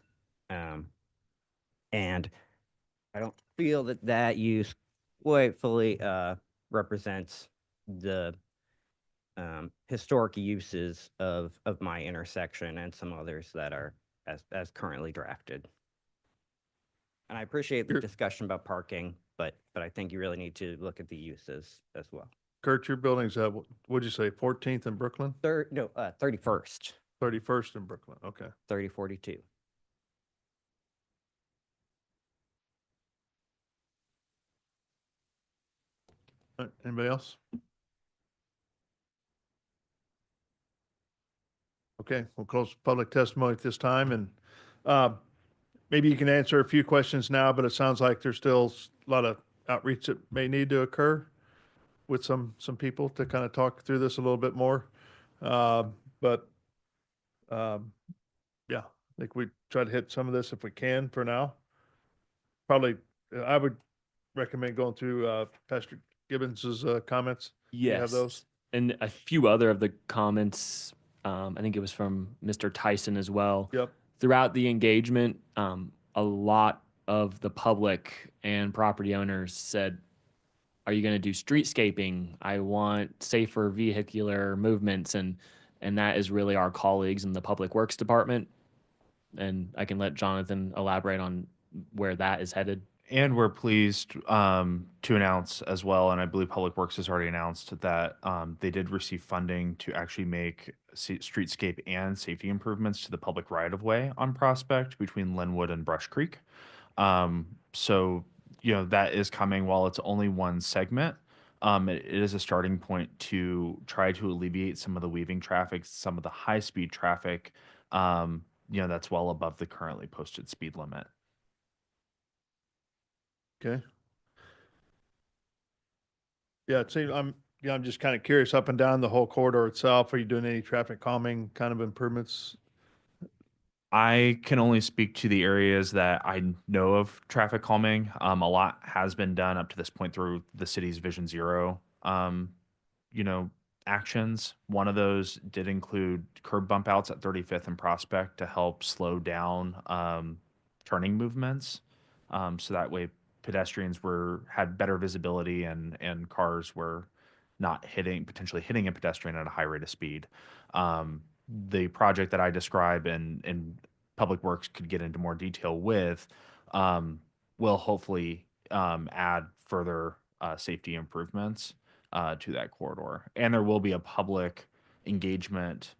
Speaker 12: And I don't feel that that use quite fully represents the historic uses of my intersection and some others that are as current'ly drafted. And I appreciate the discussion about parking, but I think you really need to look at the uses as well.
Speaker 5: Kurt, your building's at, what'd you say, 14th in Brooklyn?
Speaker 12: 31st.
Speaker 5: 31st in Brooklyn, okay.
Speaker 12: 3042.
Speaker 5: All right, anybody else? Okay, we'll close public testimony at this time, and maybe you can answer a few questions now, but it sounds like there's still a lot of outreach that may need to occur with some people to kind of talk through this a little bit more. Yeah, I think we try to hit some of this if we can for now. Probably I would recommend going through Pastor Gibbons's comments. You have those?
Speaker 16: And a few other of the comments, I think it was from Mr. Tyson as well.
Speaker 5: Yep.
Speaker 16: Throughout the engagement, a lot of the public and property owners said, are you going to do streetscaping? I want safer vehicular movements. And that is really our colleagues in the Public Works Department. And I can let Jonathan elaborate on where that is headed.
Speaker 17: And we're pleased to announce as well, and I believe Public Works has already announced that they did receive funding to actually make streetscape and safety improvements to the public right-of-way on Prospect between Linwood and Brush Creek. So, you know, that is coming. While it's only one segment, it is a starting point to try to alleviate some of the weaving traffic, some of the high-speed traffic, you know, that's well above the currently posted speed limit.
Speaker 5: Okay. Yeah, it seems I'm just kind of curious up and down the whole corridor itself. Are you doing any traffic calming kind of improvements?
Speaker 17: I can only speak to the areas that I know of traffic calming. A lot has been done up to this point through the city's Vision Zero, you know, actions. One of those did include curb bump outs at 35th and Prospect to help slow down turning movements. So that way pedestrians had better visibility and cars were not potentially hitting a pedestrian at a high rate of speed. The project that I describe and Public Works could get into more detail with will hopefully add further safety improvements to that corridor. And there will be a public engagement.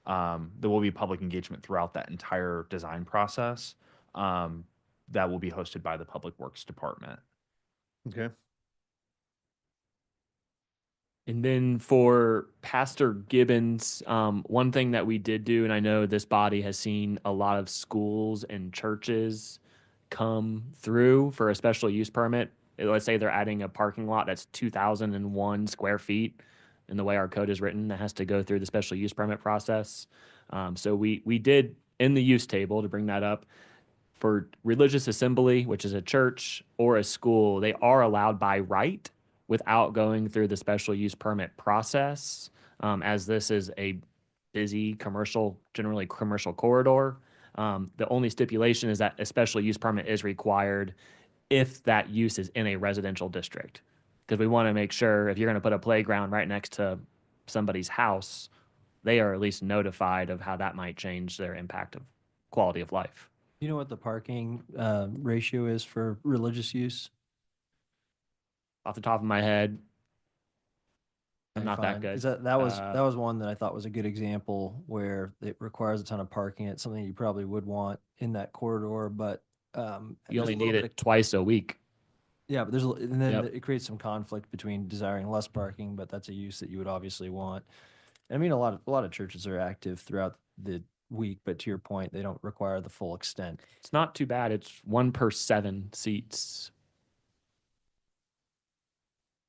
Speaker 17: There will be public engagement throughout that entire design process that will be hosted by the Public Works Department.
Speaker 5: Okay.
Speaker 16: And then for Pastor Gibbons, one thing that we did do, and I know this body has seen a lot of schools and churches come through for a special use permit. Let's say they're adding a parking lot that's 2,001 square feet. And the way our code is written, that has to go through the special use permit process. So we did in the use table, to bring that up, for religious assembly, which is a church or a school, they are allowed by right without going through the special use permit process, as this is a busy generally commercial corridor. The only stipulation is that a special use permit is required if that use is in a residential district. Because we want to make sure if you're going to put a playground right next to somebody's house, they are at least notified of how that might change their impact of quality of life.
Speaker 2: You know what the parking ratio is for religious use?
Speaker 16: Off the top of my head, I'm
Speaker 2: Okay,
Speaker 16: not that
Speaker 2: fine.
Speaker 16: good.
Speaker 2: 'Cause that was one that I thought was a good example where it requires a ton of parking. It's something you probably would want in that corridor, but
Speaker 16: You
Speaker 2: there's
Speaker 16: only
Speaker 2: a
Speaker 16: need
Speaker 2: little bit
Speaker 16: it
Speaker 2: of-
Speaker 16: twice a week.
Speaker 2: Yeah, but and then
Speaker 16: Yep.
Speaker 2: it creates some conflict between desiring less parking, but that's a use that you would obviously want. I mean, a lot of churches are active throughout the week, but to your point, they don't require the full extent.
Speaker 16: It's not too bad. It's 1 per 7 seats,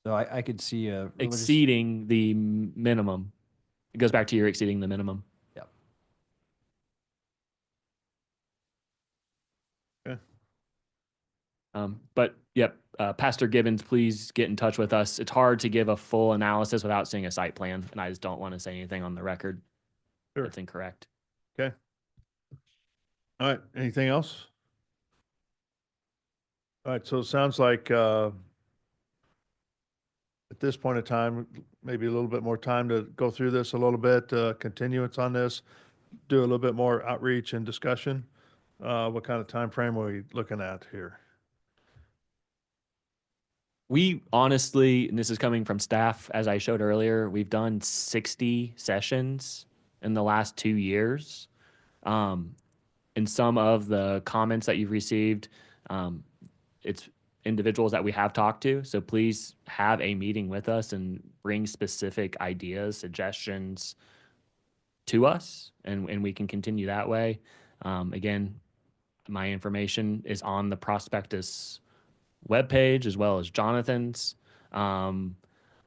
Speaker 2: So I could see a religious.
Speaker 16: exceeding the minimum. It goes back to your exceeding the minimum.
Speaker 2: Yep.
Speaker 5: Okay.
Speaker 16: But yep, Pastor Gibbons, please get in touch with us. It's hard to give a full analysis without seeing a site plan, and I just don't want to say anything on the record
Speaker 5: Sure.
Speaker 16: that's incorrect.
Speaker 5: Okay. All right. Anything else? All right. So it sounds like at this point in time, maybe a little bit more time to go through this a little bit, continuance on this, do a little bit more outreach and discussion. What kind of time frame are we looking at here?
Speaker 16: We honestly, and this is coming from staff, as I showed earlier, we've done 60 sessions in the last 2 years. And some of the comments that you've received, it's individuals that we have talked to. So please have a meeting with us and bring specific ideas, suggestions to us, and we can continue that way. Again, my information is on the prospectus webpage as well as Jonathan's. I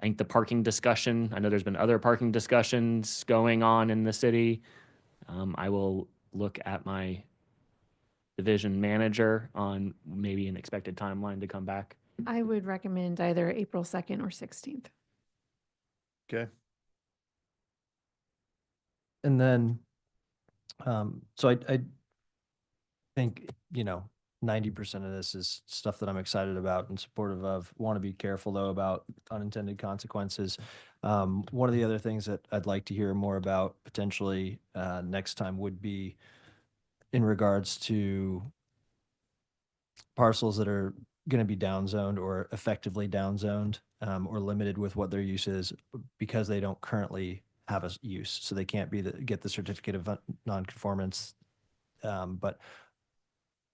Speaker 16: think the parking discussion, I know there's been other parking discussions going on in the city. I will look at my division manager on maybe an expected timeline to come back?
Speaker 1: I would recommend either April 2nd or 16th.
Speaker 5: Okay.
Speaker 2: And then, so I think, 90% of this is stuff that I'm excited about and supportive of. Want to be careful though about unintended consequences. One of the other things that I'd like to hear more about potentially next time would be in regards to parcels that are going to be downzoned or effectively downzoned or limited with what their use is because they don't currently have a use. So they can't get the certificate of nonconformance. But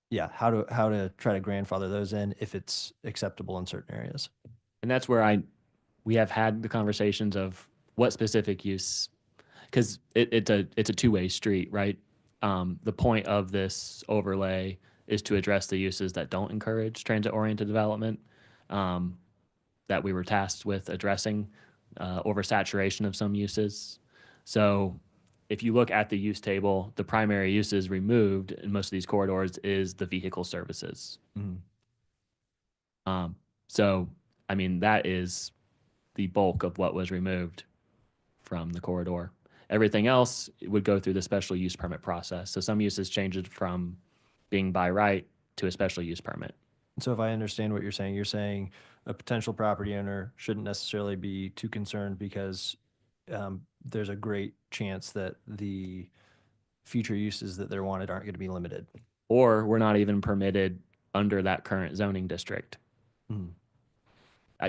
Speaker 2: yeah, how to try to grandfather those in if it's acceptable in certain areas.
Speaker 16: And that's where we have had the conversations of what specific use, because it's a two-way street, right? The point of this overlay is to address the uses that don't encourage transit-oriented development, that we were tasked with addressing, oversaturation of some uses. So if you look at the use table, the primary uses removed in most of these corridors is the vehicle services. So, I mean, that is the bulk of what was removed from the corridor. Everything else would go through the special use permit process. So some uses changed from being by right to a special use permit.
Speaker 2: So if I understand what you're saying a potential property owner shouldn't necessarily be too concerned because there's a great chance that the future uses that they're wanted aren't going to be limited.
Speaker 16: Or we're not even permitted under that current zoning district.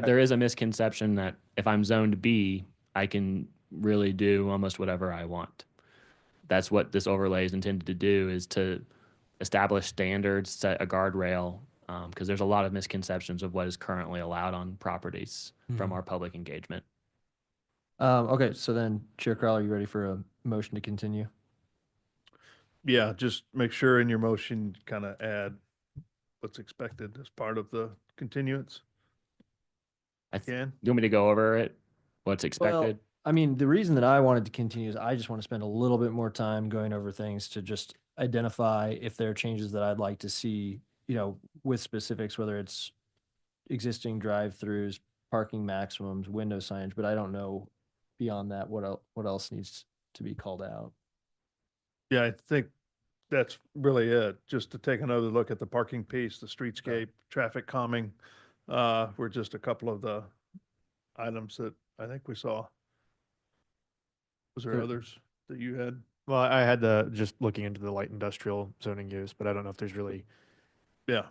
Speaker 16: There is a misconception that if I'm zoned B, I can really do almost whatever I want. That's what this overlay is intended to do, is to establish standards, set a guardrail, because there's a lot of misconceptions of what is currently allowed on properties from our public engagement.
Speaker 2: Okay, so then Chair Crowell, are you ready for a motion to continue?
Speaker 5: Yeah, just make sure in your motion, kind of add what's expected as part of the continuance.
Speaker 16: Do you want me to go over it? What's expected?
Speaker 2: Well, I mean, the reason that I wanted to continue is I just want to spend a little bit more time going over things to just identify if there are changes that I'd like to see, with specifics, whether it's existing drive-throughs, parking maximums, window signage, but I don't know beyond that what else needs to be called out.
Speaker 5: Yeah, I think that's really it. Just to take another look at the parking piece, the streetscape, traffic calming, were just a couple of the items that I think we saw. Was there others that you had?
Speaker 18: Well, I had just looking into the light industrial zoning use, but I don't know if there's really.
Speaker 5: Yeah.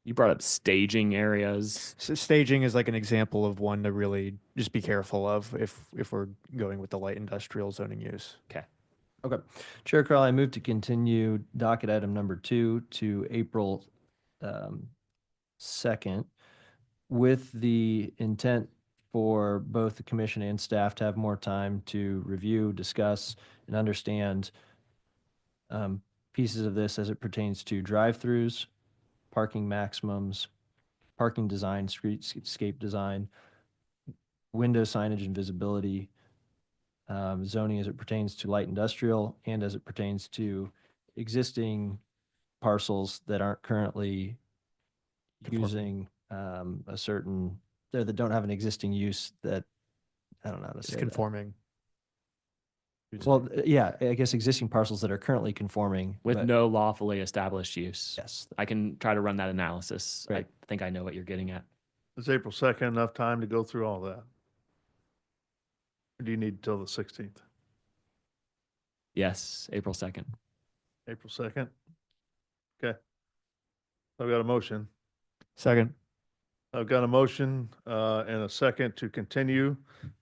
Speaker 16: You brought up staging areas.
Speaker 18: Staging is like an example of one to really just be careful of if we're going with the light industrial zoning use.
Speaker 2: Okay. Chair Crowell, I move to continue docket item number 2 to April 2nd with the intent for both the commission and staff to have more time to review, discuss, and understand pieces of this as it pertains to drive-throughs, parking maximums, parking design, streetscape design, window signage and visibility, zoning as it pertains to light industrial, and as it pertains to existing parcels that aren't currently using a certain, that don't have an existing use that, I don't know how to say that.
Speaker 18: Conforming.
Speaker 2: Well, yeah, I guess existing parcels that are currently conforming.
Speaker 16: With
Speaker 2: but-
Speaker 16: no lawfully established use.
Speaker 2: Yes.
Speaker 16: I can try to run that analysis.
Speaker 2: Right.
Speaker 16: I think I know what you're getting at.
Speaker 5: Is April 2nd enough time to go through all that? Or do you need till the 16th?
Speaker 16: Yes, April 2nd.
Speaker 5: April 2nd? Okay. I've got a motion.
Speaker 18: Second.
Speaker 5: I've got a motion and a second to continue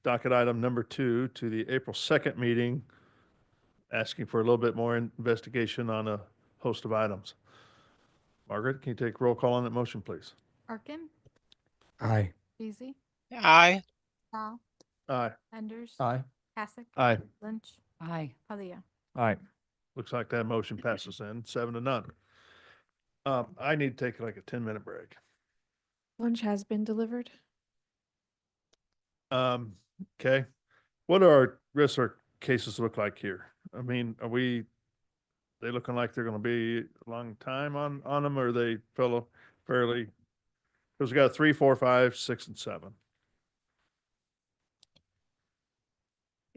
Speaker 5: docket item number 2 to the April 2nd meeting, asking for a little bit more investigation on a host of items. Margaret, can you take roll call on that motion, please?
Speaker 6: Arkin,
Speaker 4: Aye.
Speaker 6: Beasley,
Speaker 7: Aye.
Speaker 6: Dahl,
Speaker 5: Aye.
Speaker 6: Enders.
Speaker 2: Aye.
Speaker 6: Hasek.
Speaker 18: Aye.
Speaker 6: Lynch.
Speaker 14: Aye.
Speaker 6: Padilla.
Speaker 18: All right.
Speaker 5: Looks like that motion passes in 7-0. I need to take like a 10-minute break.
Speaker 1: Lunch has been delivered.
Speaker 5: Okay. What do our risks or cases look like here? I mean, are we they looking like they're gonna be a long time on them, or they fairly, because we got 3, 4, 5, 6, and 7.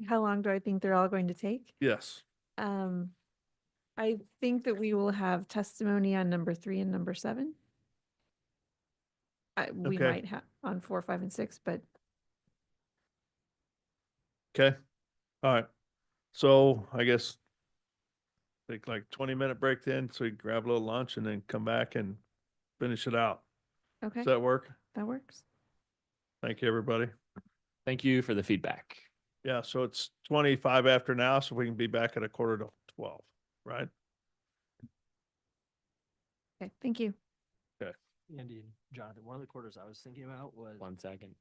Speaker 1: How long do I think they're all going to take?
Speaker 5: Yes.
Speaker 1: I think that we will have testimony on number 3 and number 7. We
Speaker 5: Okay.
Speaker 1: might have on 4, 5, and 6, but
Speaker 5: Okay. All right. So I guess take like 20-minute break then, so we can grab a little lunch and then come back and finish it out.
Speaker 1: okay,
Speaker 5: Does that work?
Speaker 1: that works.
Speaker 5: Thank you, everybody.
Speaker 16: Thank you for the feedback.
Speaker 5: Yeah, so it's 25 after now, so we can be back at 11:45, right?
Speaker 1: Okay, thank you.
Speaker 5: Okay.
Speaker 2: Andy and Jonathan, one of the quarters I was thinking about was
Speaker 16: 1 second.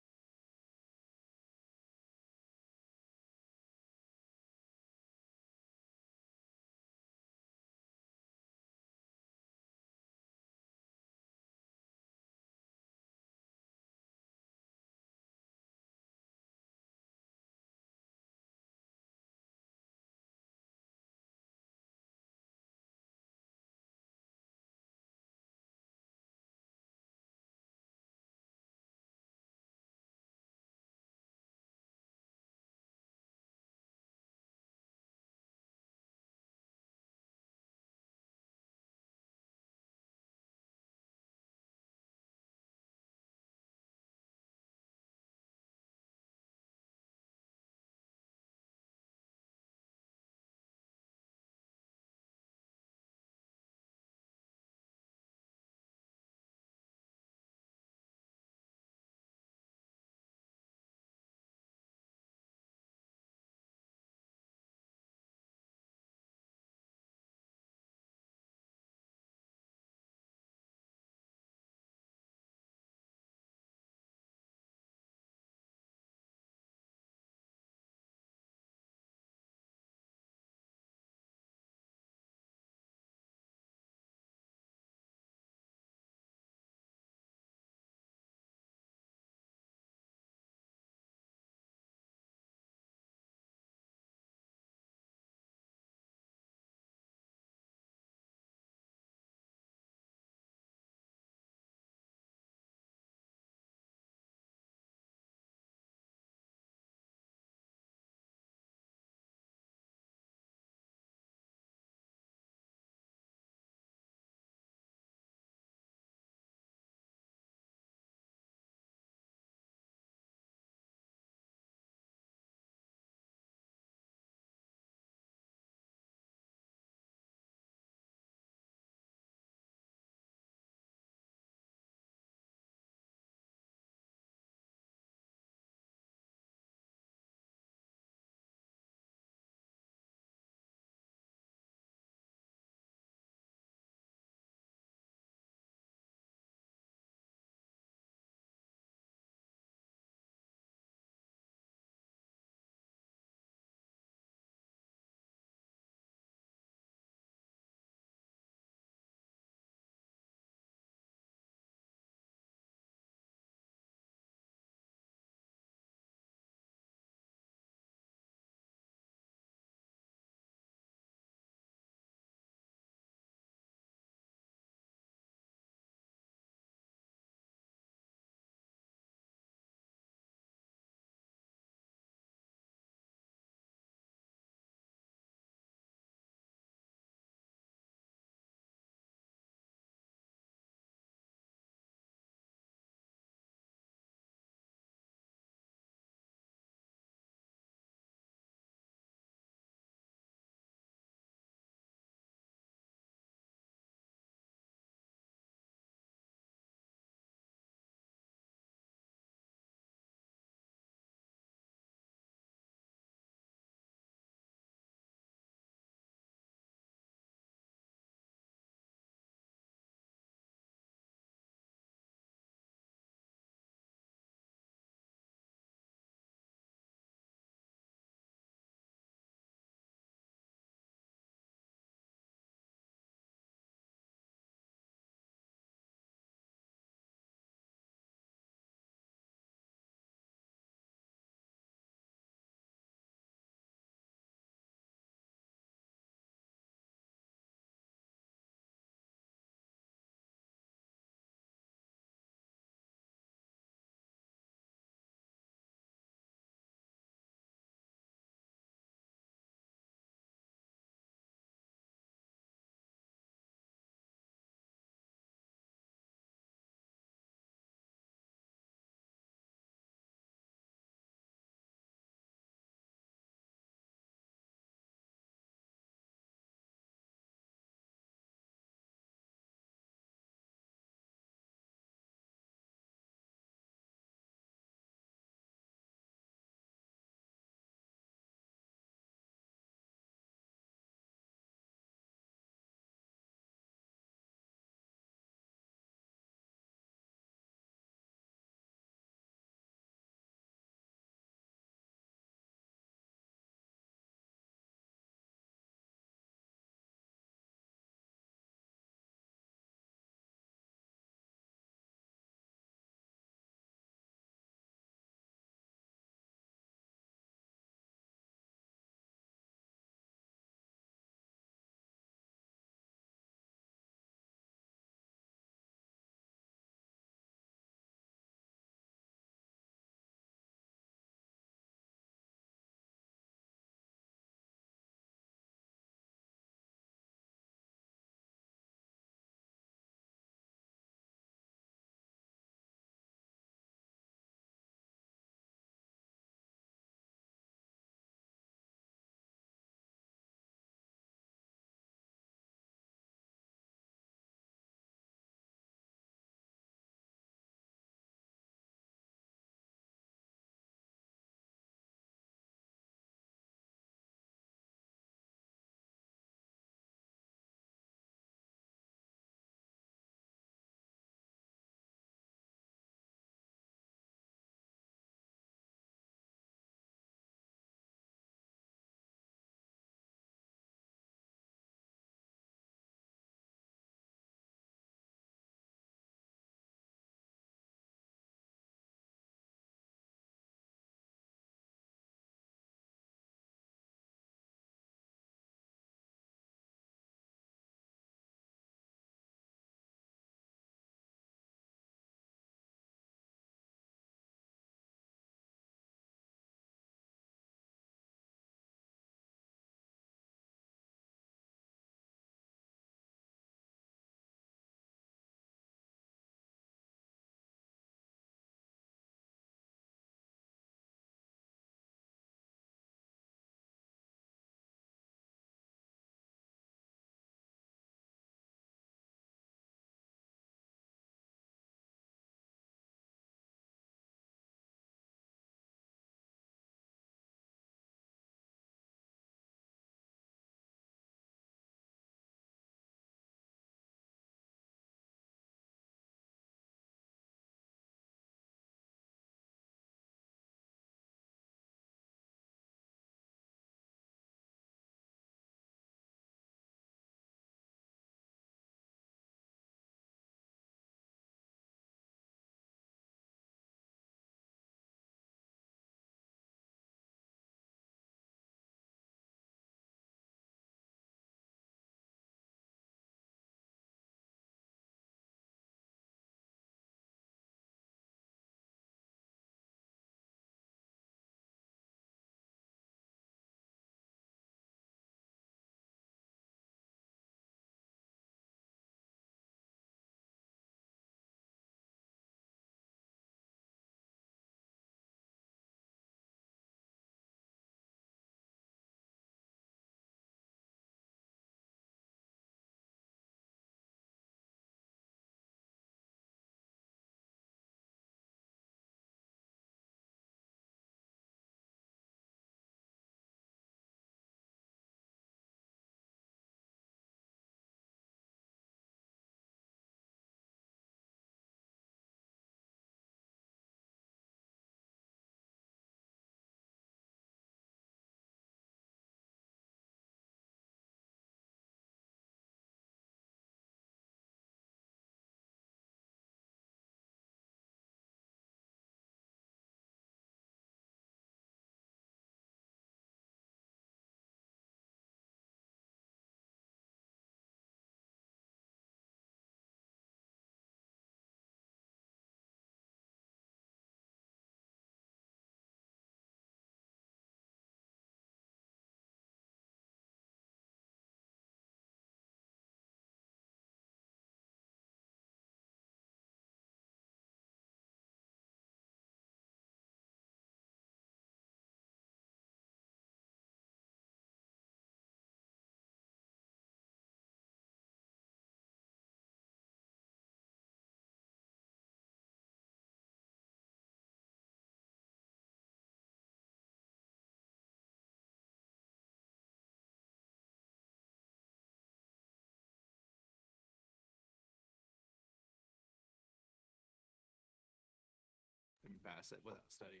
Speaker 18: pass it without studying.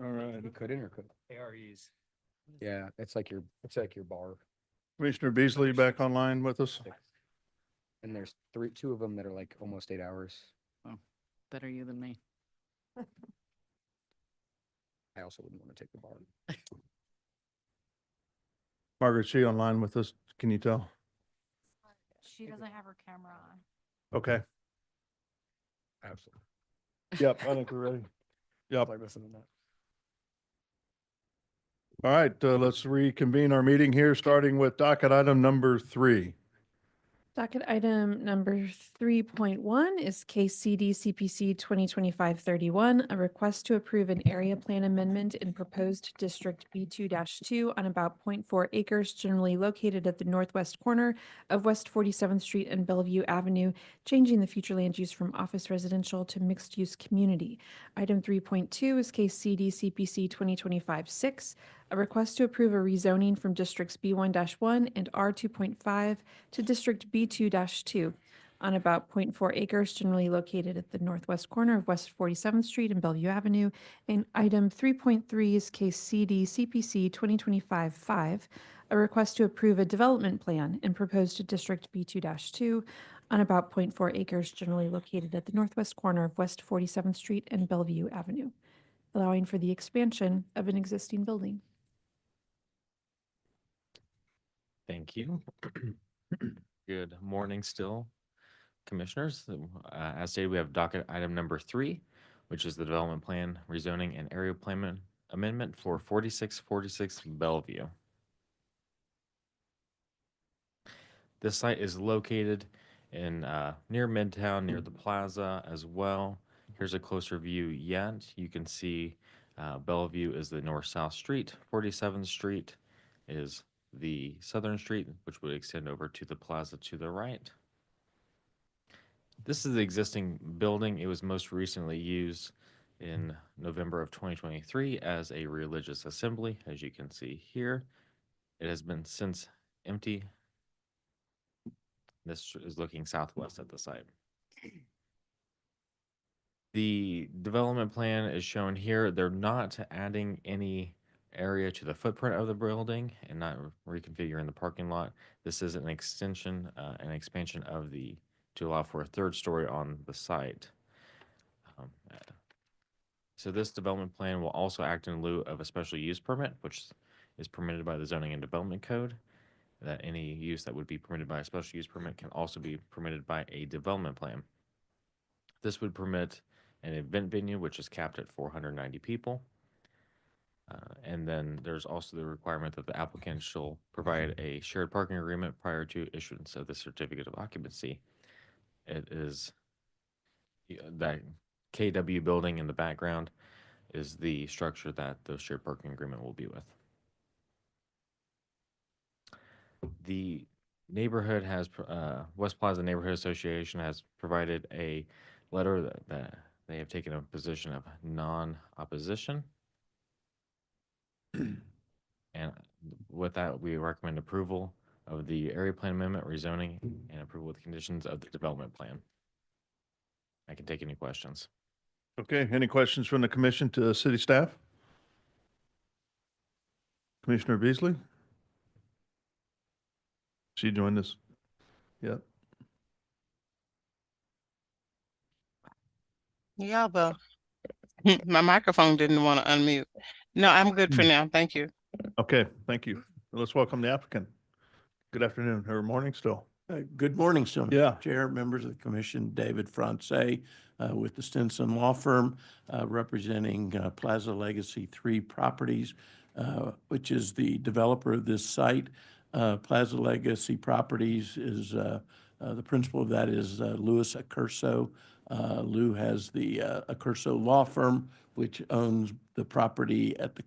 Speaker 5: All right.
Speaker 4: You couldn't or could?
Speaker 18: AREs.
Speaker 4: Yeah, it's like your bar.
Speaker 5: Commissioner Beasley back online with us?
Speaker 4: And there's two of them that are like almost 8 hours.
Speaker 14: Oh, better you than me.
Speaker 4: I also wouldn't want to take the bar.
Speaker 5: Margaret, she online with us? Can you tell?
Speaker 6: She doesn't have her camera on.
Speaker 5: Okay.
Speaker 4: Absolutely.
Speaker 5: Yep, I think we're ready. Yep.
Speaker 4: Like listening to that.
Speaker 5: All right, let's reconvene our meeting here, starting with docket item number 3.
Speaker 1: Docket item number 3.1 is case CD CPC 2025-31, a request to approve an area plan amendment in proposed District B2-2 on about 0.4 acres generally located at the northwest corner of West 47th Street and Bellevue Avenue, changing the future land use from office residential to mixed-use community. Item 3.2 is case CD CPC 2025-6, a request to approve a rezoning from districts B1-1 and R2.5 to District B2-2 on about 0.4 acres generally located at the northwest corner of West 47th Street and Bellevue Avenue. And item 3.3 is case CD CPC 2025-5, a request to approve a development plan and proposed to District B2-2 on about 0.4 acres generally located at the northwest corner of West 47th Street and Bellevue Avenue, allowing for the expansion of an existing building.
Speaker 13: Thank you. Good morning still, commissioners. As stated, we have docket item number 3, which is the development plan, rezoning, and area plan amendment for 4646 Bellevue. This site is located in near Midtown, near the plaza as well. Here's a closer view yet. You can see Bellevue is the north-south street. 47th Street is the southern street, which would extend over to the plaza to the right. This is the existing building. It was most recently used in November of 2023 as a religious assembly, as you can see here. It has been since empty. This is looking southwest at the site. The development plan is shown here. They're not adding any area to the footprint of the building and not reconfiguring the parking lot. This is an extension, an expansion of to allow for a 3rd story on the site. So this development plan will also act in lieu of a special use permit, which is permitted by the Zoning and Development Code. That any use that would be permitted by a special use permit can also be permitted by a development plan. This would permit an event venue, which is capped at 490 people. And then there's also the requirement that the applicant shall provide a shared parking agreement prior to issuance of the certificate of occupancy. It is that KW building in the background is the structure that the shared parking agreement will be with. The neighborhood has, West Plaza Neighborhood Association has provided a letter that they have taken a position of non-opposition. And with that, we recommend approval of the area plan amendment, rezoning, and approval with conditions of the development plan. I can take any questions.
Speaker 5: Okay, any questions from the commission to the city staff? Commissioner Beasley? She joined us. Yep.
Speaker 7: Yeah, but my microphone didn't want to unmute. No, I'm good for now. Thank you.
Speaker 5: Okay, thank you. Let's welcome the applicant. Good afternoon or morning still.
Speaker 23: Good morning, still.
Speaker 5: Yeah.
Speaker 23: Chair, members of the commission, David France with the Stinson Law Firm, representing Plaza Legacy 3 Properties, which is the developer of this site. Plaza Legacy Properties is the principal of that is Louis Accurso. Lou has the Accurso Law Firm, which owns the property at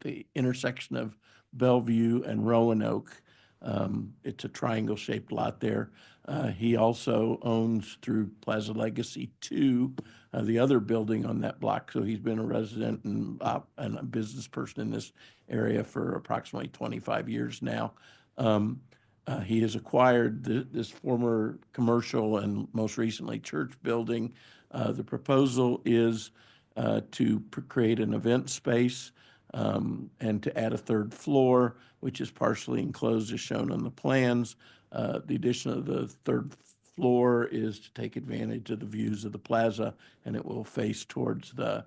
Speaker 23: the intersection of Bellevue and Roanoke. It's a triangle-shaped lot there. He also owns through Plaza Legacy 2, the other building on that block. So he's been a resident and a business person in this area for approximately 25 years now. He has acquired this former commercial and most recently church building The proposal is to create an event space and to add a third floor, which is partially enclosed as shown on the plans. The addition of the third floor is to take advantage of the views of the plaza, and it will face towards the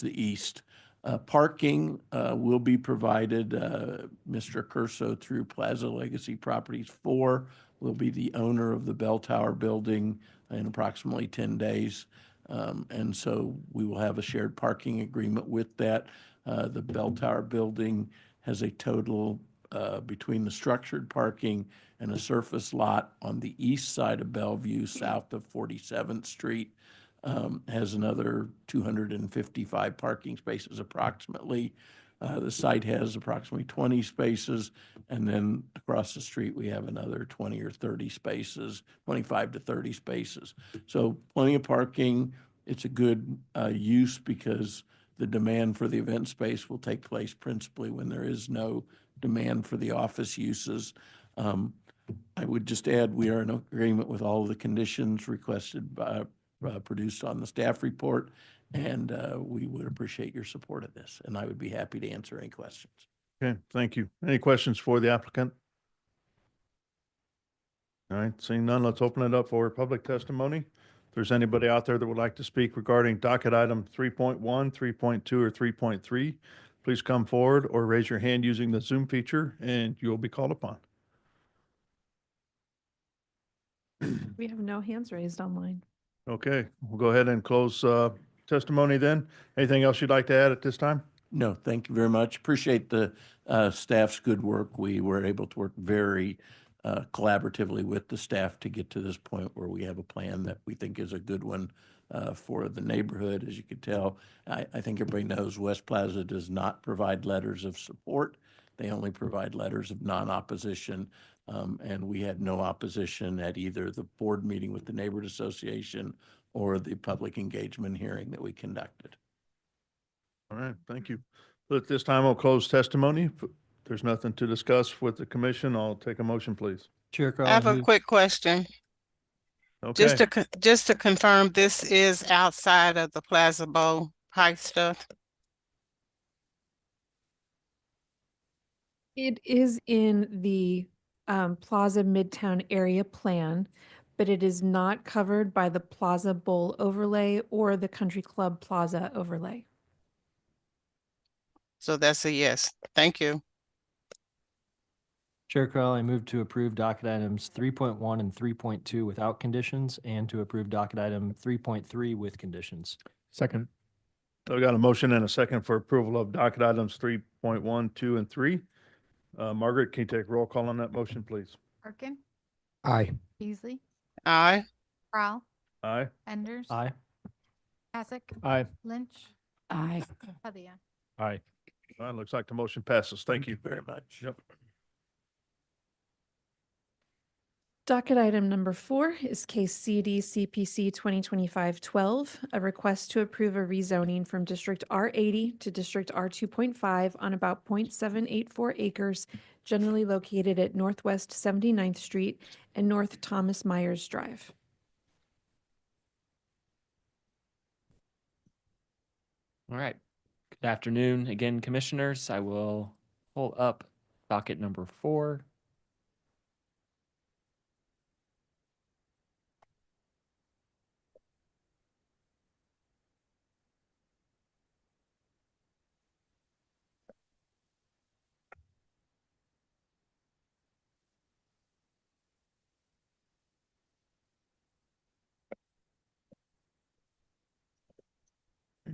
Speaker 23: east. Parking will be provided. Mr. Curso, through Plaza Legacy Properties 4, will be the owner of the Bell Tower building in approximately 10 days. And so we will have a shared parking agreement with that. The Bell Tower building has a total between the structured parking and a surface lot on the east side of Bellevue, south of 47th Street, has another 255 parking spaces approximately. The site has approximately 20 spaces, and then across the street we have another 20 or 30 spaces, 25 to 30 spaces. So plenty of parking. It's a good use because the demand for the event space will take place principally when there is no demand for the office uses. I would just add we are in agreement with all of the conditions requested by produced on the staff report, and we would appreciate your support of this, and I would be happy to answer any questions.
Speaker 5: Okay, thank you. Any questions for the applicant? All right, seeing none, let's open it up for public testimony. If there's anybody out there that would like to speak regarding docket item 3.1, 3.2, or 3.3, please come forward or raise your hand using the Zoom feature and you'll be called upon.
Speaker 1: We have no hands raised online.
Speaker 5: Okay, we'll go ahead and close testimony then. Anything else you'd like to add at this time?
Speaker 23: No, thank you very much. Appreciate the staff's good work. We were able to work very collaboratively with the staff to get to this point where we have a plan that we think is a good one for the neighborhood. As you can tell, I think everybody knows West Plaza does not provide letters of support. They only provide letters of non-opposition. And we had no opposition at either the board meeting with the neighborhood association or the public engagement hearing that we conducted.
Speaker 5: All right, thank you. So at this time, I'll close testimony. If there's nothing to discuss with the commission, I'll take a motion, please.
Speaker 2: Chair
Speaker 7: I have a quick question.
Speaker 5: Okay.
Speaker 7: Just to confirm, this is outside of the Plaza Bowl Pike stuff?
Speaker 1: It is in the Plaza Midtown area plan, but it is not covered by the Plaza Bowl overlay or the Country Club Plaza overlay.
Speaker 7: So that's a yes. Thank you.
Speaker 2: Chair Crowell, I move to approve docket items 3.1 and 3.2 without conditions, and to approve docket item 3.3 with conditions.
Speaker 18: Second.
Speaker 5: So we got a motion and a second for approval of docket items 3.1, 2, and 3. Margaret, can you take roll call on that motion, please?
Speaker 6: Perkin,
Speaker 4: Aye.
Speaker 6: Beasley,
Speaker 7: Aye.
Speaker 6: Crowell,
Speaker 5: Aye.
Speaker 6: Enders.
Speaker 2: Aye.
Speaker 6: Hasek.
Speaker 18: Aye.
Speaker 6: Lynch.
Speaker 14: Aye.
Speaker 6: Padilla.
Speaker 18: Aye.
Speaker 5: All right, looks like the motion passes. Thank you.
Speaker 23: Very much.
Speaker 5: Yep.
Speaker 1: Docket item number 4 is case CD CPC 2025-12, a request to approve a rezoning from District R80 to District R2.5 on about 0.784 acres, generally located at Northwest 79th Street and North Thomas Myers Drive.
Speaker 16: All right. Good afternoon again, commissioners. I will pull up docket number 4.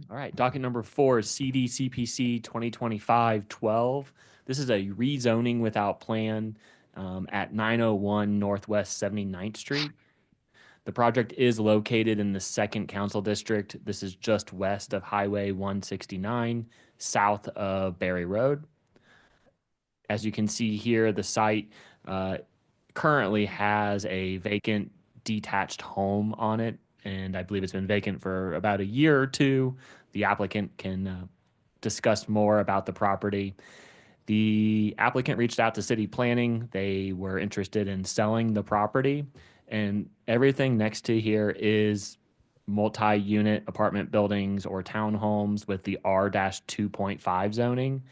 Speaker 16: All right, docket number 4 is CDCPC 2025-12. This is a rezoning without plan at 901 Northwest 79th Street. The project is located in the 2nd Council District. This is just west of Highway 169, south of Berry Road. As you can see here, the site currently has a vacant detached home on it, and I believe it's been vacant for about a year or two. The applicant can discuss more about the property. The applicant reached out to city planning. They were interested in selling the property, and everything next to here is multi-unit apartment buildings or townhomes with the R-2.5 zoning.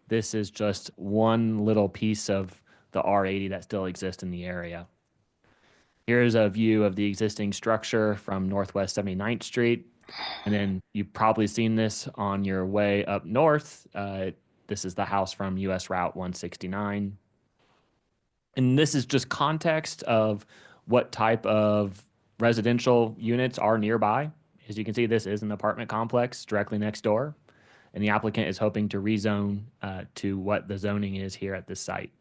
Speaker 16: This is just one little piece of the R80 that still exists in the area. Here's a view of the existing structure from Northwest 79th Street. And then you've probably seen this on your way up north. This is the house from US Route 169. And this is just context of what type of residential units are nearby. As you can see, this is an apartment complex directly next door. And the applicant is hoping to rezone to what the zoning is here at this site.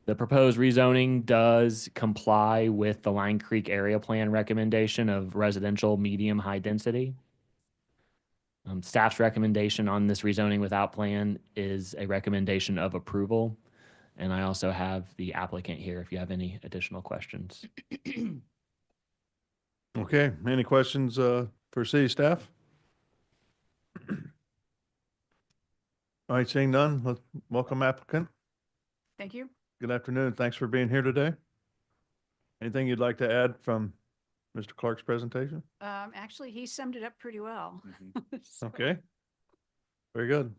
Speaker 16: The proposed rezoning does comply with the Line Creek area plan recommendation of residential medium high density. Staff's recommendation on this rezoning without plan is a recommendation of approval. And I also have the applicant here if you have any additional questions.
Speaker 5: Okay, any questions for city staff? All right, seeing none, welcome applicant.
Speaker 9: Thank you.
Speaker 5: Good afternoon. Thanks for being here today. Anything you'd like to add from Mr. Clark's presentation?
Speaker 9: Actually, he summed it up pretty well. So-
Speaker 5: Okay. Very good.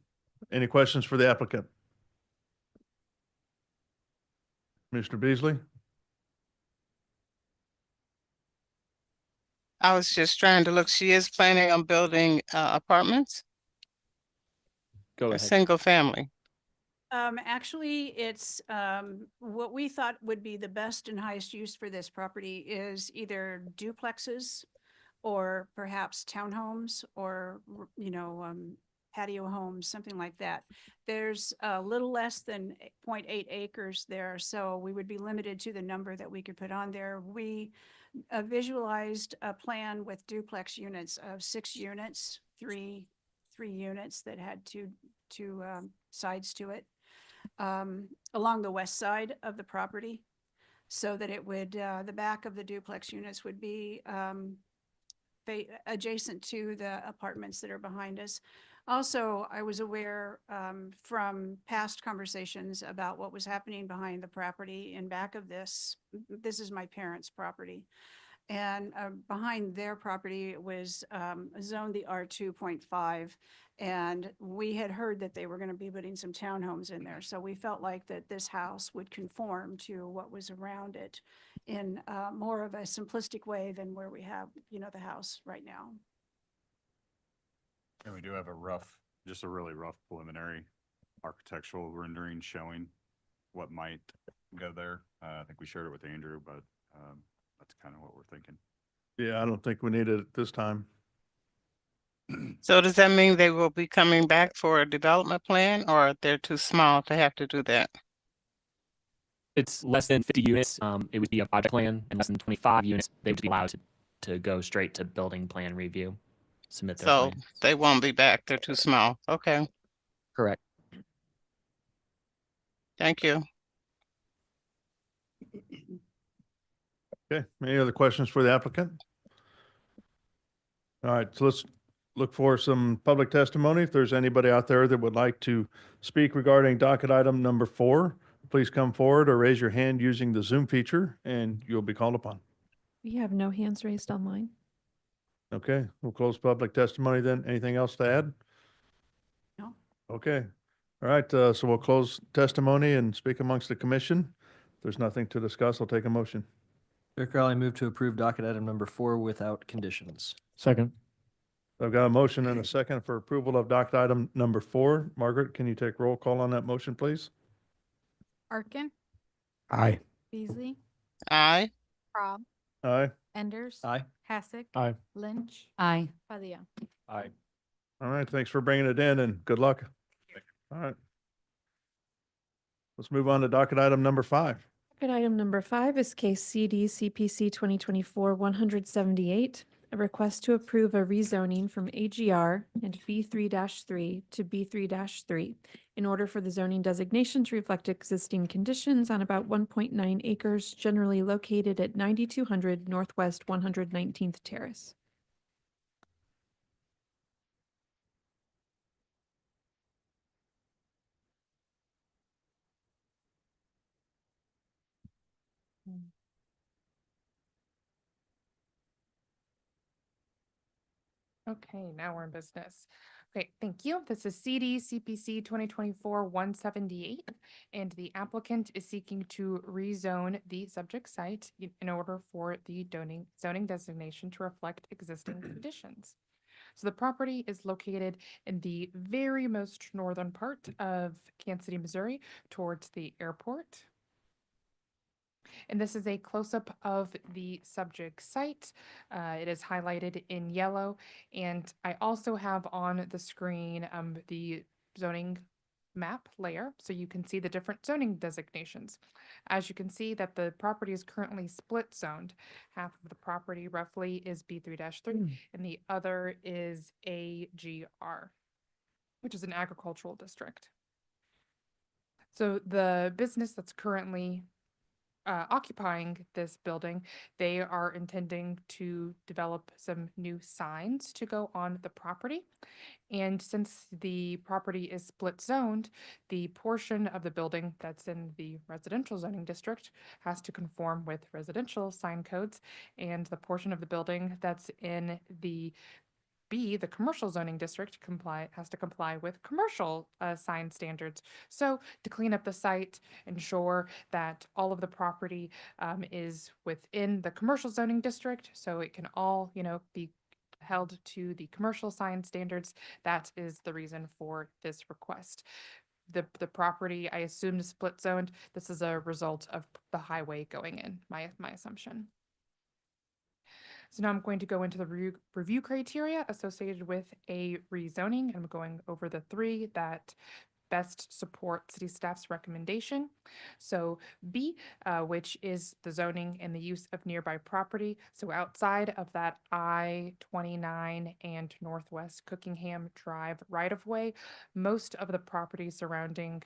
Speaker 5: Any questions for the applicant? Mr. Beasley?
Speaker 7: I was just trying to look, she is planning on building apartments
Speaker 16: Go
Speaker 7: or
Speaker 16: ahead.
Speaker 7: single family?
Speaker 9: Actually, it's, what we thought would be the best and highest use for this property is either duplexes or perhaps townhomes or, patio homes, something like that. There's a little less than 0.8 acres there, so we would be limited to the number that we could put on there. We visualized a plan with duplex units of 6 units, three units that had two sides to it, along the west side of the property, so that it would, the back of the duplex units would be adjacent to the apartments that are behind us. Also, I was aware from past conversations about what was happening behind the property in back of this. This is my parents' property. And behind their property was zoned the R2.5. And we had heard that they were going to be putting some townhomes in there. So we felt like that this house would conform to what was around it in more of a simplistic way than where we have, the house right now.
Speaker 15: And we do have just a really rough preliminary architectural rendering showing what might go there. I think we shared it with Andrew, but that's kind of what we're thinking.
Speaker 5: Yeah, I don't think we need it at this time.
Speaker 7: So does that mean they will be coming back for a development plan, or they're too small to have to do that?
Speaker 16: It's less than 50 units. It would be a project plan, and less than 25 units, they would be allowed to go straight to building plan review, submit their
Speaker 7: So
Speaker 16: plan.
Speaker 7: they won't be back, they're too small. Okay,
Speaker 16: Correct.
Speaker 7: thank you.
Speaker 5: Okay, any other questions for the applicant? All right, so let's look for some public testimony. If there's anybody out there that would like to speak regarding docket item number 4, please come forward or raise your hand using the Zoom feature and you'll be called upon.
Speaker 1: We have no hands raised online.
Speaker 5: Okay, we'll close public testimony then. Anything else to add?
Speaker 9: No.
Speaker 5: Okay, all right, so we'll close testimony and speak amongst the commission. If there's nothing to discuss, I'll take a motion.
Speaker 2: Chair Crowley, move to approve docket item number 4 without conditions.
Speaker 16: Second.
Speaker 5: I've got a motion and a second for approval of docket item number 4. Margaret, can you take roll call on that motion, please?
Speaker 6: Arkin,
Speaker 4: Aye.
Speaker 6: Beasley,
Speaker 7: Aye.
Speaker 6: Rob,
Speaker 5: Aye.
Speaker 6: Enders.
Speaker 2: Aye.
Speaker 6: Hassick.
Speaker 16: Aye.
Speaker 6: Lynch.
Speaker 14: Aye.
Speaker 6: Padilla.
Speaker 2: Aye.
Speaker 5: All right, thanks for bringing it in and good luck. All right. Let's move on to docket item number 5.
Speaker 1: Docket item number 5 is case CD CPC 2024-178, a request to approve a rezoning from AGR and B3-3 to B3-3 in order for the zoning designation to reflect existing conditions on about 1.9 acres generally located at 9200 Northwest 119th Terrace.
Speaker 19: Okay, now we're in business. Okay, thank you. This is CD CPC 2024-178, and the applicant is seeking to rezone the subject site in order for the zoning designation to reflect existing conditions. So the property is located in the very most northern part of Kansas City, Missouri, towards the airport. And this is a close-up of the subject site. It is highlighted in yellow. And I also have on the screen the zoning map layer, so you can see the different zoning designations. As you can see that the property is currently split zoned. Half of the property roughly is B3-3 and the other is AGR, which is an agricultural district. So the business that's currently occupying this building, they are intending to develop some new signs to go on the property. And since the property is split zoned, the portion of the building that's in the residential zoning district has to conform with residential sign codes, and the portion of the building that's in the the commercial zoning district has to comply with commercial sign standards. So to clean up the site, ensure that all of the property is within the commercial zoning district, so it can all, be held to the commercial sign standards. That is the reason for this request. The property, I assume, is split zoned. This is a result of the highway going in, my assumption. So now I'm going to go into the review criteria associated with a rezoning. I'm going over the 3 that best support city staff's recommendation. So B, which is the zoning and the use of nearby property. So outside of that I-29 and Northwest Cookingham Drive right-of-way, most of the property surrounding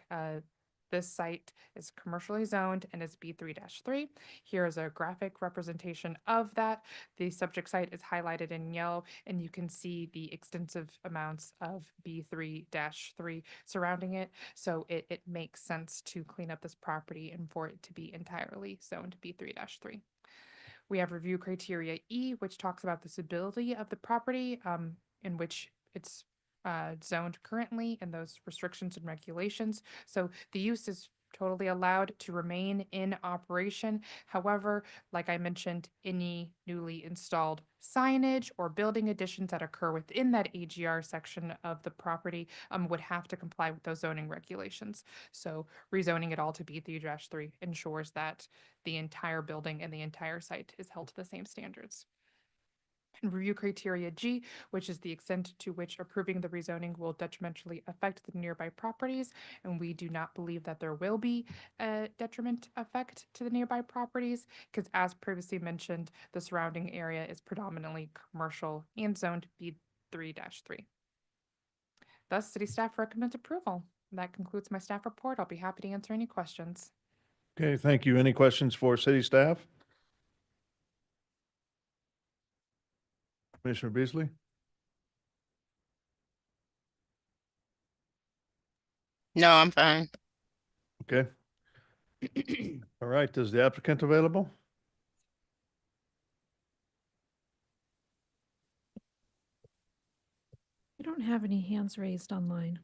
Speaker 19: this site is commercially zoned and is B3-3. Here is a graphic representation of that. The subject site is highlighted in yellow, and you can see the extensive amounts of B3-3 surrounding it. So it makes sense to clean up this property and for it to be entirely zoned B3-3. We have review criteria E, which talks about the stability of the property in which it's zoned currently and those restrictions and regulations. So the use is totally allowed to remain in operation. However, like I mentioned, any newly installed signage or building additions that occur within that AGR section of the property would have to comply with those zoning regulations. So rezoning it all to B3-3 ensures that the entire building and the entire site is held to the same standards. And review criteria G, which is the extent to which approving the rezoning will detrimentally affect the nearby properties. And we do not believe that there will be a detriment effect to the nearby properties, because as previously mentioned, the surrounding area is predominantly commercial and zoned B3-3. Thus, city staff recommends approval. That concludes my staff report. I'll be happy to answer any questions.
Speaker 5: Okay, thank you. Any questions for city staff? Commissioner Beasley?
Speaker 7: No, I'm fine.
Speaker 5: Okay. All right, is the applicant available?
Speaker 1: We don't have any hands raised online.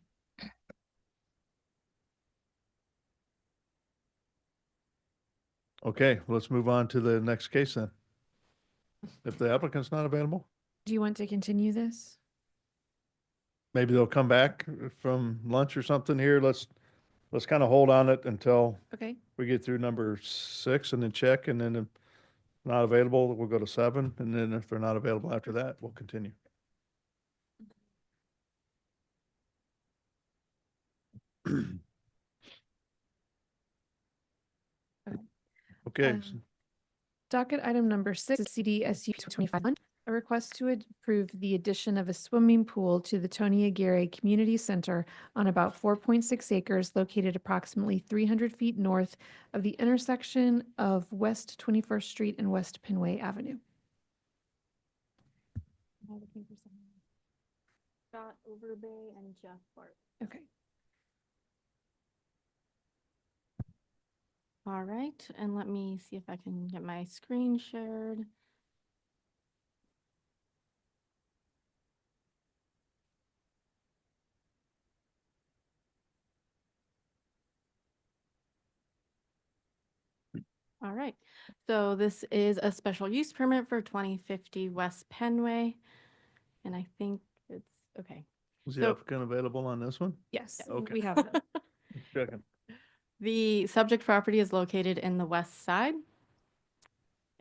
Speaker 5: Okay, let's move on to the next case then. If the applicant's not available,
Speaker 1: Do you want to continue this?
Speaker 5: maybe they'll come back from lunch or something here. Let's kind of hold on it until
Speaker 1: Okay.
Speaker 5: we get through number 6 and then check, and then if not available, we'll go to 7, and then if they're not available after that, we'll continue. Okay.
Speaker 1: Docket item number 6 is CDSU 25, a request to approve the addition of a swimming pool to the Tony Aguirre Community Center on about 4.6 acres located approximately 300 feet north of the intersection of West 21st Street and West Penway Avenue.
Speaker 9: Scott Overbay and Jeff Bart.
Speaker 1: Okay.
Speaker 20: All right, and let me see if I can get my screen shared. All right. So this is a special use permit for 2050 West Penway. And I think it's, okay.
Speaker 5: Is the
Speaker 20: So-
Speaker 5: applicant available on this one?
Speaker 1: Yes,
Speaker 5: Okay.
Speaker 1: we have it.
Speaker 5: Checking.
Speaker 20: The subject property is located in the west side.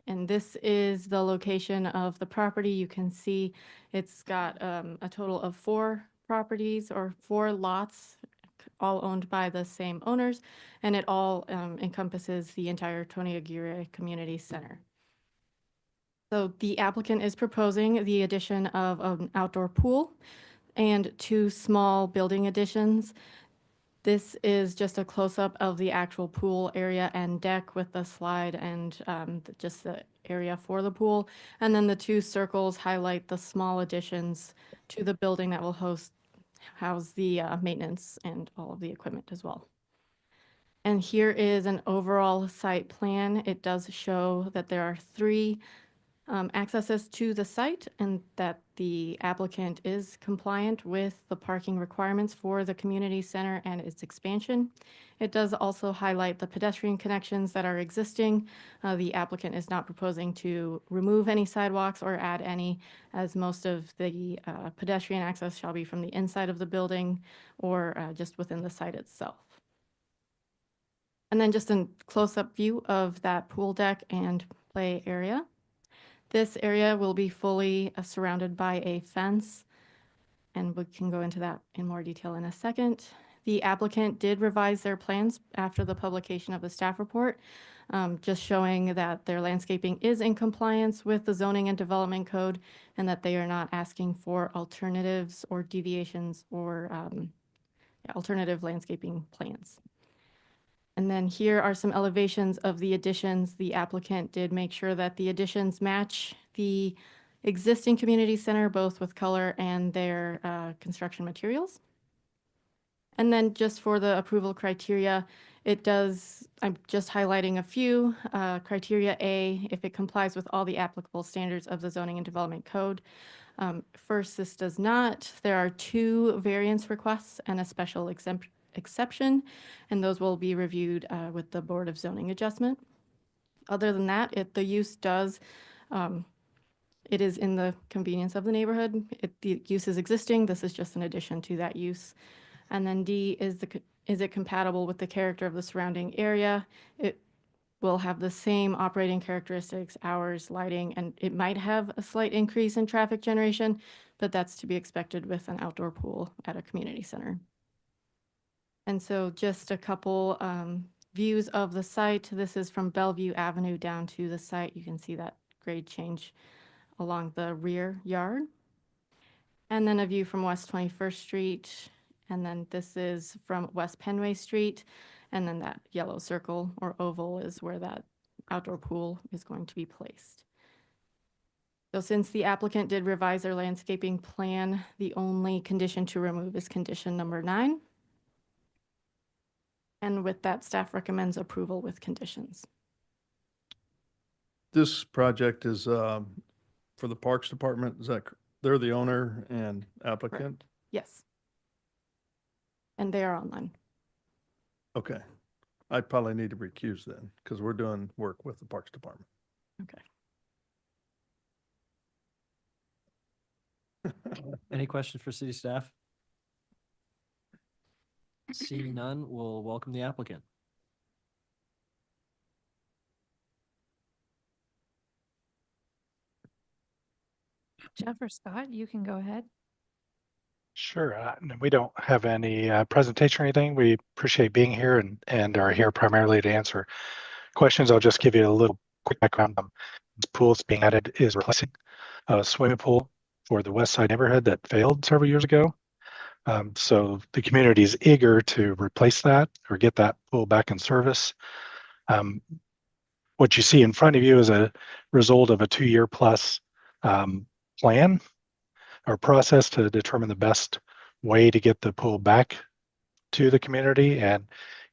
Speaker 20: And this is the location of the property. You can see it's got a total of 4 properties or 4 lots, all owned by the same owners, and it all encompasses the entire Tony Aguirre Community Center. So the applicant is proposing the addition of an outdoor pool and 2 small building additions. This is just a close-up of the actual pool area and deck with the slide and just the area for the pool. And then the 2 circles highlight the small additions to the building that will house the maintenance and all of the equipment as well. And here is an overall site plan. It does show that there are 3 accesses to the site and that the applicant is compliant with the parking requirements for the community center and its expansion. It does also highlight the pedestrian connections that are existing. The applicant is not proposing to remove any sidewalks or add any, as most of the pedestrian access shall be from the inside of the building or just within the site itself. And then just a close-up view of that pool deck and play area. This area will be fully surrounded by a fence, and we can go into that in more detail in a second. The applicant did revise their plans after the publication of the staff report, just showing that their landscaping is in compliance with the zoning and development code and that they are not asking for alternatives or deviations or alternative landscaping plans. And then here are some elevations of the additions. The applicant did make sure that the additions match the existing community center, both with color and their construction materials. And then just for the approval criteria, I'm just highlighting a few. Criteria A, if it complies with all the applicable standards of the zoning and development code. First, this does not. There are 2 variance requests and a special exception, and those will be reviewed with the Board of Zoning Adjustment. Other than that, the use does, it is in the convenience of the neighborhood. The use is existing. This is just an addition to that use. And then D, is it compatible with the character of the surrounding area? It will have the same operating characteristics, hours, lighting, and it might have a slight increase in traffic generation, but that's to be expected with an outdoor pool at a community center. And so just a couple views of the site. This is from Bellevue Avenue down to the site. You can see that grade change along the rear yard. And then a view from West 21st Street. And then this is from West Penway Street. And then that yellow circle or oval is where that outdoor pool is going to be placed. So since the applicant did revise their landscaping plan, the only condition to remove is condition number 9. And with that, staff recommends approval with conditions.
Speaker 5: This project is for the Parks Department. Is that, they're the owner and applicant?
Speaker 20: Yes. And they are online.
Speaker 5: Okay. I probably need to recuse then because we're doing work with the Parks Department.
Speaker 20: Okay.
Speaker 2: Any questions for city staff? Seeing none, we'll welcome the applicant.
Speaker 1: Jeff or Scott, you can go ahead.
Speaker 3: Sure. We don't have any presentation or anything. We appreciate being here and are here primarily to answer questions. I'll just give you a little quick background. This pool that's being added is replacing a swimming pool for the West Side neighborhood that failed several years ago. So the community is eager to replace that or get that pool back in service. What you see in front of you is a result of a 2-year plus plan or process to determine the best way to get the pool back to the community. And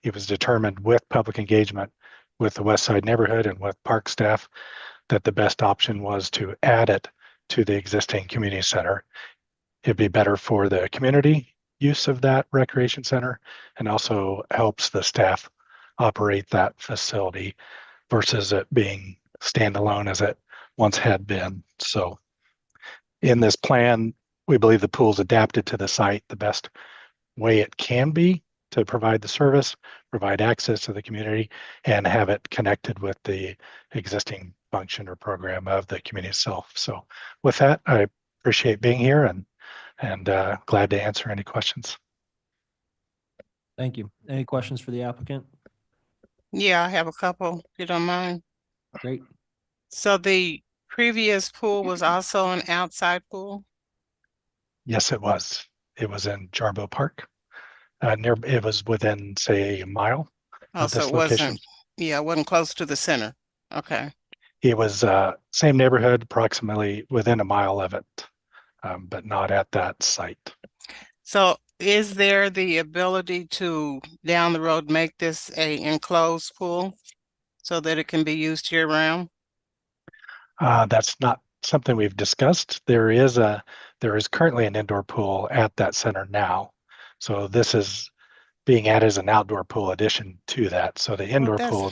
Speaker 3: it was determined with public engagement with the West Side neighborhood and with park staff that the best option was to add it to the existing community center. It'd be better for the community use of that recreation center and also helps the staff operate that facility. versus it being standalone as it once had been. So in this plan, we believe the pool is adapted to the site the best way it can be to provide the service, provide access to the community, and have it connected with the existing function or program of the community itself. So with that, I appreciate being here and glad to answer any questions.
Speaker 2: Thank you. Any questions for the applicant?
Speaker 7: Yeah, I have a couple, if you don't mind.
Speaker 2: Great.
Speaker 7: So the previous pool was also an outside pool?
Speaker 3: Yes, it was. It was in Jarbo Park. It was within, say, a mile
Speaker 7: Oh,
Speaker 3: of
Speaker 7: so
Speaker 3: this
Speaker 7: it
Speaker 3: location.
Speaker 7: wasn't, yeah, it wasn't close to the center. Okay.
Speaker 3: It was same neighborhood, approximately within a mile of it, but not at that site.
Speaker 7: So is there the ability to down the road make this a enclosed pool so that it can be used year round?
Speaker 3: That's not something we've discussed. There is currently an indoor pool at that center now. So this is being added as an outdoor pool addition to that. So the indoor
Speaker 7: that's-
Speaker 3: pool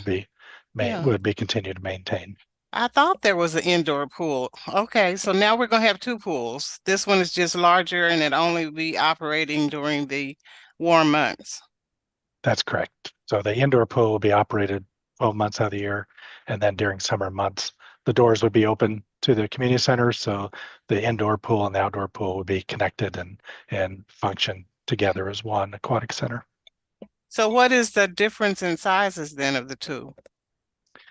Speaker 7: yeah.
Speaker 3: would be continued to maintain.
Speaker 7: I thought there was an indoor pool. Okay, so now we're gonna have two pools. This one is just larger and it only be operating during the warm months.
Speaker 3: That's correct. So the indoor pool will be operated 12 months out of the year. And then during summer months, the doors would be open to the community center. So the indoor pool and the outdoor pool would be connected and function together as one aquatic center.
Speaker 7: So what is the difference in sizes then of the two?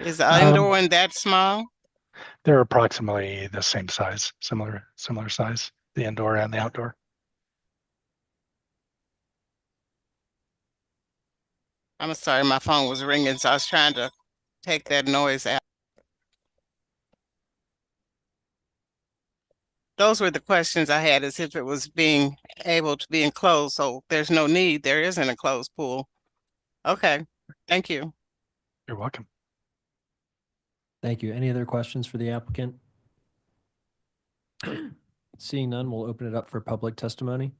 Speaker 7: Is the indoor one that small?
Speaker 3: They're approximately the same size, similar size, the indoor and the outdoor.
Speaker 7: I'm sorry, my phone was ringing, so I was trying to take that noise out. Those were the questions I had, as if it was being able to be enclosed. So there's no need, there isn't a closed pool. Okay, thank you.
Speaker 3: You're welcome.
Speaker 2: Thank you. Any other questions for the applicant? Seeing none, we'll open it up for public testimony.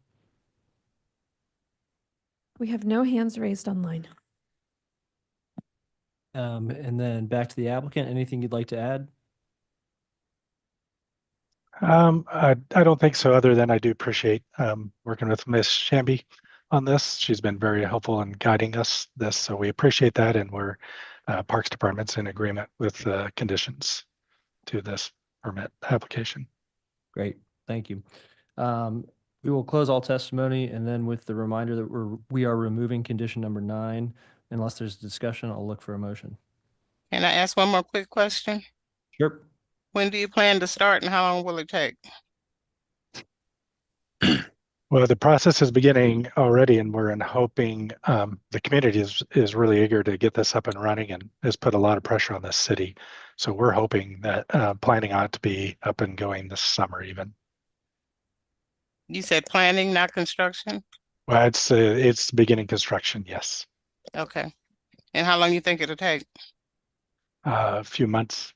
Speaker 1: We have no hands raised online.
Speaker 2: And then back to the applicant. Anything you'd like to add?
Speaker 3: I don't think so, other than I do appreciate working with Miss Shamby on this. She's been very helpful in guiding us this, so we appreciate that, and we're Parks Department's in agreement with the conditions to this permit application.
Speaker 2: Great, thank you. We will close all testimony, and then with the reminder that we are removing condition number 9. Unless there's discussion, I'll look for a motion.
Speaker 7: Can I ask one more quick question?
Speaker 2: Sure.
Speaker 7: When do you plan to start and how long will it take?
Speaker 3: Well, the process is beginning already, and we're hoping the community is really eager to get this up and running and has put a lot of pressure on the city. So we're hoping that planning on it to be up and going this summer even.
Speaker 7: You said planning, not construction?
Speaker 3: Well, it's beginning construction, yes.
Speaker 7: Okay. And how long you think it'll take?
Speaker 3: A few months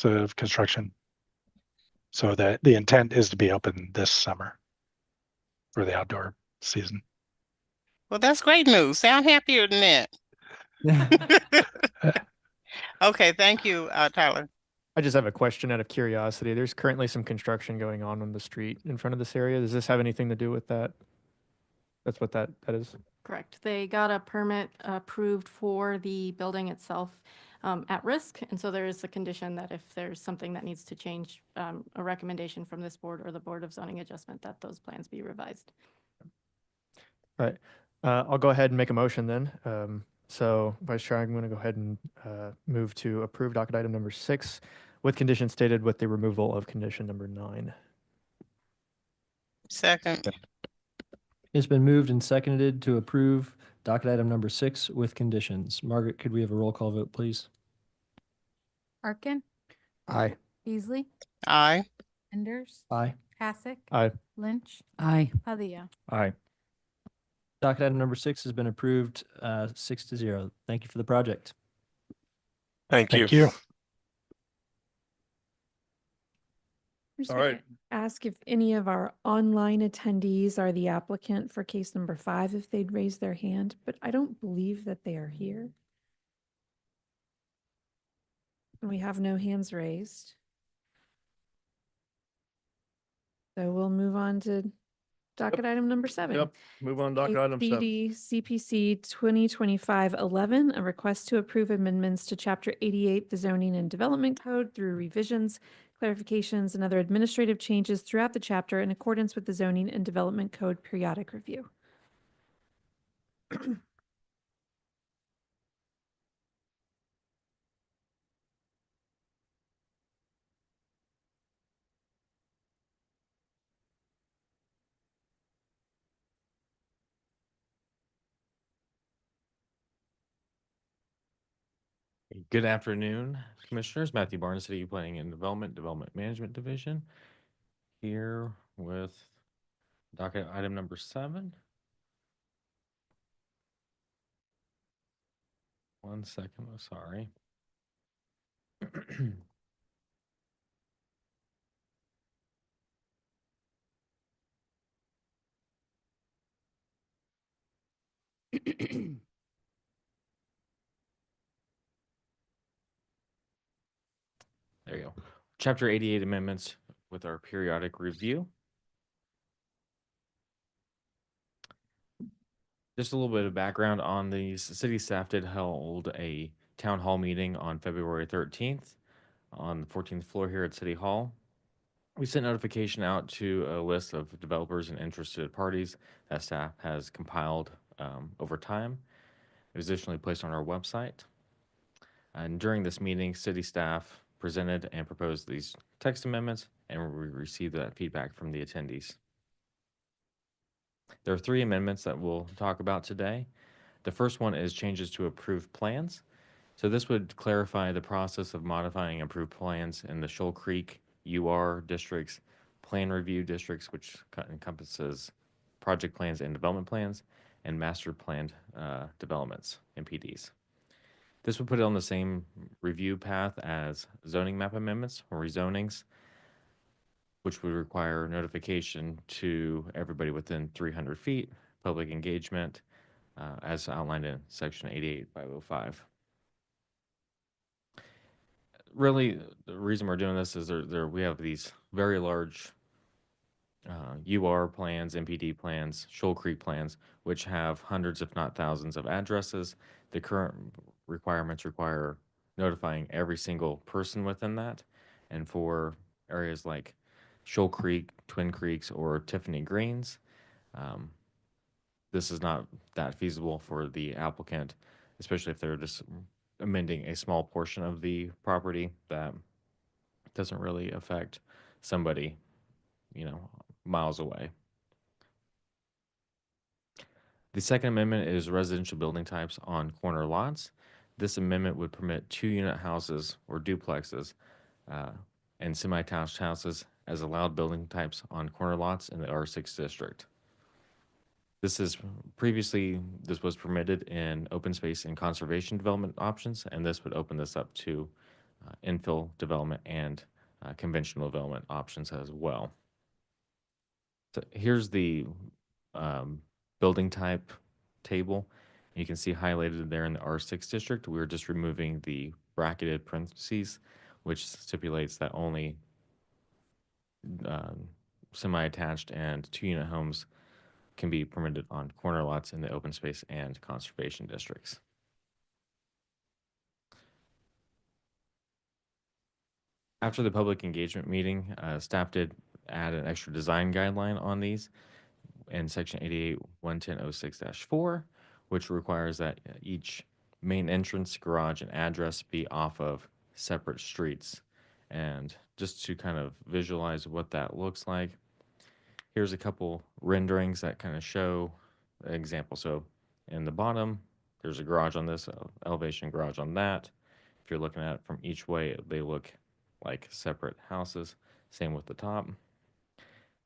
Speaker 3: of construction. So that the intent is to be open this summer for the outdoor season.
Speaker 7: Well, that's great news. Sound happier than that. Okay, thank you, Tyler.
Speaker 18: I just have a question out of curiosity. There's currently some construction going on the street in front of this area. Does this have anything to do with that? That's what that is?
Speaker 20: Correct. They got a permit approved for the building itself at risk. And so there is a condition that if there's something that needs to change, a recommendation from this board or the Board of Zoning Adjustment, that those plans be revised.
Speaker 18: All right. I'll go ahead and make a motion then. So Vice Chair, I'm going to go ahead and move to approve docket item number 6 with conditions stated with the removal of condition number 9.
Speaker 7: Second.
Speaker 2: It's been moved and seconded to approve docket item number 6 with conditions. Margaret, could we have a roll call vote, please?
Speaker 6: Arkin,
Speaker 18: Aye.
Speaker 6: Beasley,
Speaker 7: Aye.
Speaker 6: Enders,
Speaker 2: Aye.
Speaker 6: Hasek,
Speaker 18: Aye.
Speaker 6: Lynch,
Speaker 14: Aye.
Speaker 6: Padilla.
Speaker 18: Aye.
Speaker 2: Docket item number 6 has been approved 6-0. Thank you for the project.
Speaker 3: Thank you.
Speaker 1: I'm just
Speaker 5: All
Speaker 1: gonna
Speaker 5: right.
Speaker 1: ask if any of our online attendees are the applicant for case number 5, if they'd raise their hand, but I don't believe that they are here. We have no hands raised. So we'll move on to docket item number 7.
Speaker 5: Yep, move on to docket item 7.
Speaker 1: CD CPC 2025-11, a request to approve amendments to Chapter 88, the Zoning and Development Code through revisions, clarifications, and other administrative changes throughout the chapter in accordance with the Zoning and Development Code periodic review.
Speaker 13: Good afternoon, Commissioners. Matthew Barnes, City Planning and Development Management Division, here with docket item number 7. One second, I'm sorry. There you go. Chapter 88 amendments with our periodic review. Just a little bit of background on these. City staff did hold a town hall meeting on February 13th on the 14th floor here at City Hall. We sent notification out to a list of developers and interested parties that staff has compiled over time. It was additionally placed on our website. And during this meeting, city staff presented and proposed these text amendments, and we received that feedback from the attendees. There are 3 amendments that we'll talk about today. The first one is changes to approved plans. So this would clarify the process of modifying approved plans in the Shoal Creek UR districts, plan review districts, which encompasses project plans and development plans, and master planned developments, MPDs. This would put it on the same review path as zoning map amendments or rezonings, which would require notification to everybody within 300 feet, public engagement, as outlined in Section 88505. Really, the reason we're doing this is we have these very large UR plans, MPD plans, Shoal Creek plans, which have hundreds, if not thousands, of addresses. The current requirements require notifying every single person within that. And for areas like Shoal Creek, Twin Creeks, or Tiffany Greens, this is not that feasible for the applicant, especially if they're just amending a small portion of the property that doesn't really affect somebody, miles away. The second amendment is residential building types on corner lots. This amendment would permit 2-unit houses or duplexes and semi-attached houses as allowed building types on corner lots in the R6 district. This was permitted in open space and conservation development options, and this would open this up to infill development and conventional development options as well. So here's the building type table. You can see highlighted there in the R6 district. We're just removing the bracketed parentheses, which stipulates that only semi-attached and 2-unit homes can be permitted on corner lots in the open space and conservation districts. After the public engagement meeting, staff did add an extra design guideline on these in Section 88-110-06-4, which requires that each main entrance, garage, and address be off of separate streets. And just to kind of visualize what that looks like, here's a couple renderings that kind of show an example. So in the bottom, there's a garage on this, elevation garage on that. If you're looking at it from each way, they look like separate houses. Same with the top.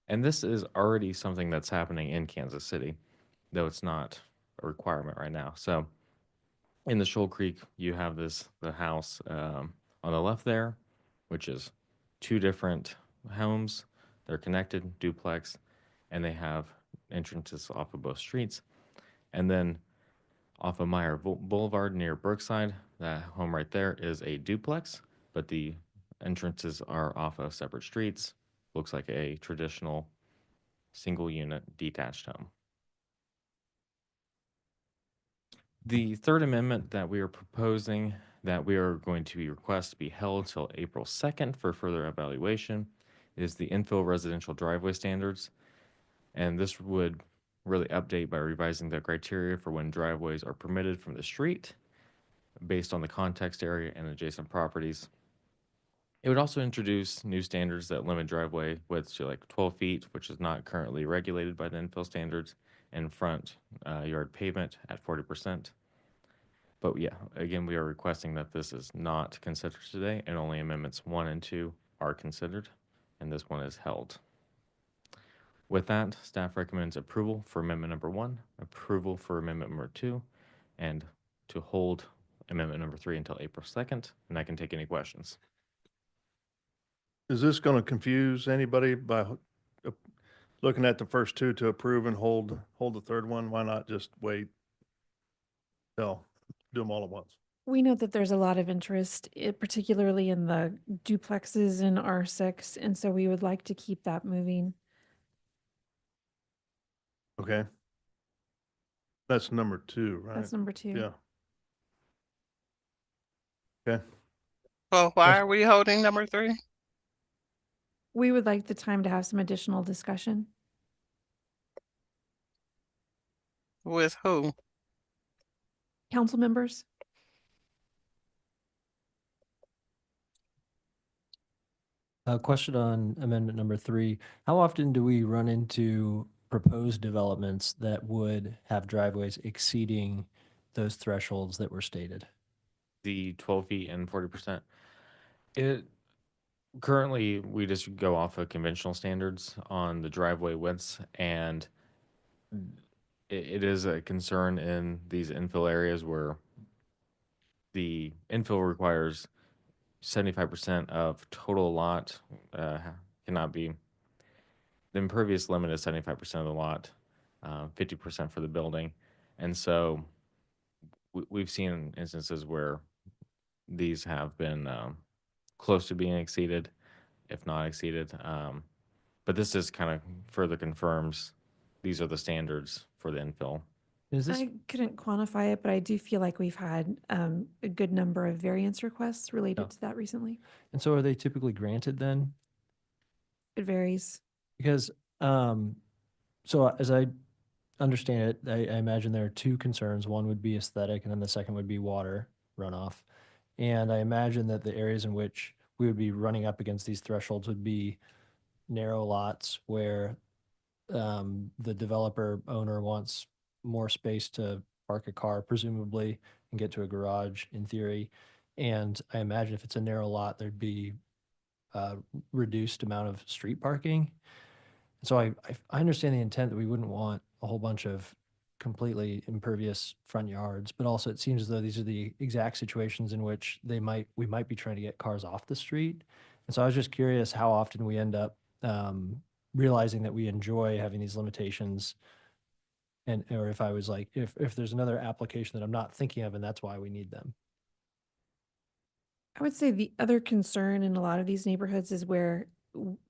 Speaker 13: And this is already something that's happening in Kansas City, though it's not a requirement right now. So in the Shoal Creek, you have the house on the left there, which is 2 different homes. They're connected, duplex, and they have entrances off of both streets. And then off of Meyer Boulevard near Brookside, that home right there is a duplex. but the entrances are off of separate streets. Looks like a traditional single unit detached home. The third amendment that we are proposing that we are going to request to be held till April 2nd for further evaluation is the infill residential driveway standards. And this would really update by revising the criteria for when driveways are permitted from the street based on the context area and adjacent properties. It would also introduce new standards that limit driveway width to like 12 feet, which is not currently regulated by the infill standards, and front yard pavement at 40%. But yeah, again, we are requesting that this is not considered today, and only amendments 1 and 2 are considered, and this one is held. With that, staff recommends approval for amendment number 1, approval for amendment number 2, and to hold amendment number 3 until April 2nd, and I can take any questions.
Speaker 5: Is this going to confuse anybody by looking at the first two to approve and hold the third one? Why not just wait? No, do them all at once.
Speaker 1: We know that there's a lot of interest, particularly in the duplexes in R6, and so we would like to keep that moving.
Speaker 5: Okay. That's number 2, right?
Speaker 1: That's number 2.
Speaker 5: Yeah. Okay.
Speaker 7: Well, why are we holding number 3?
Speaker 1: We would like the time to have some additional discussion.
Speaker 7: With who?
Speaker 1: Council members?
Speaker 2: A question on amendment number 3. How often do we run into proposed developments that would have driveways exceeding those thresholds that were stated?
Speaker 13: The 12 feet and 40%. Currently, we just go off of conventional standards on the driveway widths, and it is a concern in these infill areas where the infill requires 75% of total lot cannot be. The impervious limit is 75% of the lot, 50% for the building, and so we've seen instances where these have been close to being exceeded, if not exceeded. But this just kind of further confirms these are the standards for the infill.
Speaker 1: I couldn't quantify it, but I do feel like we've had a good number of variance requests related to that recently.
Speaker 2: And so are they typically granted then?
Speaker 1: It varies.
Speaker 2: Because, so as I understand it, I imagine there are 2 concerns. One would be aesthetic, and then the second would be water runoff. And I imagine that the areas in which we would be running up against these thresholds would be narrow lots where the developer owner wants more space to park a car, presumably, and get to a garage in theory. And I imagine if it's a narrow lot, there'd be a reduced amount of street parking. So I understand the intent that we wouldn't want a whole bunch of completely impervious front yards, but also it seems as though these are the exact situations in which we might be trying to get cars off the street. And so I was just curious how often we end up realizing that we enjoy having these limitations, and or if I was like, if there's another application that I'm not thinking of and that's why we need them.
Speaker 1: I would say the other concern in a lot of these neighborhoods is where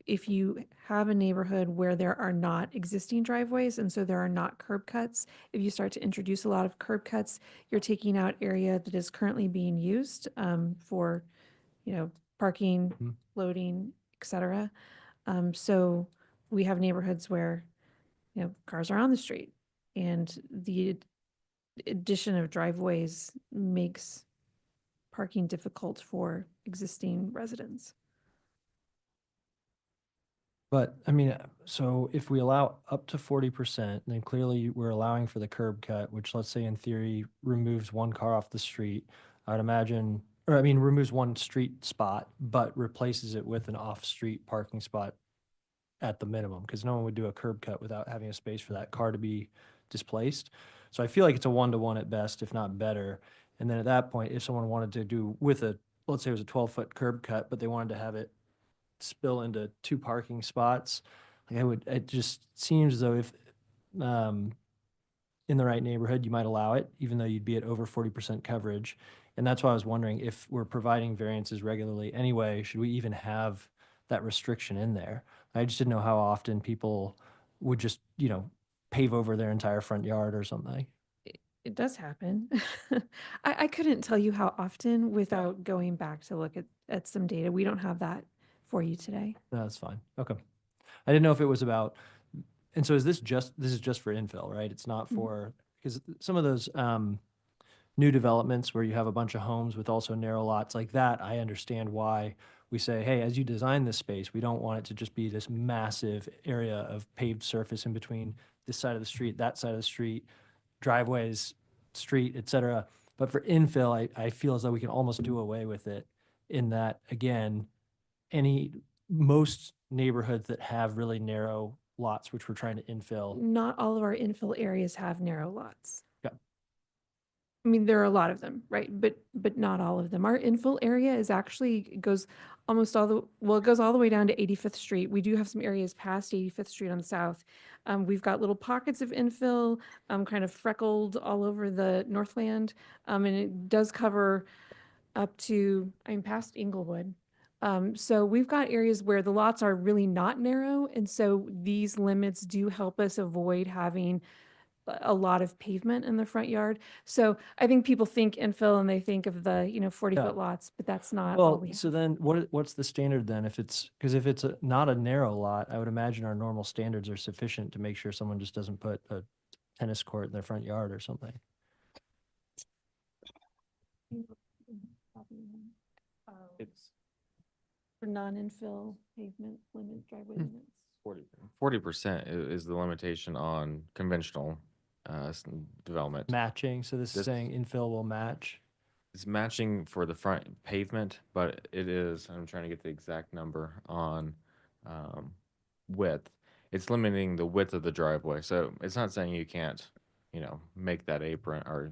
Speaker 1: if you have a neighborhood where there are not existing driveways and so there are not curb cuts, if you start to introduce a lot of curb cuts, you're taking out area that is currently being used for, parking, loading, etc. So we have neighborhoods where, cars are on the street, and the addition of driveways makes parking difficult for existing residents.
Speaker 2: But I mean, so if we allow up to 40%, then clearly we're allowing for the curb cut, which let's say in theory removes 1 car off the street. I'd imagine, or I mean, removes 1 street spot, but replaces it with an off-street parking spot at the minimum, because no one would do a curb cut without having a space for that car to be displaced. So I feel like it's a 1-to-1 at best, if not better. And then at that point, if someone wanted to do with let's say it was a 12-foot curb cut, but they wanted to have it spill into 2 parking spots, it just seems as though if in the right neighborhood, you might allow it, even though you'd be at over 40% coverage. And that's why I was wondering, if we're providing variances regularly anyway, should we even have that restriction in there? I just didn't know how often people would just, pave over their entire front yard or something.
Speaker 1: It does happen. I couldn't tell you how often without going back to look at some data. We don't have that for you today.
Speaker 2: No, that's fine. Okay. I didn't know if it was about, and so this is just for infill, right? It's not for, because some of those new developments where you have a bunch of homes with also narrow lots like that, I understand why we say, hey, as you design this space, we don't want it to just be this massive area of paved surface in between this side of the street, that side of the street, driveways, street, et cetera. But for infill, I feel as though we can almost do away with it in that, again, most neighborhoods that have really narrow lots, which we're trying to infill.
Speaker 1: Not all of our infill areas have narrow lots.
Speaker 2: Yeah.
Speaker 1: I mean, there are a lot of them, right? But not all of them. Our infill area is actually goes almost it goes all the way down to 85th Street. We do have some areas past 85th Street on the south. We've got little pockets of infill, kind of freckled all over the Northland. And it does cover up to, past Inglewood. So we've got areas where the lots are really not narrow. And so these limits do help us avoid having a lot of pavement in the front yard. So I think people think infill and they think of the, 40-foot lots, but that's not all
Speaker 2: Well,
Speaker 1: we have.
Speaker 2: so then what's the standard then? Because if it's not a narrow lot, I would imagine our normal standards are sufficient to make sure someone just doesn't put a tennis court in their front yard or something.
Speaker 1: It's for non-infill pavement limit, driveway limits.
Speaker 13: 40% is the limitation on conventional development.
Speaker 2: Matching, so this is saying infill will match?
Speaker 13: It's matching for the front pavement, but it is, I'm trying to get the exact number on width. It's limiting the width of the driveway. So it's not saying you can't, make that apron or,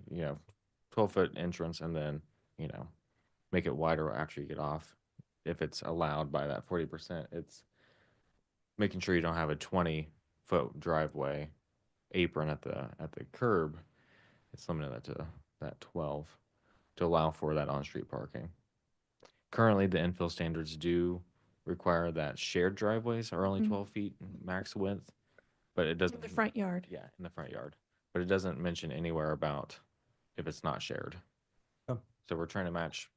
Speaker 13: 12-foot entrance and then, make it wider after you get off. If it's allowed by that 40%, it's making sure you don't have a 20-foot driveway apron at the curb. It's limited that to that 12 to allow for that on-street parking. Currently, the infill standards do require that shared driveways are only 12 feet max width, but it doesn't.
Speaker 1: In the front yard.
Speaker 13: Yeah, in the front yard. But it doesn't mention anywhere about if it's not shared.
Speaker 2: Oh.
Speaker 13: So we're trying to match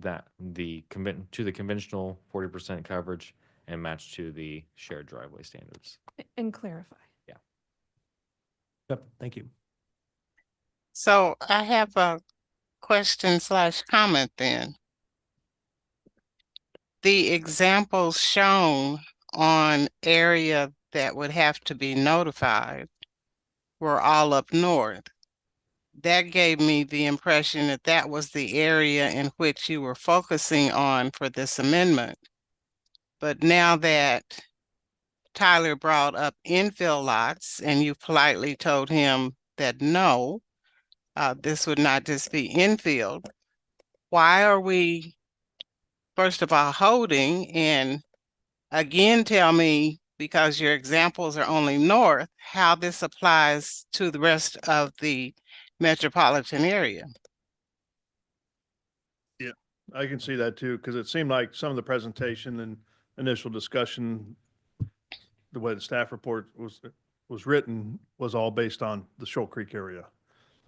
Speaker 13: that to the conventional 40% coverage and match to the shared driveway standards.
Speaker 1: And clarify.
Speaker 13: Yeah.
Speaker 2: Yep, thank you.
Speaker 7: So I have a question/comment then. The examples shown on area that would have to be notified were all up north. That gave me the impression that that was the area in which you were focusing on for this amendment. But now that Tyler brought up infill lots and you politely told him that no, this would not just be infield, why are we, first of all, holding, and again, tell me, because your examples are only north, how this applies to the rest of the metropolitan area?
Speaker 5: Yeah, I can see that too, because it seemed like some of the presentation and initial discussion, the way the staff report was written, was all based on the Shoal Creek area.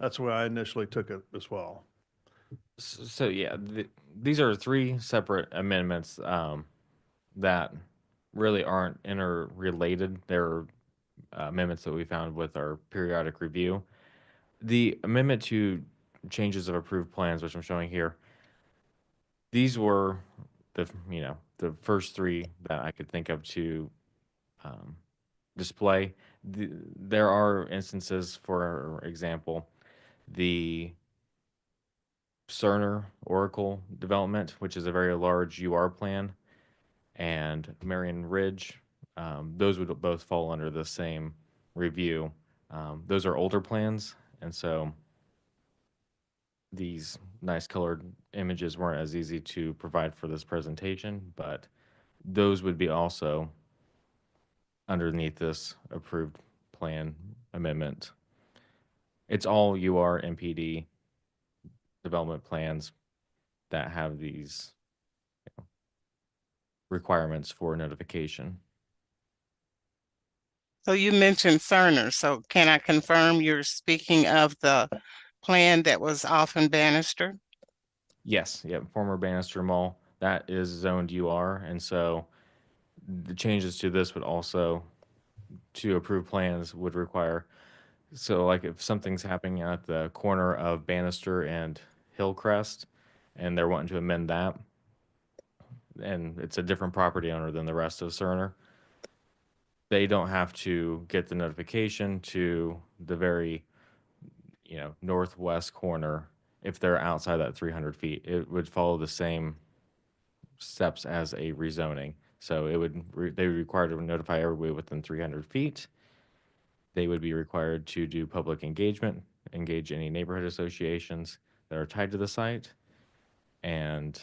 Speaker 5: That's where I initially took it as well.
Speaker 13: So yeah, these are three separate amendments that really aren't interrelated. They're amendments that we found with our periodic review. The amendment to changes of approved plans, which I'm showing here, these were the first three that I could think of to display. There are instances, for example, the Cerner Oracle development, which is a very large UR plan, and Marion Ridge. Those would both fall under the same review. Those are older plans, and so these nice colored images weren't as easy to provide for this presentation, but those would be also underneath this approved plan amendment. It's all UR MPD development plans that have these requirements for notification.
Speaker 7: So you mentioned Cerner, so can I confirm you're speaking of the plan that was off in Bannister?
Speaker 13: Yes, yep, former Bannister Mall, that is zoned UR, and so the changes to this would also, to approve plans, would require, so like if something's happening at the corner of Bannister and Hillcrest, and they're wanting to amend that, and it's a different property owner than the rest of Cerner, they don't have to get the notification to the very, northwest corner if they're outside that 300 feet. It would follow the same steps as a rezoning. So it would they would be required to notify everybody within 300 feet. They would be required to do public engagement, engage any neighborhood associations that are tied to the site, and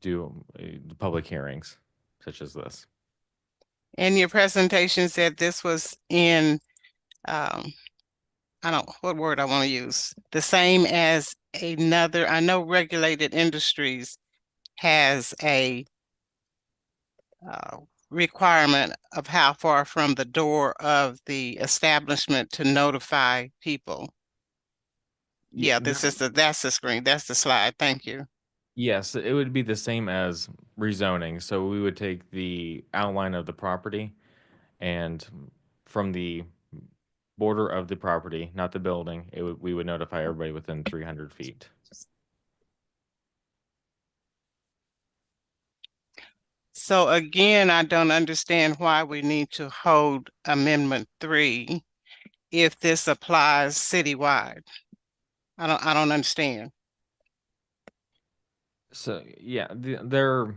Speaker 13: do public hearings such as this.
Speaker 7: In your presentation said this was in, what word I want to use, the same as another, I know Regulated Industries has a requirement of how far from the door of the establishment to notify people. Yeah, that's the screen, that's the slide, thank you.
Speaker 13: Yes, it would be the same as rezoning. So we would take the outline of the property, and from the border of the property, not the building, we would notify everybody within 300 feet.
Speaker 7: So again, I don't understand why we need to hold Amendment 3 if this applies citywide. I don't understand.
Speaker 13: So yeah, they're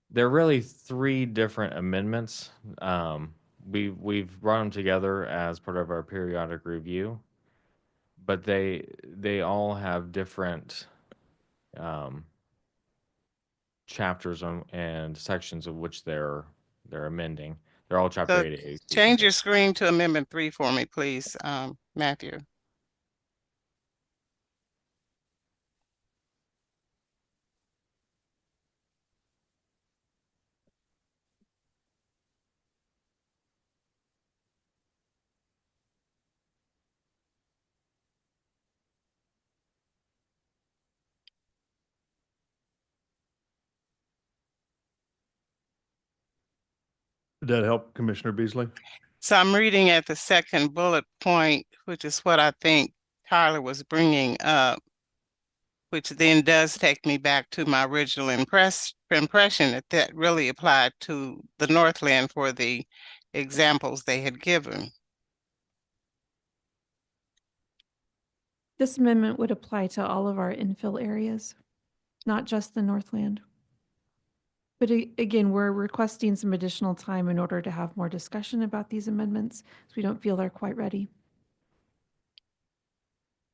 Speaker 13: really three different amendments. We've brought them together as part of our periodic review, but they all have different chapters and sections of which they're amending. They're all Chapter
Speaker 7: So
Speaker 13: 88.
Speaker 7: change your screen to Amendment 3 for me, please, Matthew.
Speaker 5: Did that help, Commissioner Beasley?
Speaker 7: So I'm reading at the second bullet point, which is what I think Tyler was bringing up, which then does take me back to my original impression that really applied to the Northland for the examples they had given.
Speaker 1: This amendment would apply to all of our infill areas, not just the Northland. But again, we're requesting some additional time in order to have more discussion about these amendments, so we don't feel they're quite ready.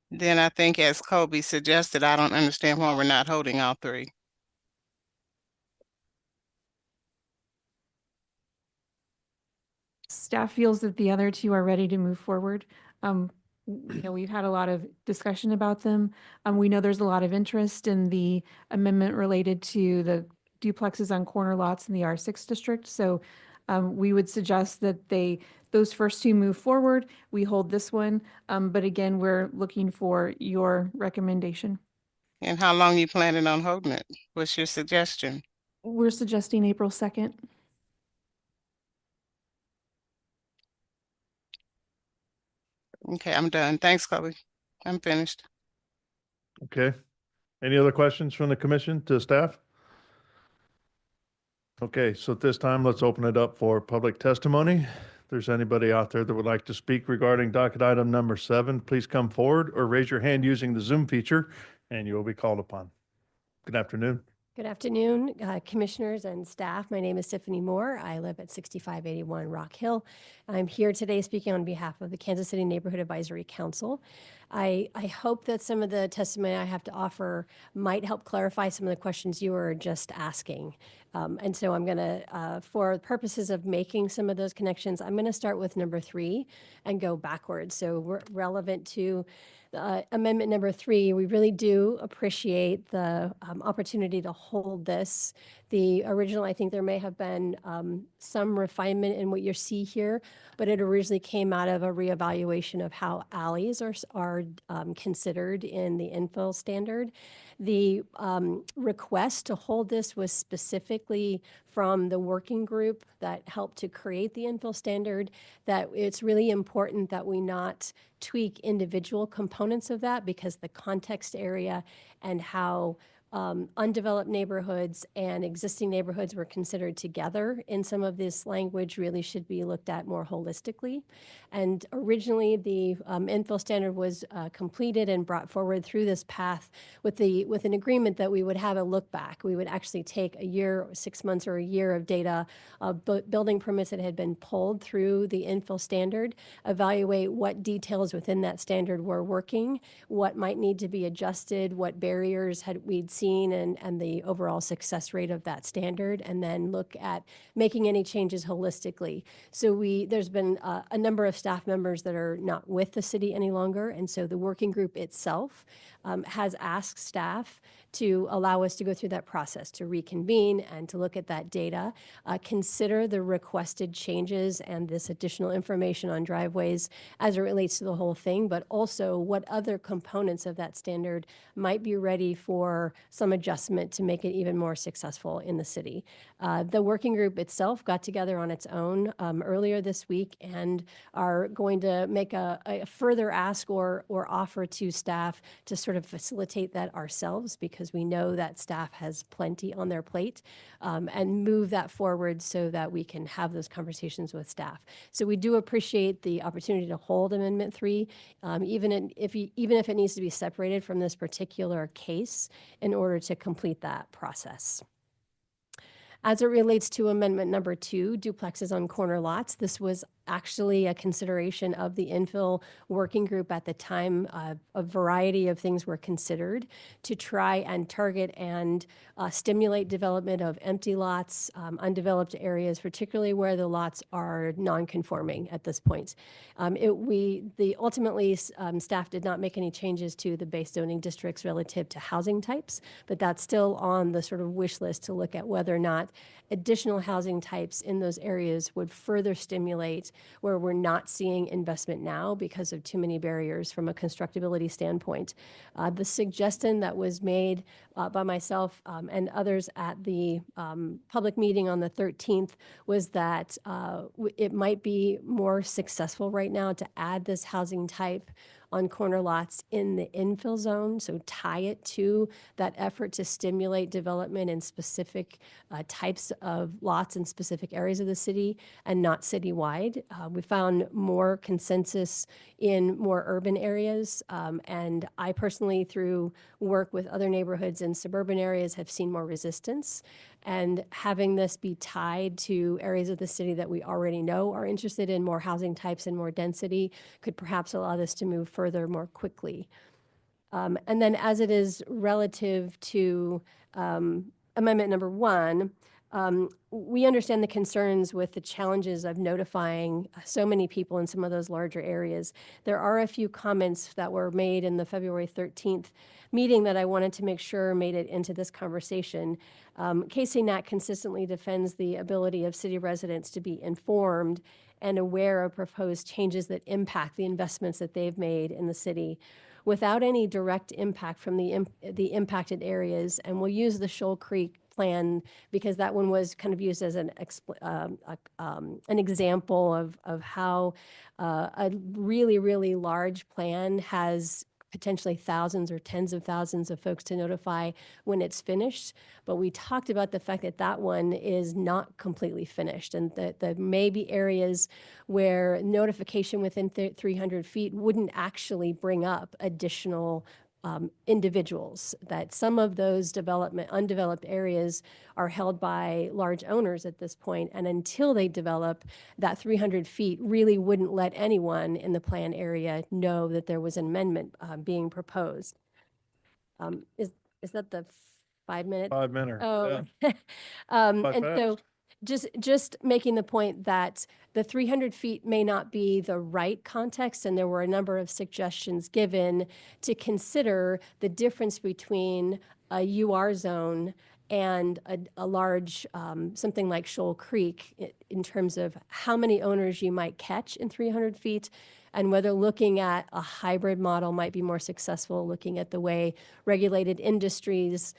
Speaker 7: Then I think, as Kobe suggested, I don't understand why we're not holding all three.
Speaker 1: Staff feels that the other two are ready to move forward. We've had a lot of discussion about them. We know there's a lot of interest in the amendment related to the duplexes on corner lots in the R6 district. So we would suggest that those first two move forward. We hold this one. But again, we're looking for your recommendation.
Speaker 7: And how long you planning on holding it? What's your suggestion?
Speaker 1: We're suggesting April 2nd.
Speaker 7: Okay, I'm done. Thanks, Kobe. I'm finished.
Speaker 5: Okay. Any other questions from the commission to staff? Okay, so at this time, let's open it up for public testimony. If there's anybody out there that would like to speak regarding docket item number 7, please come forward or raise your hand using the Zoom feature and you will be called upon. Good afternoon.
Speaker 10: Good afternoon, commissioners and staff. My name is Tiffany Moore. I live at 6581 Rock Hill. I'm here today speaking on behalf of the Kansas City Neighborhood Advisory Council. I hope that some of the testimony I have to offer might help clarify some of the questions you were just asking. And so I'm going to, for purposes of making some of those connections, I'm going to start with number 3 and go backwards. So we're relevant to amendment number 3, we really do appreciate the opportunity to hold this. The original, I think there may have been some refinement in what you see here, but it originally came out of a reevaluation of how alleys are considered in the infill standard. The request to hold this was specifically from the working group that helped to create the infill standard, that it's really important that we not tweak individual components of that, because the context area and how undeveloped neighborhoods and existing neighborhoods were considered together in some of this language really should be looked at more holistically. And originally, the infill standard was completed and brought forward through this path with an agreement that we would have a look back. We would actually take a year, 6 months, or a year of data of building permits that had been pulled through the infill standard, evaluate what details within that standard were working, what might need to be adjusted, what barriers we'd seen, and the overall success rate of that standard, and then look at making any changes holistically. So there's been a number of staff members that are not with the city any longer, and so the working group itself has asked staff to allow us to go through that process, to reconvene and to look at that data, consider the requested changes and this additional information on driveways as it relates to the whole thing, but also what other components of that standard might be ready for some adjustment to make it even more successful in the city. The working group itself got together on its own earlier this week and are going to make a further ask or offer to staff to sort of facilitate that ourselves, because we know that staff has plenty on their plate, and move that forward so that we can have those conversations with staff. So we do appreciate the opportunity to hold Amendment 3, even if it needs to be separated from this particular case in order to complete that process. As it relates to amendment number 2, duplexes on corner lots, this was actually a consideration of the infill working group at the time. A variety of things were considered to try and target and stimulate development of empty lots, undeveloped areas, particularly where the lots are non-conforming at this point. Ultimately, staff did not make any changes to the base zoning districts relative to housing types, but that's still on the sort of wish list to look at whether or not additional housing types in those areas would further stimulate where we're not seeing investment now because of too many barriers from a constructability standpoint. The suggestion that was made by myself and others at the public meeting on the 13th was that it might be more successful right now to add this housing type on corner lots in the infill zone, so tie it to that effort to stimulate development in specific types of lots in specific areas of the city and not citywide. We found more consensus in more urban areas, and I personally, through work with other neighborhoods in suburban areas, have seen more resistance. And having this be tied to areas of the city that we already know are interested in more housing types and more density could perhaps allow this to move further more quickly. And then as it is relative to amendment number 1, we understand the concerns with the challenges of notifying so many people in some of those larger areas. There are a few comments that were made in the February 13th meeting that I wanted to make sure made it into this conversation. KCNAC consistently defends the ability of city residents to be informed and aware of proposed changes that impact the investments that they've made in the city without any direct impact from the impacted areas. And we'll use the Shoal Creek plan because that one was kind of used as an example of how a really, really large plan has potentially thousands or tens of thousands of folks to notify when it's finished. But we talked about the fact that that one is not completely finished, and that there may be areas where notification within 300 feet wouldn't actually bring up additional individuals, that some of those undeveloped areas are held by large owners at this point, and until they develop, that 300 feet really wouldn't let anyone in the plan area know that there was an amendment being proposed. Is that the 5 minute?
Speaker 5: 5 minute.
Speaker 10: Oh.
Speaker 5: Yeah. Quite
Speaker 10: And so
Speaker 5: fast.
Speaker 10: just making the point that the 300 feet may not be the right context, and there were a number of suggestions given to consider the difference between a UR zone and a large, something like Shoal Creek in terms of how many owners you might catch in 300 feet, and whether looking at a hybrid model might be more successful, looking at the way regulated industries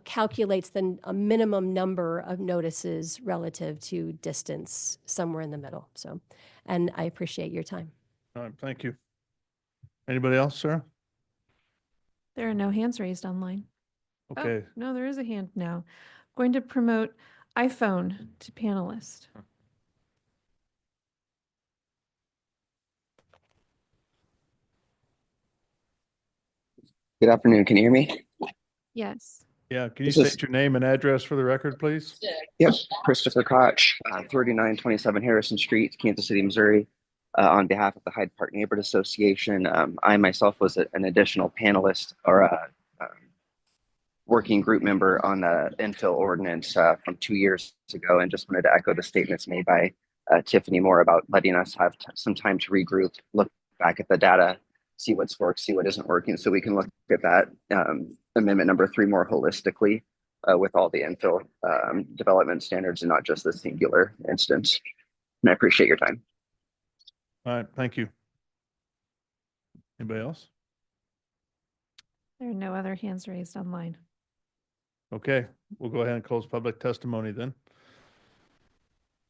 Speaker 10: calculates a minimum number of notices relative to distance, somewhere in the middle. So, and I appreciate your time.
Speaker 5: All right, thank you. Anybody else, sir?
Speaker 1: There are no hands raised online.
Speaker 5: Okay.
Speaker 1: Oh, no, there is a hand now. Going to promote iPhone to panelist.
Speaker 11: Good afternoon. Can you hear me?
Speaker 1: Yes.
Speaker 5: Yeah, can you
Speaker 11: This is-
Speaker 5: state your name and address for the record, please?
Speaker 11: Yep, Christopher Koch, 3927 Harrison Street, Kansas City, Missouri. On behalf of the Hyde Park Neighborhood Association, I myself was an additional panelist or a working group member on the infill ordinance from 2 years ago, and just wanted to echo the statements made by Tiffany Moore about letting us have some time to regroup, look back at the data, see what's worked, see what isn't working, so we can look at that amendment number 3 more holistically with all the infill development standards and not just the singular instance. And I appreciate your time.
Speaker 5: All right, thank you. Anybody else?
Speaker 1: There are no other hands raised online.
Speaker 5: Okay, we'll go ahead and close public testimony then.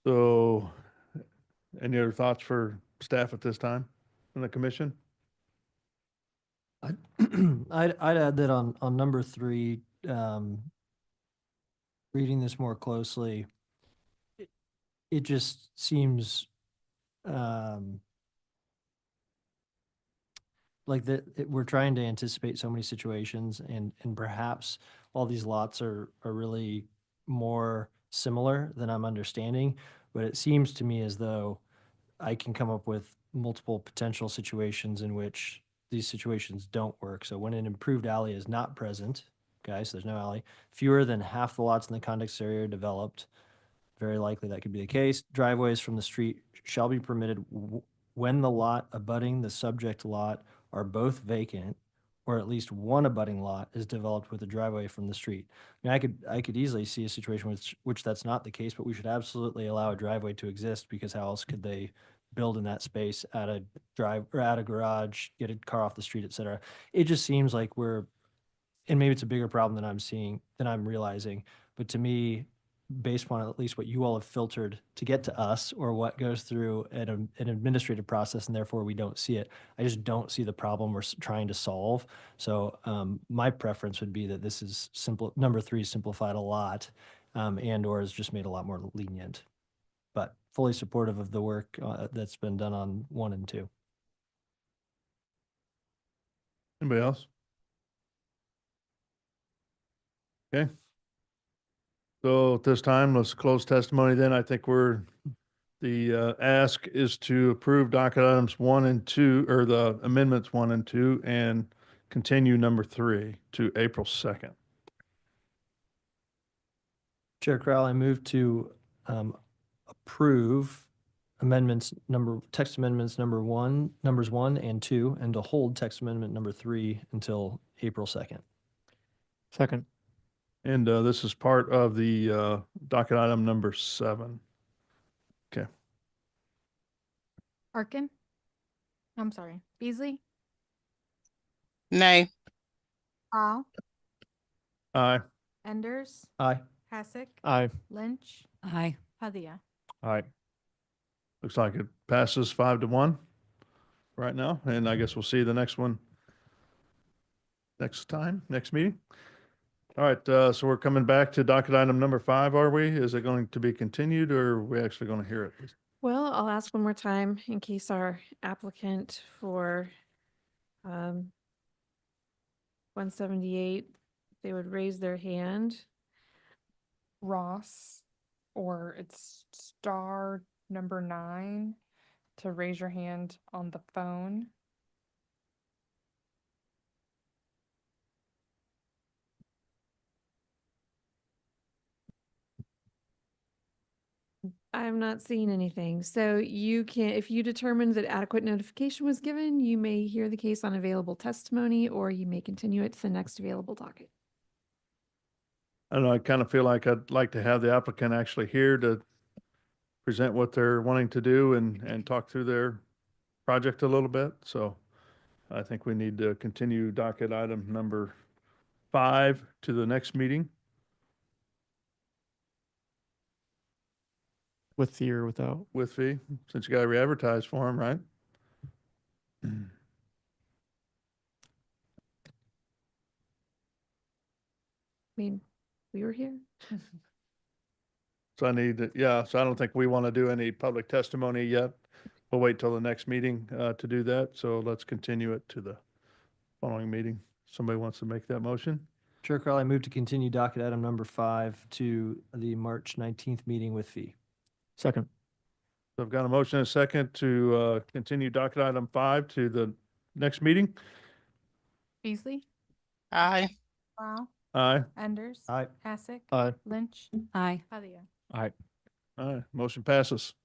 Speaker 5: So, any other thoughts for staff at this time from the commission?
Speaker 2: I'd add that on number 3, reading this more closely, it just seems like we're trying to anticipate so many situations, and perhaps all these lots are really more similar than I'm understanding, but it seems to me as though I can come up with multiple potential situations in which these situations don't work. So when an improved alley is not present, okay, so there's no alley, fewer than half the lots in the context area are developed. Very likely that could be the case. Driveways from the street shall be permitted when the lot abutting the subject lot are both vacant, or at least one abutting lot is developed with a driveway from the street. I mean, I could easily see a situation which that's not the case, but we should absolutely allow a driveway to exist, because how else could they build in that space, at a drive or at a garage, get a car off the street, et cetera. It just seems like and maybe it's a bigger problem than I'm realizing, but to me, based upon at least what you all have filtered to get to us, or what goes through an administrative process, and therefore we don't see it, I just don't see the problem we're trying to solve. So my preference would be that this is simple. Number 3 is simplified a lot, and or is just made a lot more lenient, but fully supportive of the work that's been done on 1 and 2.
Speaker 5: Anybody else? Okay. So at this time, let's close testimony then. I think the ask is to approve docket items 1 and 2, or the amendments 1 and 2, and continue number 3 to April 2nd.
Speaker 2: Chair Crowell, I move to approve text amendments numbers 1 and 2, and to hold text amendment number 3 until April 2nd.
Speaker 18: Second.
Speaker 5: And this is part of the docket item number 7. Okay.
Speaker 19: Arkin? I'm sorry, Beasley?
Speaker 7: Nay.
Speaker 19: Hall?
Speaker 5: Aye.
Speaker 19: Enders?
Speaker 2: Aye.
Speaker 19: Hasek?
Speaker 18: Aye.
Speaker 19: Lynch?
Speaker 14: Aye.
Speaker 19: Padilla?
Speaker 5: Aye. Looks like it passes 5-1 right now, and I guess we'll see the next one next meeting. All right, so we're coming back to docket item number 5, are we? Is it going to be continued, or are we actually going to hear it?
Speaker 1: Well, I'll ask one more time in case our applicant for 178, they would raise their hand.
Speaker 19: Ross, or it's star number 9 to raise your hand on the phone.
Speaker 1: I'm not seeing anything. So you can, if you determine that adequate notification was given, you may hear the case on available testimony, or you may continue it to the next available docket.
Speaker 5: I don't know, I kind of feel like I'd like to have the applicant actually here to present what they're wanting to do and talk through their project a little bit. So I think we need to continue docket item number 5 to the next meeting.
Speaker 18: With fee or without?
Speaker 5: With fee, since you got to re-advertise for them, right?
Speaker 1: I mean, we were here.
Speaker 5: So I need to, yeah, so I don't think we want to do any public testimony yet. We'll wait till the next meeting to do that. So let's continue it to the following meeting. Somebody wants to make that motion?
Speaker 2: Chair Crowley, I move to continue docket item number 5 to the March 19th meeting with fee.
Speaker 18: Second.
Speaker 5: So I've got a motion and a second to continue docket item 5 to the next meeting.
Speaker 6: Beasley?
Speaker 7: Aye.
Speaker 6: Wow.
Speaker 5: Aye.
Speaker 6: Enders?
Speaker 2: Aye.
Speaker 6: Hasek?
Speaker 18: Aye.
Speaker 6: Lynch?
Speaker 14: Aye.
Speaker 6: Padilla?
Speaker 18: All right.
Speaker 5: Aye. Motion passes.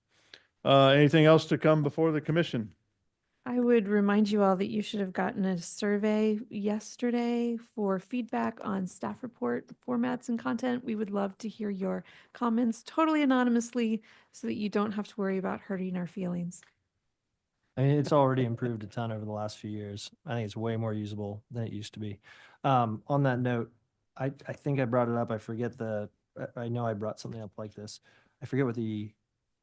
Speaker 5: Anything else to come before the commission?
Speaker 1: I would remind you all that you should have gotten a survey yesterday for feedback on staff report formats and content. We would love to hear your comments totally anonymously so that you don't have to worry about hurting our feelings.
Speaker 2: I mean, it's already improved a ton over the last few years. I think it's way more usable than it used to be. On that note, I think I brought it up. I forget I know I brought something up like this. I forget what the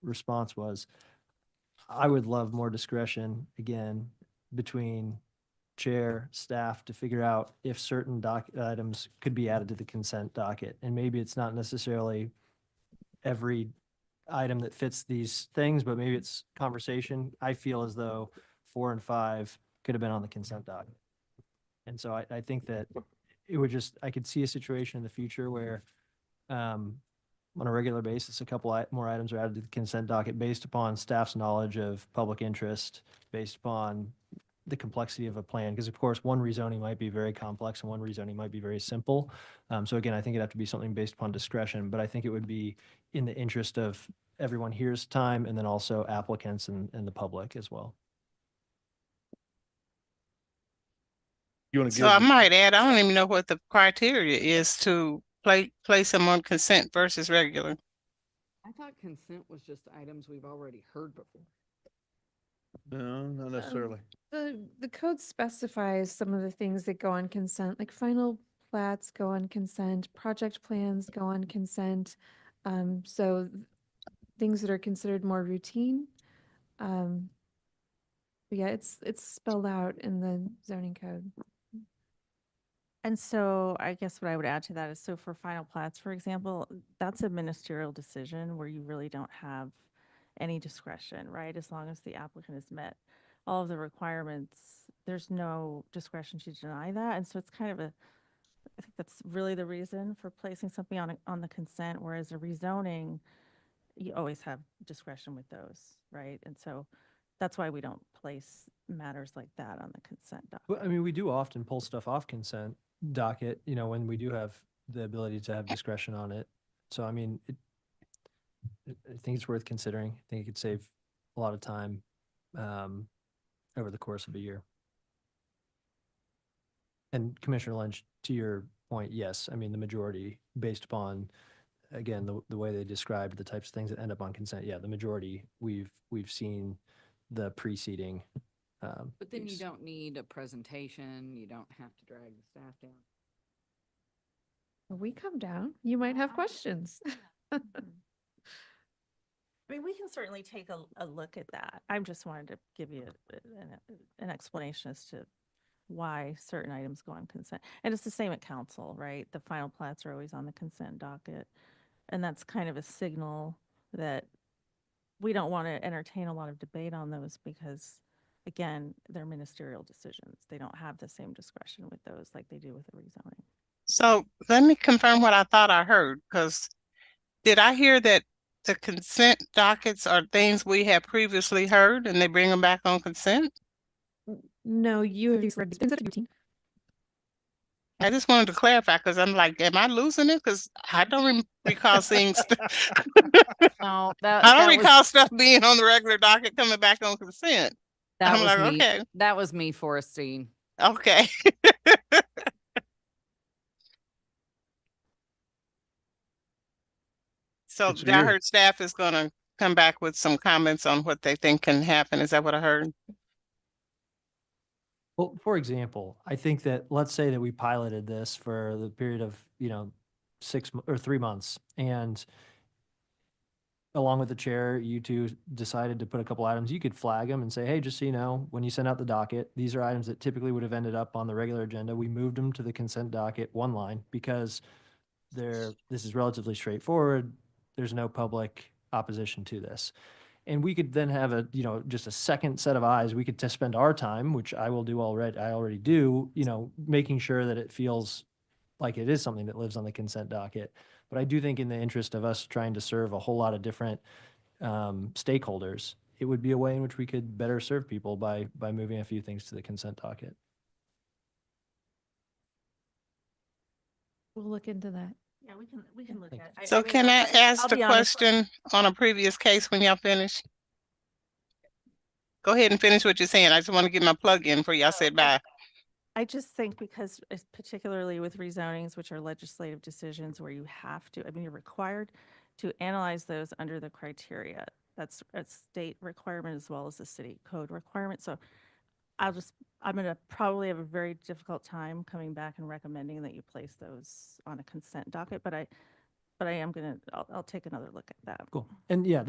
Speaker 2: response was. I would love more discretion, again, between chair, staff to figure out if certain docket items could be added to the consent docket. And maybe it's not necessarily every item that fits these things, but maybe it's conversation. I feel as though 4 and 5 could have been on the consent docket. And so I think that it would I could see a situation in the future where on a regular basis, a couple more items are added to the consent docket based upon staff's knowledge of public interest, based upon the complexity of a plan. Because of course, one rezoning might be very complex and one rezoning might be very simple. So again, I think it'd have to be something based upon discretion, but I think it would be in the interest of everyone here's time and then also applicants and the public as well.
Speaker 5: You want to
Speaker 7: So I might add, I don't even know what the criteria is to place them on consent versus regular.
Speaker 14: I thought consent was just items we've already heard before.
Speaker 5: No, not necessarily.
Speaker 1: The code specifies some of the things that go on consent, like final plats go on consent, project plans go on consent. So things that are considered more routine. But yeah, it's spelled out in the zoning code.
Speaker 8: And so I guess what I would add to that is, so for final plats, for example, that's a ministerial decision where you really don't have any discretion, right? As long as the applicant has met all of the requirements, there's no discretion to deny that. And so it's kind of I think that's really the reason for placing something on the consent, whereas a rezoning, you always have discretion with those, right? And so that's why we don't place matters like that on the consent docket.
Speaker 2: Well, I mean, we do often pull stuff off consent docket, when we do have the ability to have discretion on it. So, I mean, I think it's worth considering. I think it could save a lot of time over the course of a year. And Commissioner Lynch, to your point, yes, I mean, the majority, based upon, again, the way they described the types of things that end up on consent, yeah, the majority, we've seen the preceding.
Speaker 14: But then you
Speaker 2: piece.
Speaker 14: don't need a presentation. You don't have to drag the staff down.
Speaker 1: When we come down, you might have questions.
Speaker 8: I mean, we can certainly take a look at that. I just wanted to give you an explanation as to why certain items go on consent. And it's the same at council, right? The final plats are always on the consent docket. And that's kind of a signal that we don't want to entertain a lot of debate on those because again, they're ministerial decisions. They don't have the same discretion with those like they do with the rezoning.
Speaker 7: So let me confirm what I thought I heard, because did I hear that the consent dockets are things we have previously heard and they bring them back on consent?
Speaker 1: No, you have read things that are routine.
Speaker 7: I just wanted to clarify because I'm like, am I losing it? Because I don't recall seeing stuff.
Speaker 14: No,
Speaker 7: I don't recall stuff being on the regular docket coming back on consent.
Speaker 14: that
Speaker 7: I'm
Speaker 14: was
Speaker 7: like,
Speaker 14: me.
Speaker 7: okay,
Speaker 14: That was me, Forrestine.
Speaker 7: okay. So
Speaker 5: It's
Speaker 7: I
Speaker 5: weird.
Speaker 7: heard staff is gonna come back with some comments on what they think can happen. Is that what I heard?
Speaker 2: Well, for example, I think that, let's say that we piloted this for the period of, 3 months, and along with the chair, you two decided to put a couple items. You could flag them and say, hey, just so you know, when you send out the docket, these are items that typically would have ended up on the regular agenda. We moved them to the consent docket one line because this is relatively straightforward. There's no public opposition to this. And we could then have just a second set of eyes. We could just spend our time, which I will do already. I already do, making sure that it feels like it is something that lives on the consent docket. But I do think, in the interest of us trying to serve a whole lot of different stakeholders, it would be a way in which we could better serve people by moving a few things to the consent docket.
Speaker 1: We'll look into that.
Speaker 8: Yeah, we can look at it.
Speaker 7: So can I ask
Speaker 8: I'll
Speaker 7: the
Speaker 8: be honest,
Speaker 7: question on a previous case when y'all finish? Go ahead and finish what you're saying. I just want to get my plug in for y'all said bye.
Speaker 8: I just think because particularly with rezonings, which are legislative decisions where you have to, you're required to analyze those under the criteria. That's a state requirement as well as a city code requirement. So I'm going to probably have a very difficult time coming back and recommending that you place those on a consent docket, but I am I'll take another look at that.
Speaker 2: Cool. And yeah,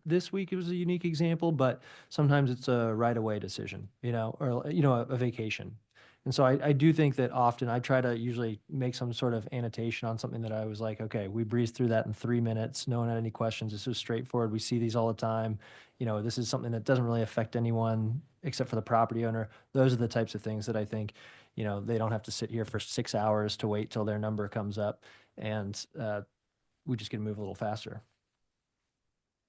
Speaker 2: this week it was a unique example, but sometimes it's a right away decision, or, a vacation. And so I do think that often I try to usually make some sort of annotation on something that I was like, okay, we breezed through that in 3 minutes. No one had any questions. This was straightforward. We see these all the time. This is something that doesn't really affect anyone except for the property owner. Those are the types of things that I think, they don't have to sit here for 6 hours to wait till their number comes up. And we just get to move a little faster.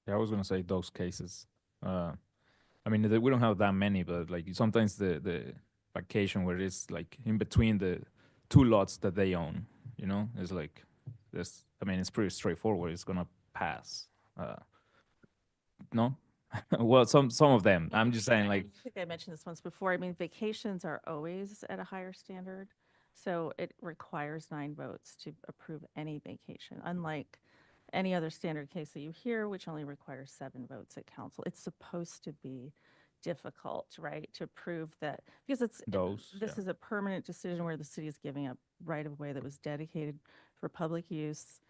Speaker 12: Yeah, I was gonna say those cases. We don't have that many, but like sometimes the vacation where it's like in between the two lots that they own, it's like this. It's pretty straightforward. It's gonna pass. No, well, some of them. I'm just saying, like.
Speaker 8: I think I mentioned this once before. Vacations are always at a higher standard. So it requires 9 votes to approve any vacation, unlike any other standard case that you hear, which only requires 7 votes at council. It's supposed to be difficult, right, to prove that, because this is a permanent decision where the city is giving up right of way that was dedicated for public use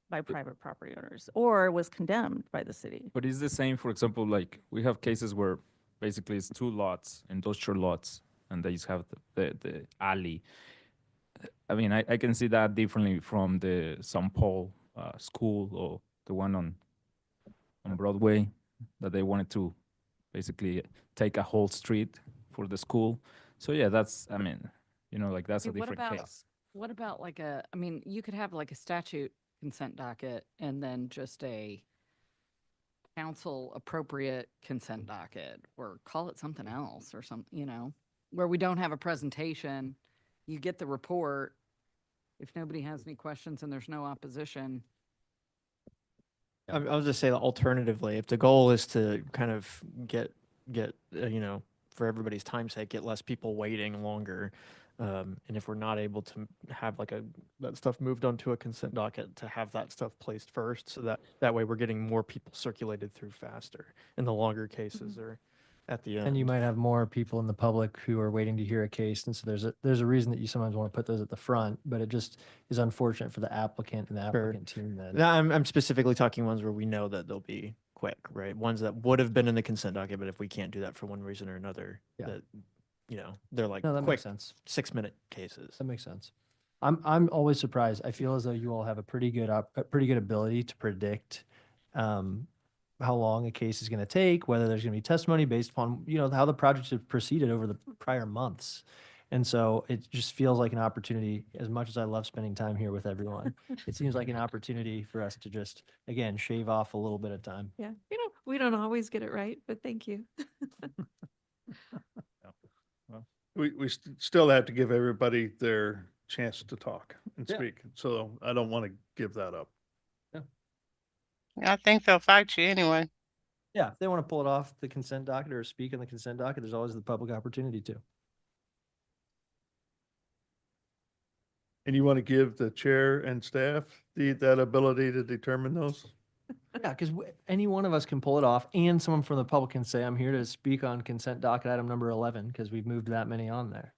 Speaker 8: by private property owners or was condemned by the city.
Speaker 12: But it's the same, for example, like we have cases where basically it's 2 lots, industrial lots, and they just have the alley. I can see that differently from the St. Paul school or the one on Broadway, that they wanted to basically take a whole street for the school. So yeah, that's, that's a different case.
Speaker 14: What about you could have like a statute consent docket and then just a council appropriate consent docket, or call it something else or something, where we don't have a presentation. You get the report. If nobody has any questions and there's no opposition.
Speaker 18: I'll just say that alternatively, if the goal is to kind of get for everybody's time's sake, get less people waiting longer, and if we're not able to have that stuff moved onto a consent docket, to have that stuff placed first, so that way we're getting more people circulated through faster, and the longer cases are at the end.
Speaker 2: And you might have more people in the public who are waiting to hear a case, and so there's a reason that you sometimes want to put those at the front, but it just is unfortunate for the applicant and the applicant team. Then
Speaker 18: now, I'm specifically talking ones where we know that they'll be quick, right? Ones that would have been in the consent docket, but if we can't do that for one reason or another, that they're like
Speaker 2: that
Speaker 18: quick
Speaker 2: makes sense.
Speaker 18: 6-minute cases.
Speaker 2: That makes sense. I'm always surprised. I feel as though you all have a pretty good ability to predict how long a case is going to take, whether there's going to be testimony based upon, you know, how the project has proceeded over the prior months. And so it just feels like an opportunity, as much as I love spending time here with everyone, it seems like an opportunity for us to just, again, shave off a little bit of time.
Speaker 1: Yeah, you know, we don't always get it right, but thank you.
Speaker 5: We still have to give everybody their chance to talk and
Speaker 2: Yeah.
Speaker 5: speak. So I don't want to give that up.
Speaker 7: I think they'll fight you anyway.
Speaker 2: Yeah, if they want to pull it off the consent docket or speak on the consent docket, there's always the public opportunity to.
Speaker 5: And you want to give the chair and staff that ability to determine those?
Speaker 2: Yeah, because any one of us can pull it off, and someone from the public can say, I'm here to speak on consent docket item number 11, because we've moved that many on there.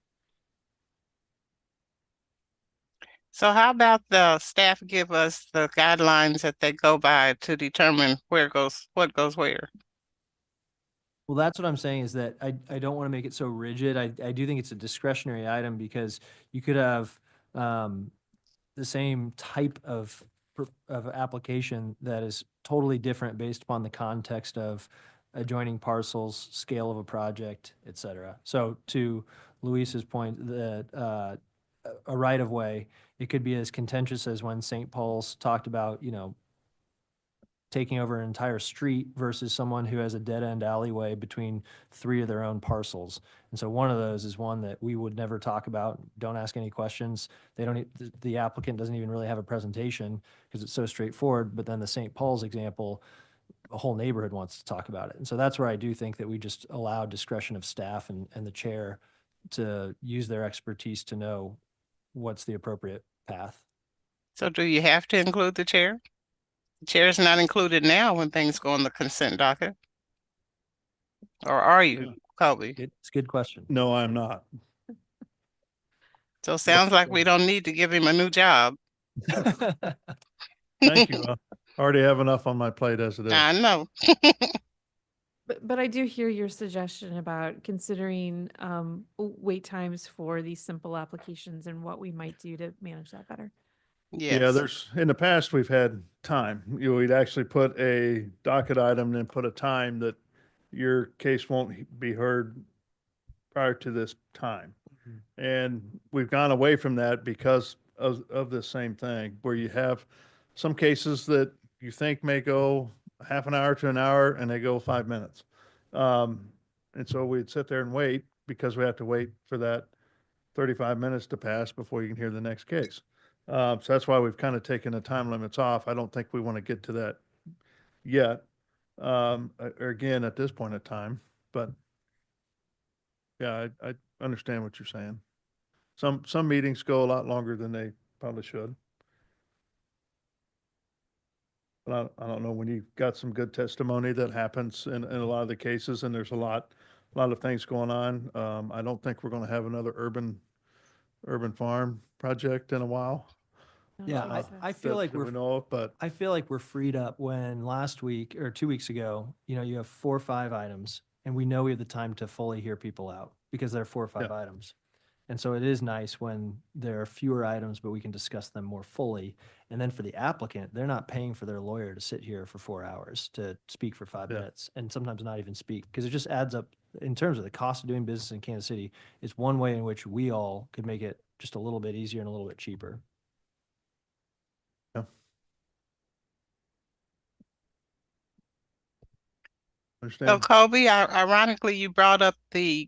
Speaker 7: So how about the staff give us the guidelines that they go by to determine what goes where?
Speaker 2: Well, that's what I'm saying, is that I don't want to make it so rigid. I do think it's a discretionary item, because you could have the same type of application that is totally different based upon the context of adjoining parcels, scale of a project, et cetera. So to Luis's point, that a right of way, it could be as contentious as when St. Paul's talked about, you know, taking over an entire street versus someone who has a dead end alleyway between 3 of their own parcels. And so one of those is one that we would never talk about. Don't ask any questions. They don't, the applicant doesn't even really have a presentation because it's so straightforward. But then the St. Paul's example, a whole neighborhood wants to talk about it. And so that's where I do think that we just allow discretion of staff and the chair to use their expertise to know what's the appropriate path.
Speaker 7: So do you have to include the chair? The chair is not included now when things go on the consent docket. Or are you, Kobe?
Speaker 2: It's a good question.
Speaker 5: No, I'm not.
Speaker 7: So it sounds like we don't need to give him a new job.
Speaker 5: Thank you. I already have enough on my plate as it is.
Speaker 7: I know.
Speaker 1: But I do hear your suggestion about considering wait times for these simple applications and what we might do to manage that better.
Speaker 5: Yeah, in the past, we've had time. You know, we'd actually put a docket item and put a time that your case won't be heard prior to this time. And we've gone away from that because of the same thing, where you have some cases that you think may go half an hour to an hour and they go 5 minutes. And so we'd sit there and wait, because we have to wait for that 35 minutes to pass before you can hear the next case. So that's why we've kind of taken the time limits off. I don't think we want to get to that yet, or again, at this point in time, but yeah, I understand what you're saying. Some meetings go a lot longer than they probably should. But I don't know, when you've got some good testimony that happens in a lot of the cases, and there's a lot of things going on. I don't think we're going to have another urban farm project in a while.
Speaker 2: Yeah, I feel like
Speaker 5: we know of, but
Speaker 2: I feel like we're freed up when last week or 2 weeks ago, you know, you have 4 or 5 items, and we know we have the time to fully hear people out because there are 4 or 5 items. And so it is nice when there are fewer items, but we can discuss them more fully. And then for the applicant, they're not paying for their lawyer to sit here for 4 hours to speak for 5 minutes, and sometimes not even speak, because it just adds up in terms of the cost of doing business in Kansas City. It's one way in which we all could make it just a little bit easier and a little bit cheaper.
Speaker 7: So Kobe, ironically, you brought up the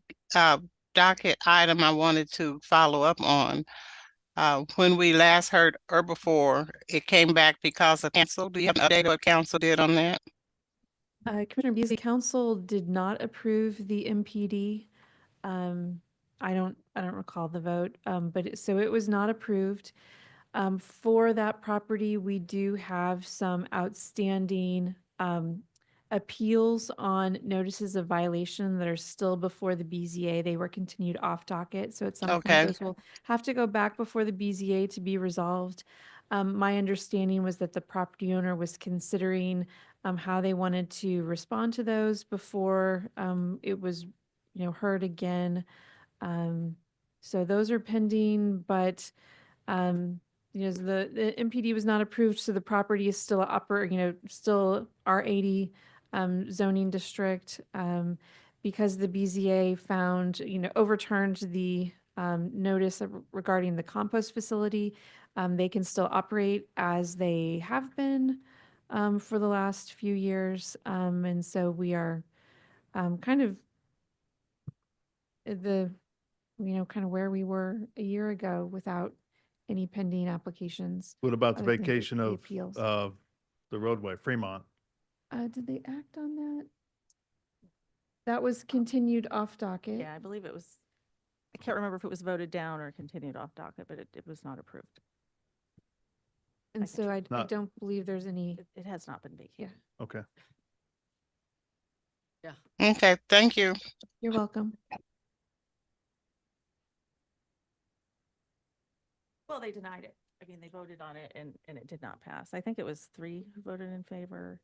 Speaker 7: docket item I wanted to follow up on. When we last heard Herbivore, it came back because of council. Do you have an update what council did on that?
Speaker 1: Commissioner Beasley, council did not approve the MPD. I don't recall the vote, but so it was not approved. For that property, we do have some outstanding appeals on notices of violation that are still before the BZA. They were continued off docket, so at some point those will have to go back before the BZA to be resolved. My understanding was that the property owner was considering how they wanted to respond to those before it was, you know, heard again. So those are pending, but you know, the MPD was not approved, so the property is still still R80 zoning district. Because the BZA found, overturned the notice regarding the compost facility, they can still operate as they have been for the last few years. And so we are kind of kind of where we were a year ago without any pending applications.
Speaker 5: What about the
Speaker 1: other than
Speaker 5: vacation
Speaker 1: the
Speaker 5: of,
Speaker 1: appeals.
Speaker 5: the roadway, Fremont?
Speaker 1: Did they act on that? That was continued off docket.
Speaker 8: Yeah, I believe it was, I can't remember if it was voted down or continued off docket, but it was not approved.
Speaker 1: And so I
Speaker 5: Not-
Speaker 1: don't believe there's any.
Speaker 8: It has not been vacated.
Speaker 5: Okay.
Speaker 7: Okay, thank you.
Speaker 1: You're welcome.
Speaker 8: Well, they denied it. I mean, they voted on it and it did not pass. I think it was 3 who voted in favor.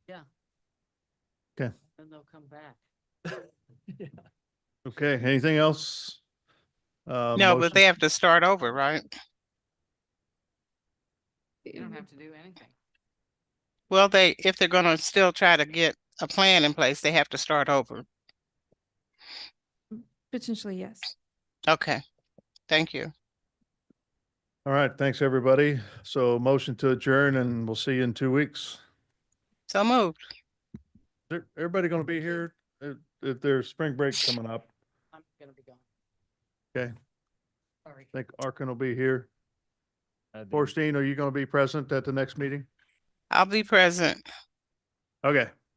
Speaker 14: Yeah.
Speaker 5: Okay.
Speaker 14: Then they'll come back.
Speaker 5: Okay, anything else?
Speaker 7: No,
Speaker 5: Motion-
Speaker 7: but they have to start over, right?
Speaker 14: You don't have to do anything.
Speaker 7: Well, if they're gonna still try to get a plan in place, they have to start over.
Speaker 1: Potentially, yes.
Speaker 7: Okay, thank you.
Speaker 5: All right, thanks, everybody. So motion to adjourn, and we'll see you in 2 weeks.
Speaker 7: So moved.
Speaker 5: Everybody gonna be here if there's spring break coming up?
Speaker 14: I'm gonna be gone.
Speaker 5: Okay,
Speaker 14: Sorry.
Speaker 5: I think Arkin will be here.
Speaker 12: At the-
Speaker 5: Borstein, are you gonna be present at the next meeting?
Speaker 7: I'll be present.
Speaker 5: Okay,